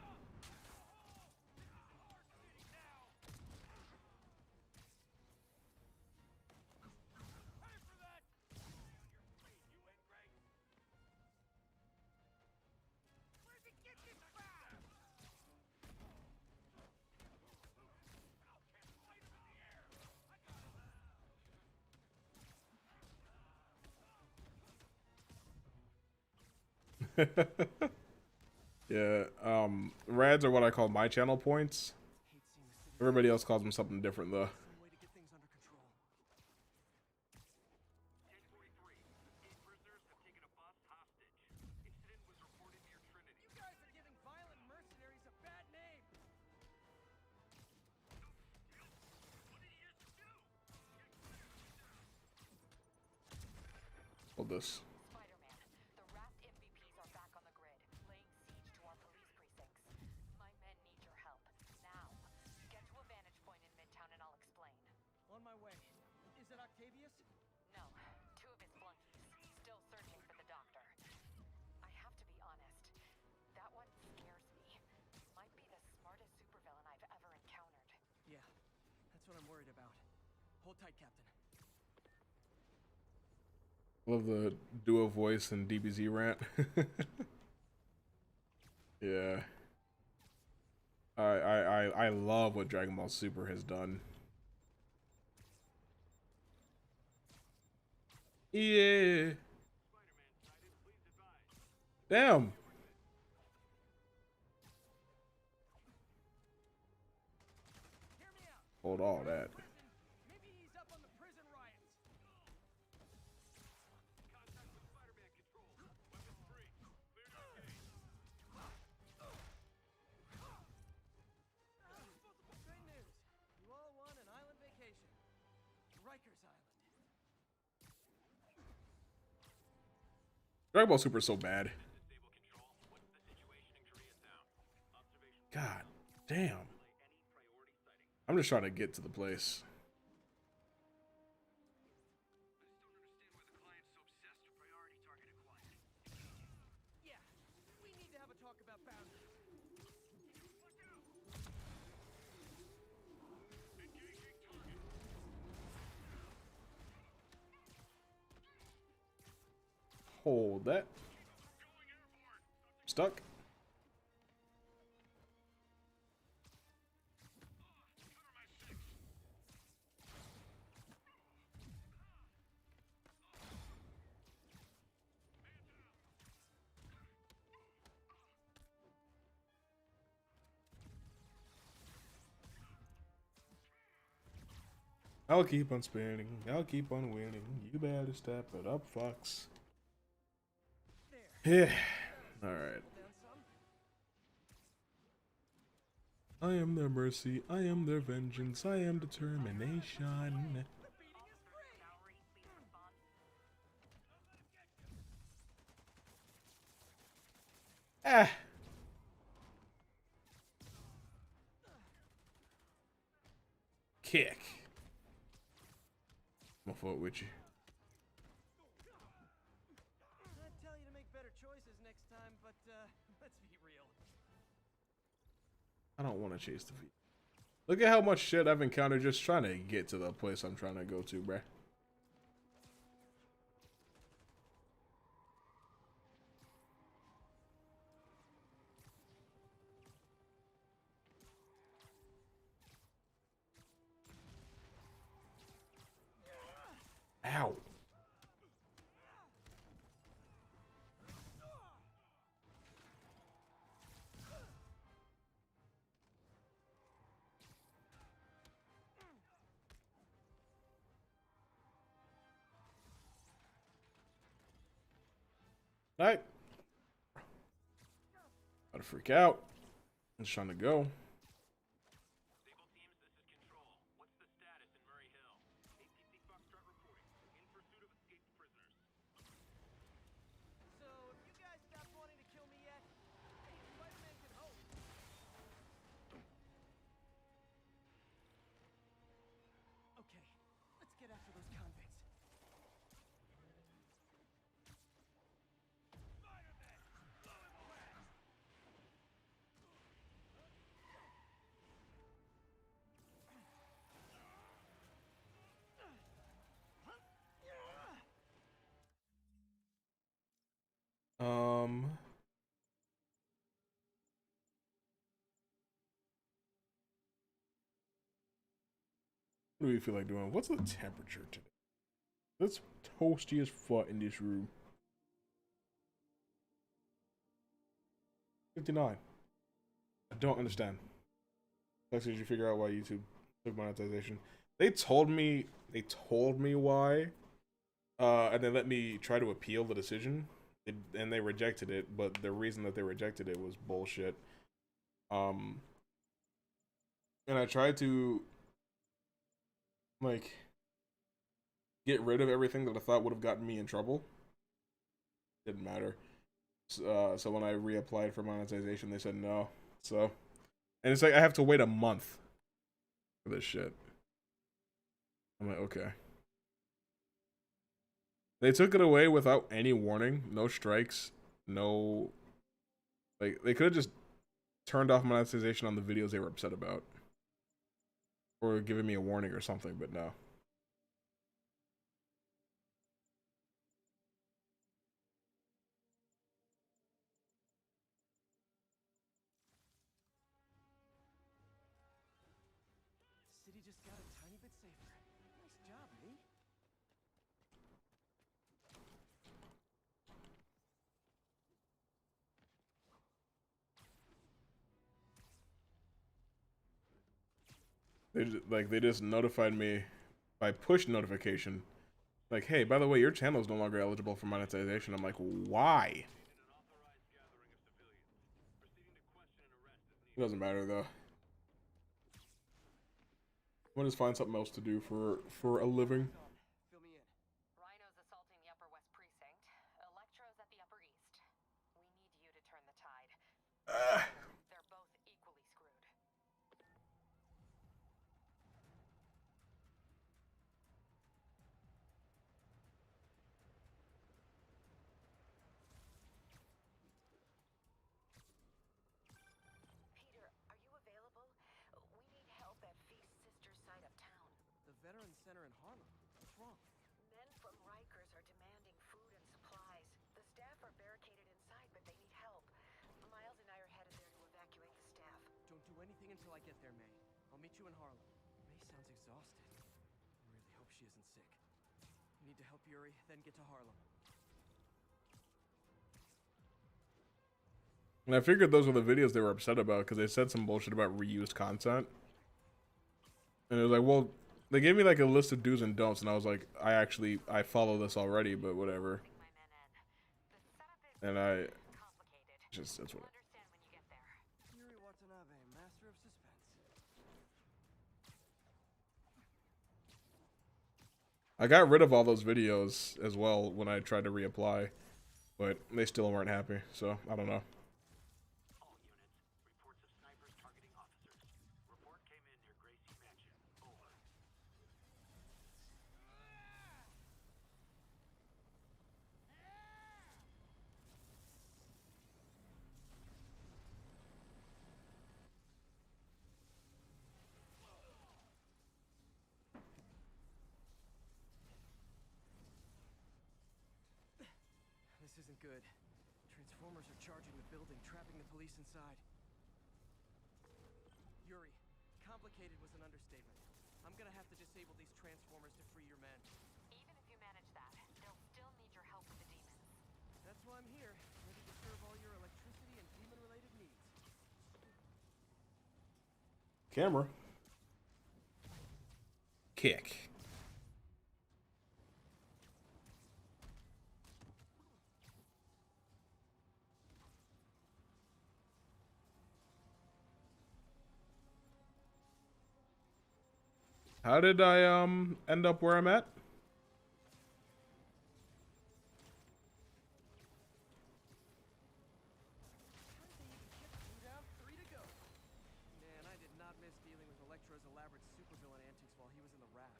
Yeah, rads are what I call my channel points. Hate seeing the city Everybody else calls them something different though. some way to get things under control. 1043. 8 prisoners have taken a bus hostage. Incident was reported near Trinity. You guys are giving violent mercenaries a bad name. What did he just do? Hold this. Spider-Man, the Raft MVPs are back on the grid, laying siege to our police precincts. My men need your help. Now. Get to a vantage point in Midtown and I'll explain. On my way. Is it Octavius? No, 2 of his flunkies. Still searching for the doctor. I have to be honest. That one scares me. Might be the smartest supervillain I've ever encountered. Yeah, that's what I'm worried about. Hold tight, Captain. Love the duo voice and DBZ rant. Yeah. I love what Dragon Ball Super has done. Yeah. Damn. Hear me out. Hold all that. Maybe he's up on the prison riots. Contact with Spider-Man control. Weapons free. Clear to engage. Great news. You all won an island vacation. Rikers Dragon Ball Super is so bad. God damn. I'm just trying to get to the place. Yeah, we need to have a talk about boundaries. Hold that. Stuck. I'll keep on spinning. I'll keep on winning. You better step it up, Fox. Yeah. Alright. I am their mercy. I am their vengeance. I am determination. Ah. Kick. I'm gonna fuck with you. I'd tell you to make better choices next time, but let's be real. I don't want to chase the feet. Look at how much shit I've encountered just trying to get to the place I'm trying to go to, bruh. Ow. Alright. Gotta freak out. I'm just trying to go. Stable teams, this is Control. What's the status in Murray Hill? ATC Foxtrot reporting. In pursuit of escaped prisoners. So, if you guys stopped wanting to kill me yet, hey, Spider-Man can hope. Okay, let's get after those convicts. What do we feel like doing? What's the temperature today? It's toasty as fuck in this room. 59. I don't understand. Lexi, did you figure out why YouTube took monetization? They told me why. And they let me try to appeal the decision. And they rejected it, but the reason that they rejected it was bullshit. And I tried to like get rid of everything that I thought would have gotten me in trouble. Didn't matter. So when I reapplied for monetization, they said no. So, and it's like I have to wait a month for this shit. I'm like, okay. They took it away without any warning, no strikes, no. Like they could have just turned off monetization on the videos they were upset about, or given me a warning or something, but no. The city just got a tiny bit safer. Nice job, Lee. They just notified me by push notification, like, hey, by the way, your channel is no longer eligible for monetization. I'm like, why? It doesn't matter though. We'll just find something else to do for a living. Fill me in. Rhino's assaulting the Upper West Precinct. Electro's at the Upper veteran center in Harlem. What's wrong? Men from Rikers are demanding food and supplies. The staff are barricaded inside, but they need help. Miles and I are headed there to evacuate the staff. Don't do anything until I get there, May. I'll meet you in Harlem. May sounds exhausted. I really hope she isn't sick. You need to help Yuri, then get to Harlem. And I figured those were the videos they were upset about because they said some bullshit about reused content. And it was like, well, they gave me like a list of do's and don'ts, and I was like, I follow this already, but whatever. And I just, that's what. Yuri Watanabe, master of suspense. I got rid of all those videos as well when I tried to reapply, but they still weren't happy, so I don't know. All units, reports of snipers targeting officers. Report came in near Gracie Mansion. Over. This isn't good. Transformers are charging the building, trapping the police inside. Yuri, complicated was an understatement. I'm gonna have to disable these transformers to free your men. Even if you manage that, they'll still need your help with the demons. That's why I'm here, ready to serve all your electricity and demon-related needs. Camera. Kick. How did I end up where I'm at? Man, I did not miss dealing with Electro's elaborate supervillain antics while he was in the raft.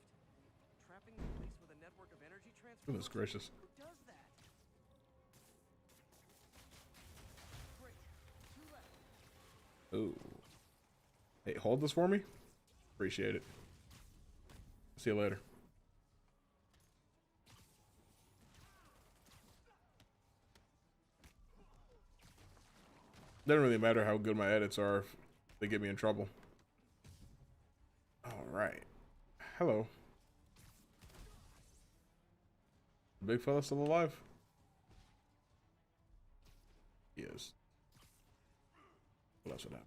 Trapping the police with a network of energy transformers? Goodness gracious. Who does that? Great. 2 left. Ooh. Hey, hold this for me. Appreciate it. See you later. Doesn't really matter how good my edits are if they get me in trouble. Alright. Hello. Big fella still alive? He is. What else would happen?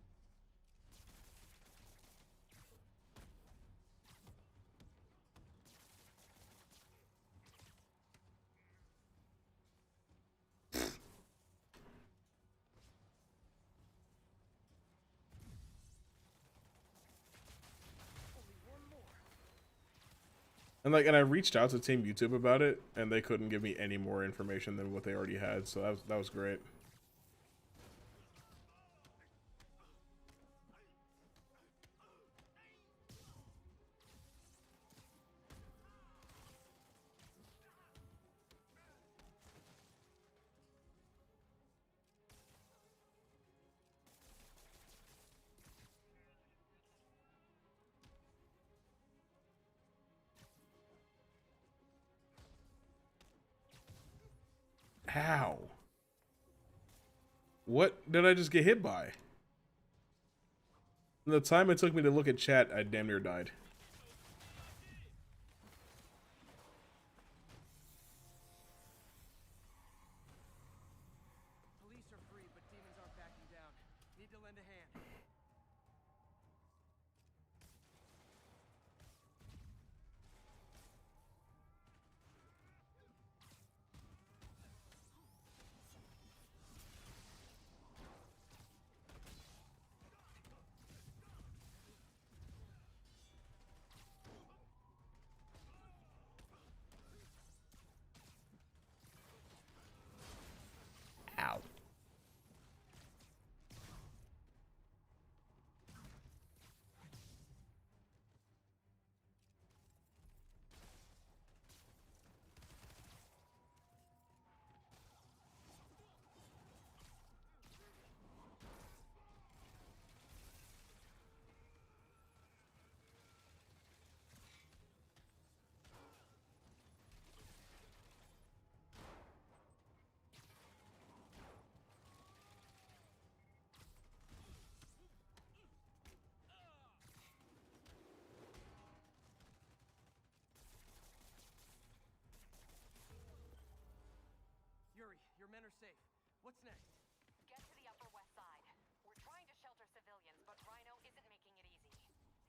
And I reached out to Team YouTube about it, and they couldn't give me any more information than what they already had, so that was great. How? What did I just get hit by? In the time it took me to look at chat, I damn near died. Police are free, but demons aren't backing down. Need to lend a hand. Ow. What's next? Get to the Upper West Side. We're trying to shelter civilians, but Rhino isn't making it easy.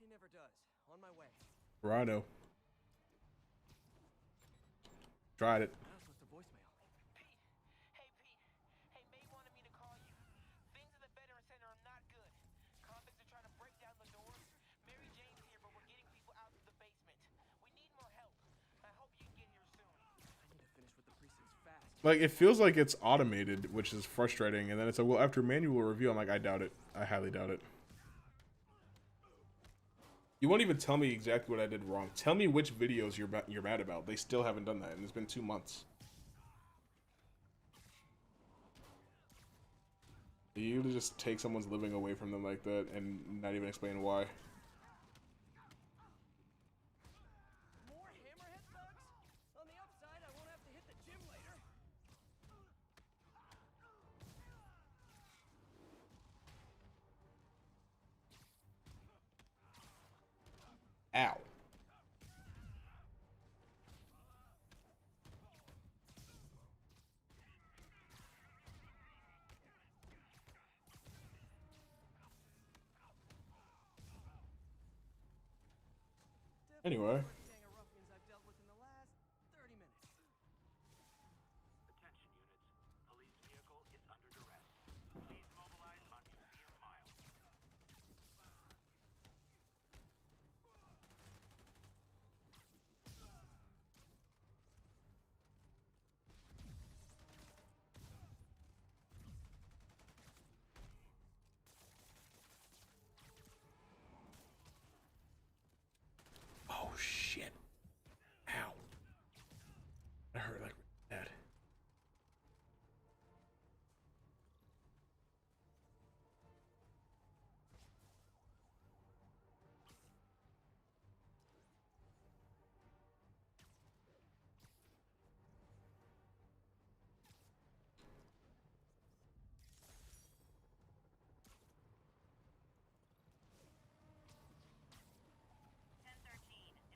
He never does. On my way. Rhino. Tried it. I also left a voicemail. Pete! Hey, Pete. Hey, May wanted me to call you. Things at the Veteran Center are not good. Convicts are trying to break down the doors. Mary Jane's here, but we're getting people out to the basement. We need more help. I hope you can get here soon. I need to finish with the precincts fast. Like, it feels like it's automated, which is frustrating. And then it's like, well, after manual review, I'm like, I doubt it. I highly doubt it. You won't even tell me exactly what I did wrong. Tell me which videos you're mad about. They still haven't done that, and it's been 2 months. You just take someone's living away from them like that and not even explain why. More hammerhead thugs? On the upside, I won't have to hit the gym later. Ow. Anyway. Gang of ruffians I've dealt with in the last 30 minutes. Attention units. Police vehicle is under duress. Please mobilize on Museum Mile. Oh shit. Ow. That hurt like that.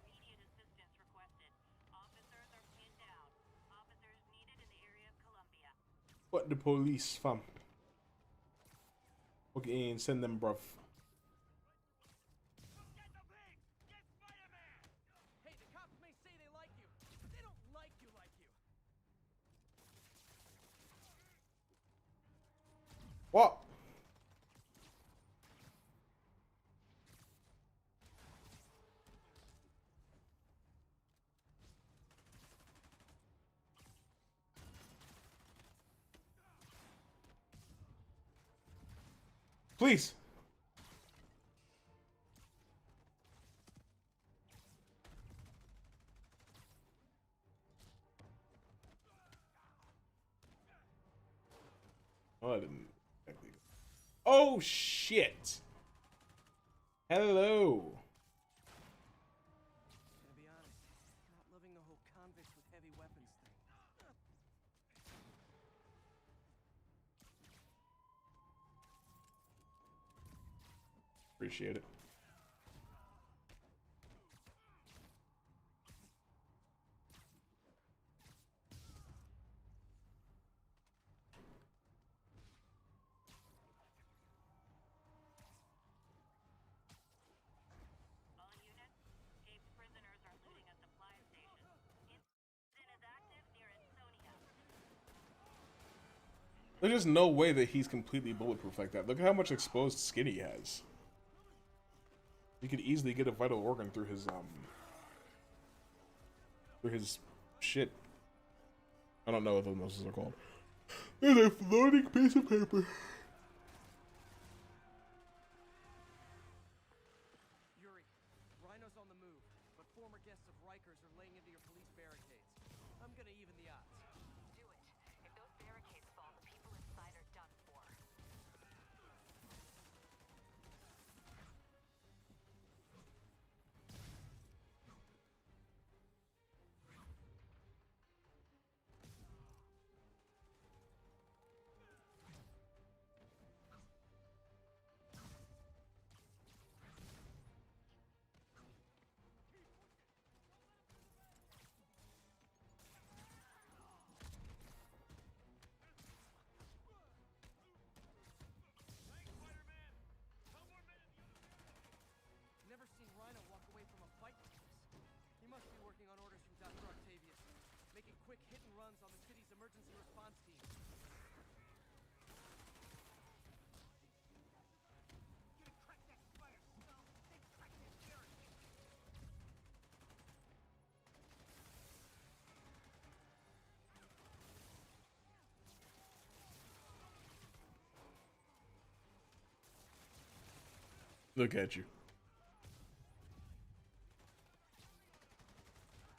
Immediate assistance requested. Officers are pinned down. Officers needed in the area of Columbia. What the police, fam? Okay, and send them, bruv. Get the pig! Get Spider-Man! Hey, the cops may say they like you, but they don't like you. What? Please. Oh, I didn't. Oh shit. Hello. Gonna be honest, not loving the whole convicts with heavy weapons thing. Appreciate it. All units, escaped prisoners are looting a supply station. Incident is active near Ansonia. There's just no way that he's completely bulletproof like that. Look at how much exposed skin he has. He could easily get a vital organ through his shit. I don't know what those muscles are called. There's a floating piece of paper. Yuri, Rhino's on the move, but former guests of Rikers are laying into your police barricades. I'm gonna even the odds. Do it. If those barricades fall, the people inside are done for. emergency response team. Look at you.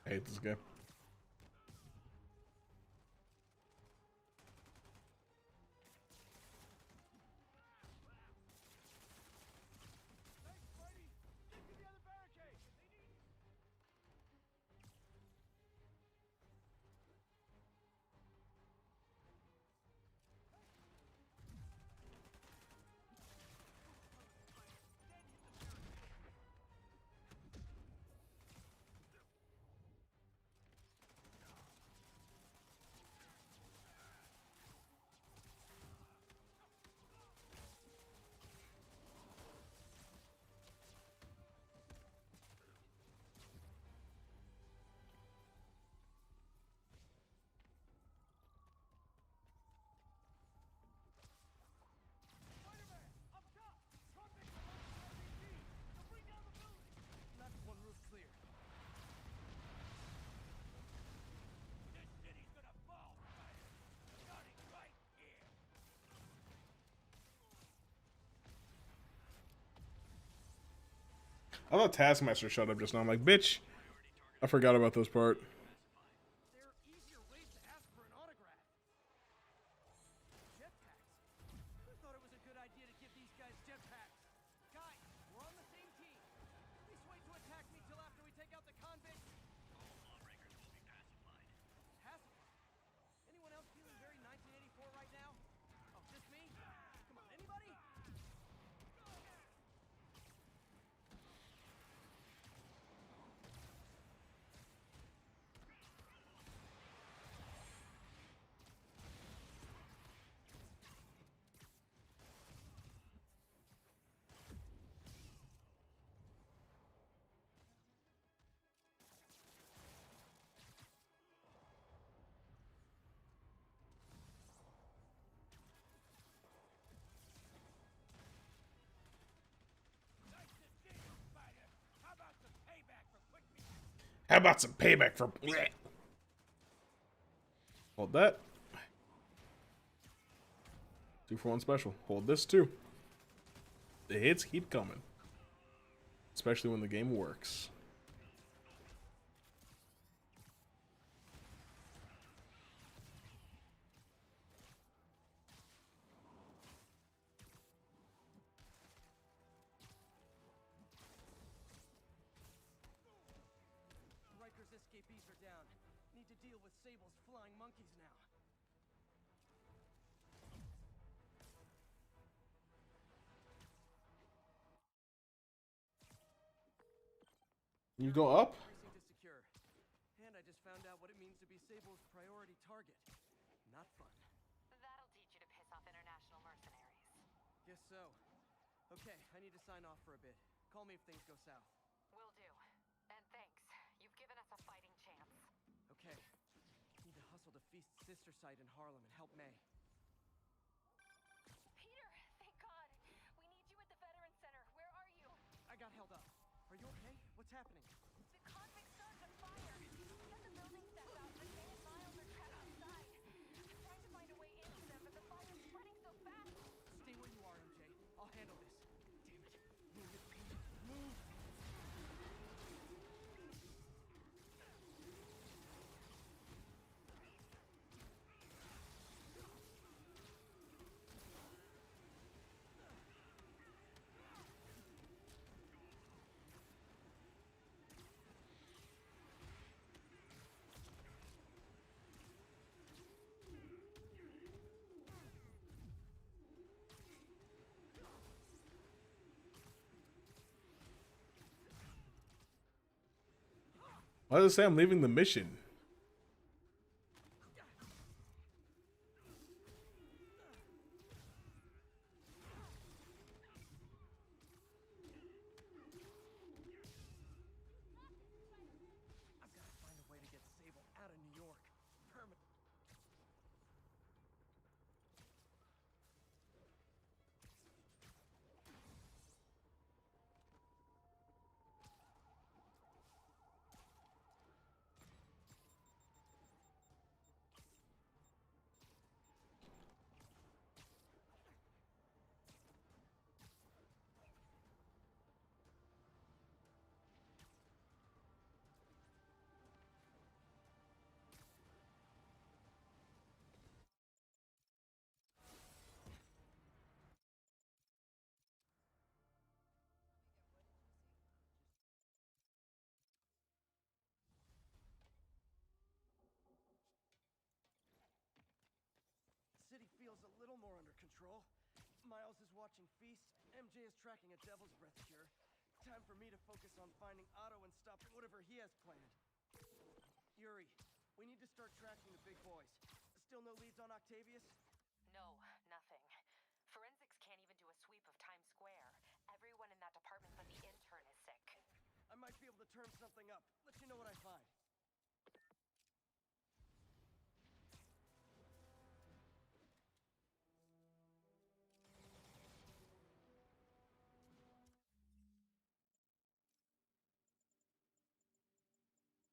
I hate this game. Left one roof clear. This city's gonna fall, Spider. Starting right here. I thought Taskmaster showed up just now. I'm like, bitch. I forgot about this part. There are easier ways to ask for an autograph. Jetpacks. Who thought it was a good idea to give these guys jetpacks? Guys, we're on the same team. Please wait to attack me till after we take out the convicts. All lawbreakers will be pacified. Pacified. Anyone else feeling very 1984 right now? Oh, just me? Come on, anybody? Nice to see you, Spider. How about some payback for quick meat? How about some payback for... Bleh. Hold that. 2-for-1 special. Hold this too. The hits keep coming. Especially when the game works. Riker's escapees are down. Need to deal with Sable's flying monkeys now. You go up? Precinct is secure. And I just found out what it means to be Sable's priority target. Not fun. That'll teach you to piss off international mercenaries. Guess so. Okay, I need to sign off for a bit. Call me if things go south. Will do. And thanks. You've given us a fighting chance. Okay. Need to hustle to Feast's sister site in Harlem and help May. Peter, thank God. We need you at the Veterans Center. Where are you? I got held up. Are you okay? What's happening? The convicts started a fire. We got the building steps out, but May and Miles are trapped outside. I'm trying to find a way into them, but the fire's spreading so fast. Stay where you are, MJ. I'll handle this. Damn it. Move it, Pete. Move! Why does it say I'm leaving the mission? I've got to find a way to get Sable out of New York. Permanent. control. Miles is watching Feast. MJ is tracking a Devil's Breath cure. Time for me to focus on finding Otto and stopping whatever he has planned. Yuri, we need to start tracking the big boys. Still no leads on Octavius? No, nothing. Forensics can't even do a sweep of Times Square. Everyone in that department but the intern is sick. I might be able to turn something up. Let you know what I find.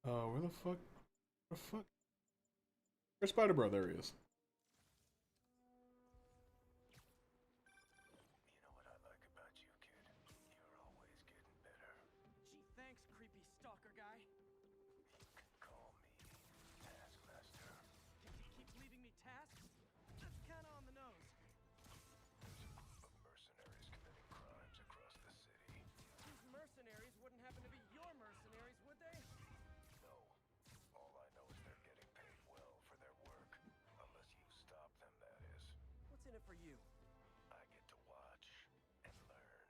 Where the fuck? Where the fuck? Where's Spider Bro? There he is. You know what I like about you, kid? You're always getting better. Gee, thanks, creepy stalker guy. You can call me Taskmaster. Keep leaving me tasks? That's kinda on the nose. There's a group of mercenaries committing crimes across the city. These mercenaries wouldn't happen to be your mercenaries, would they? No. All I know is they're getting paid well for their work. Unless you stop them, that is. What's in it for you? I get to watch and learn.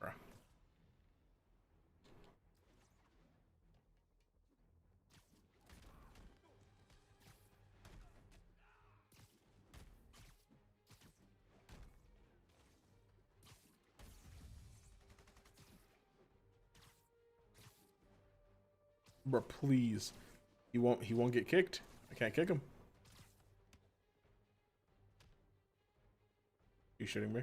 Bruh. Bruh, please. He won't get kicked. I can't kick him. You shitting me?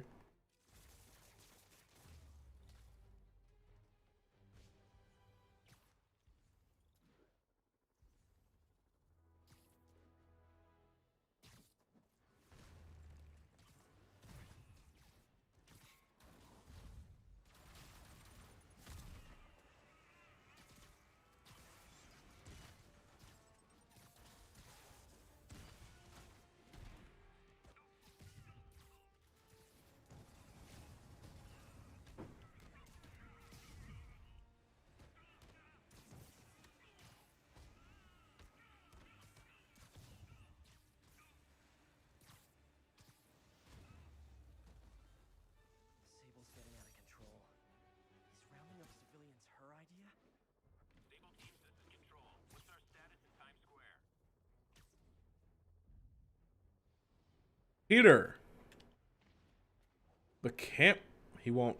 Sable's getting out of control. Is rounding up civilians her idea? Sable teams, this is Control. What's our status in Times Square? Peter. The camp. He won't.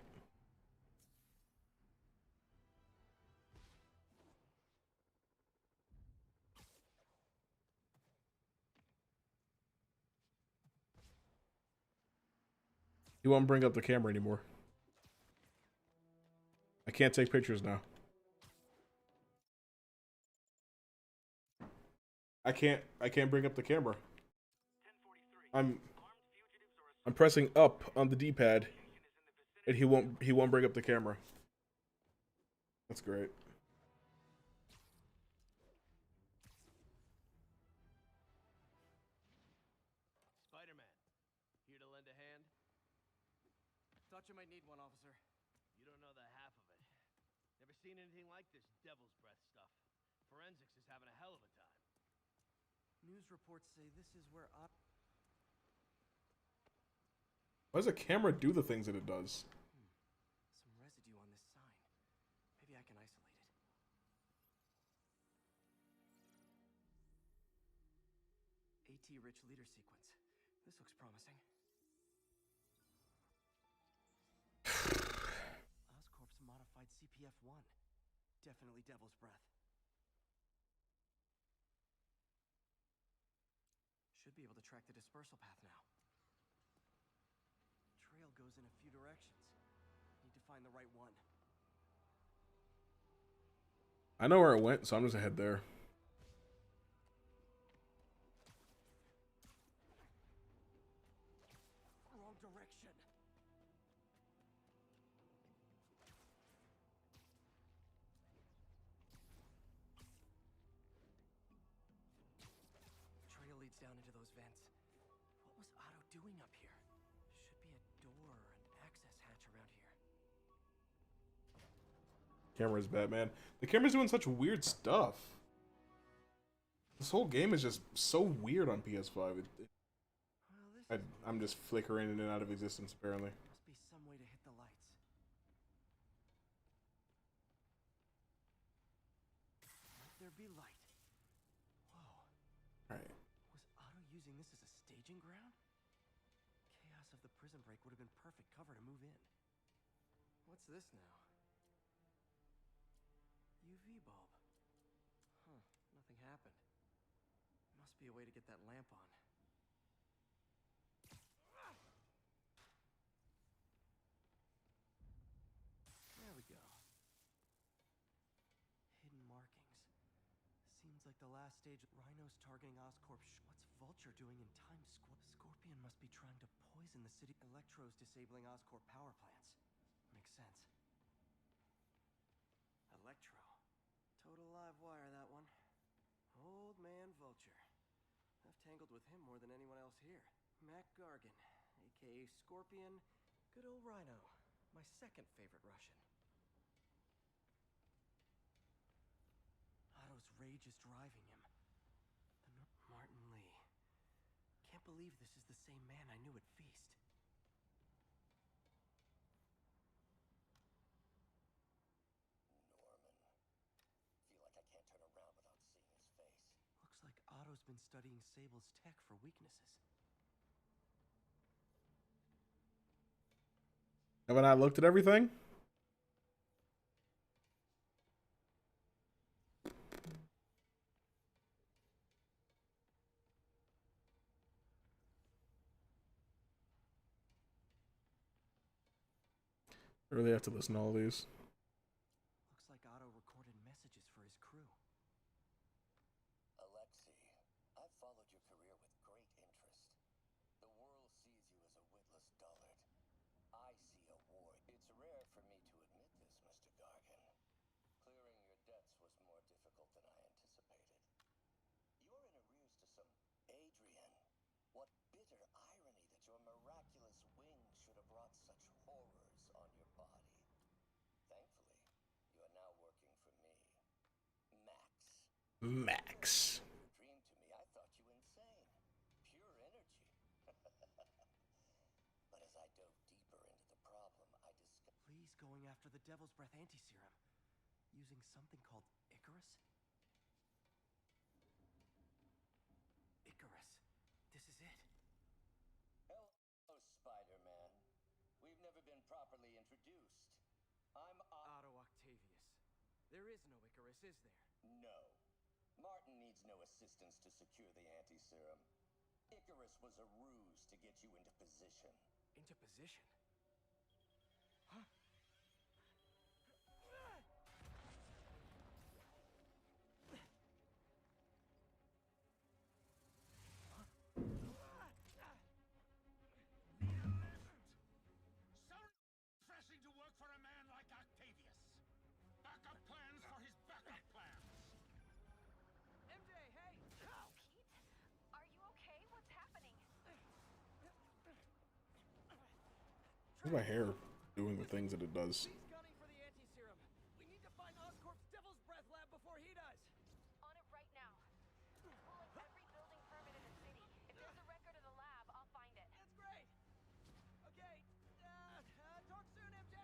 He won't bring up the camera anymore. I can't take pictures now. I can't bring up the camera. 1043. I'm pressing up on the D-pad and he won't bring up the camera. That's great. Spider-Man, here to lend a hand? Thought you might need one, officer. You don't know the half of it. Never seen anything like this Devil's Breath stuff. Forensics is having a hell of a time. News reports say this is where Why does a camera do the things that it does? some residue on this sign. Maybe I can isolate it. AT-rich leader sequence. This looks promising. Oscorp's modified CPF-1. Definitely Devil's Breath. Should be able to track the dispersal path now. Trail goes in a few directions. Need to find the right one. I know where it went, so I'm just gonna head there. Wrong direction. Trail leads down into those vents. What was Otto doing up here? Should be a door or an access hatch around here. Camera's bad, man. The camera's doing such weird stuff. This whole game is just so weird on PS5. Well, this I'm just flickering in and out of existence, apparently. must be some way to hit the lights. Let there be light. Whoa. Alright. Was Otto using this as a staging ground? Chaos of the prison break would have been perfect cover to move in. What's this now? UV bulb. Huh, nothing happened. Must be a way to get that lamp on. There we go. Hidden markings. Seems like the last stage. Rhino's targeting Oscorp. What's Vulture doing in Times Square? Scorpion must be trying to poison the city. Electro's disabling Oscorp power plants. Makes sense. Electro. Total live wire, that one. Old man Vulture. I've tangled with him more than anyone else here. Mac Gargan, aka Scorpion. Good old Rhino. My second favorite Russian. Otto's rage is driving him. Martin Lee. Can't believe this is the same man I knew at Feast. Norman. Feel like I can't turn around without seeing his face. Looks like Otto's been studying Sable's tech for weaknesses. Haven't I looked at everything? I really have to listen to all these. Looks like Otto recorded messages for his crew. Alexei, I've followed your career with great interest. The world sees you as a witless dullard. I see a war. It's rare for me to admit this, Mr. Gargan. Clearing your debts was more difficult than I anticipated. You're in arrears to some Adrian. What bitter irony that your miraculous wings should have brought such horrors on your body. Thankfully, you are now working for me. Max. Your dream to me, I thought you insane. Pure energy. But as I dove deeper into the problem, I discovered... Lee's going after the Devil's Breath anti-serum. Using something called Icarus? Icarus. This is it. Hello, Spider-Man. We've never been properly introduced. I'm Otto Octavius. There is no Icarus, is there? No. Martin needs no assistance to secure the anti-serum. Icarus was a ruse to get you into position. Into position? Huh? So refreshing to work for a man like Octavius. Backup plans for his backup plans. MJ, hey! Pete? Are you okay? What's happening? Look at my hair doing the things that it does. Lee's gunning for the anti-serum. We need to find Oscorp's Devil's Breath lab before he does. On it right now. Pull like every building permit in the city. If there's a record of the lab, I'll find it. That's great. Okay. Talk soon, MJ.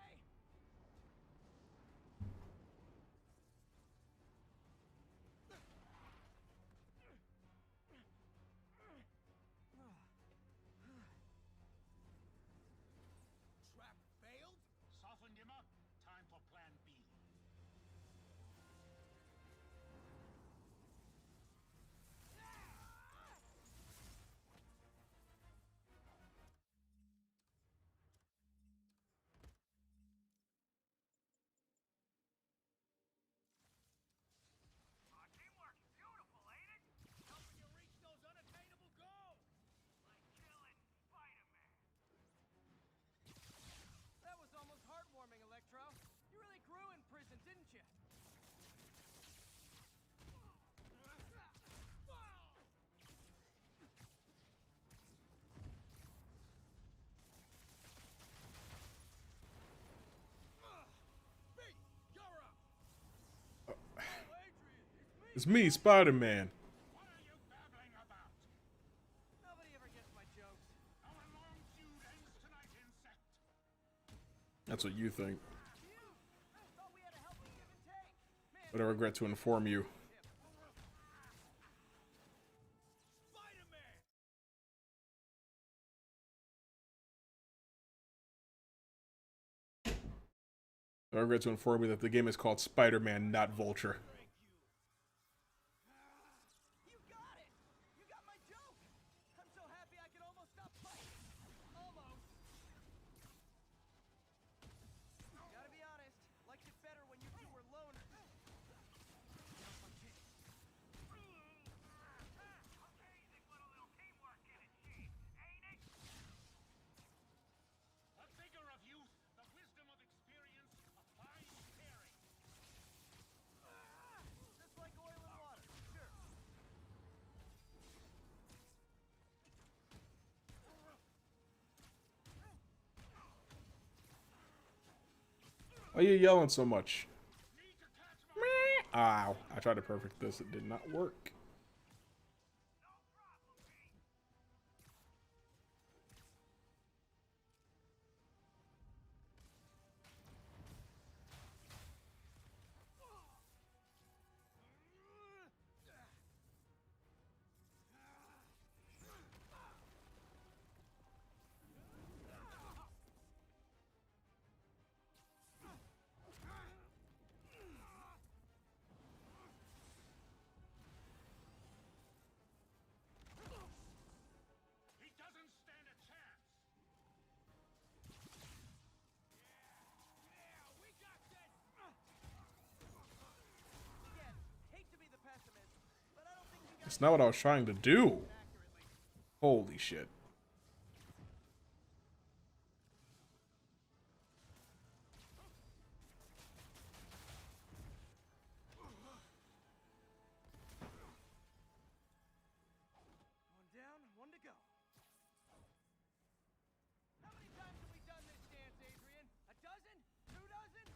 Trap failed? Softened him up. Time for plan B. Teamwork, beautiful, ain't it? Helping you reach those unattainable goals. Like killing Spider-Man. That was almost heartwarming, Electro. You really grew in prison, didn't you? It's me, Spider-Man. What That's what you think. But I regret to inform you. I regret to inform you that the game is called Spider-Man, not Vulture. You got it! You got my joke! I'm so happy I could almost stop fighting! Almost! Gotta be honest, liked it better when you two were loners. A figure of youth, the wisdom of experience, a fine pairing. Just like oil and water, sure. Why are you yelling so much? Ow. I tried to perfect this. It did not work. He doesn't stand a chance. Yeah, we got this. Again, hate to be the pessimist, but I don't think you guys That's not what I was trying to do. accurately. Holy shit. One down, one to go. How many times have we done this dance, Adrian? A dozen? 2 dozen?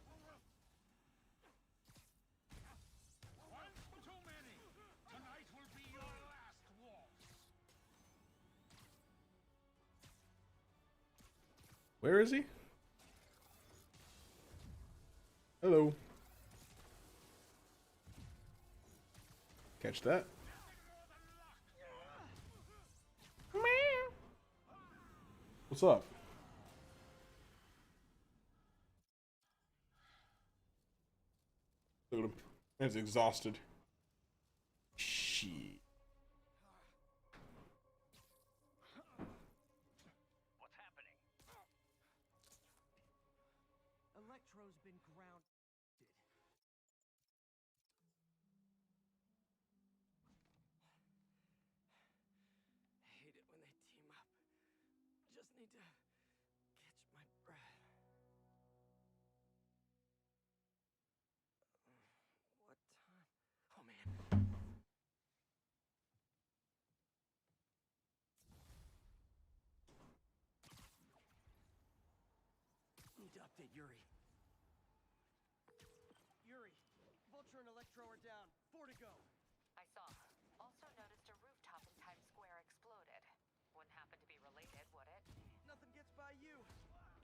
One too many. Tonight will be your last waltz. Where is he? Hello. Catch that. What's up? Look at him. Man's exhausted. Shit. What's happening? Electro's been grounded. Hate it when they team up. Just need to catch my breath. What time? Oh man. Need to update Yuri. Yuri, Vulture and Electro are down. 4 to go. I saw. Also noticed a rooftop in Times Square exploded. Wouldn't happen to be related, would it? Nothing gets by you.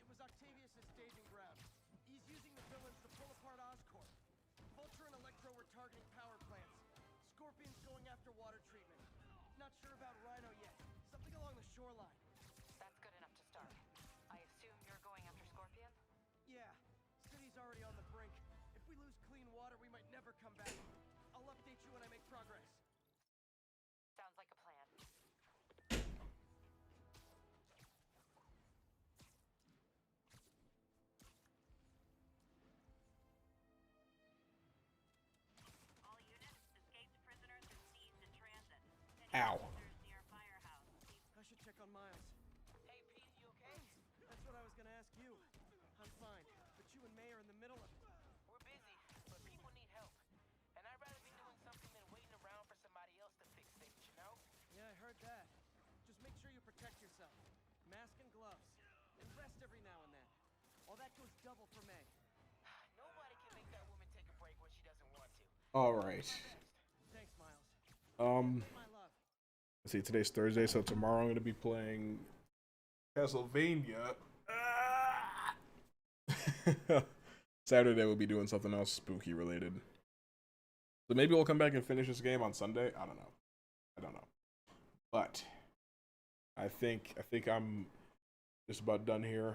It was Octavius' staging ground. He's using the villains to pull apart Oscorp. Vulture and Electro were targeting power plants. Scorpion's going after water treatment. Not sure about Rhino yet. Something along the shoreline. That's good enough to start. I assume you're going after Scorpion? Yeah, city's already on the brink. If we lose clean water, we might never come back. I'll update you when I make progress. Sounds like a plan. All units, escaped prisoners and seized in transit. Ow. Near firehouse. I should check on Miles. Hey, Pete, you okay? That's what I was gonna ask you. I'm fine, but you and May are in the middle of it. We're busy, but people need help. And I'd rather be doing something than waiting around for somebody else to fix things, you know? Yeah, I heard that. Just make sure you protect yourself. Mask and gloves. And rest every now and then. All that goes double for May. Nobody can make that woman take a break when she doesn't want to. Alright. Thanks, Miles. Um, Say my love. let's see, today's Thursday, so tomorrow I'm going to be playing Castlevania. Saturday we'll be doing something else spooky related. So maybe we'll come back and finish this game on Sunday. I don't know. But I think I'm just about done here.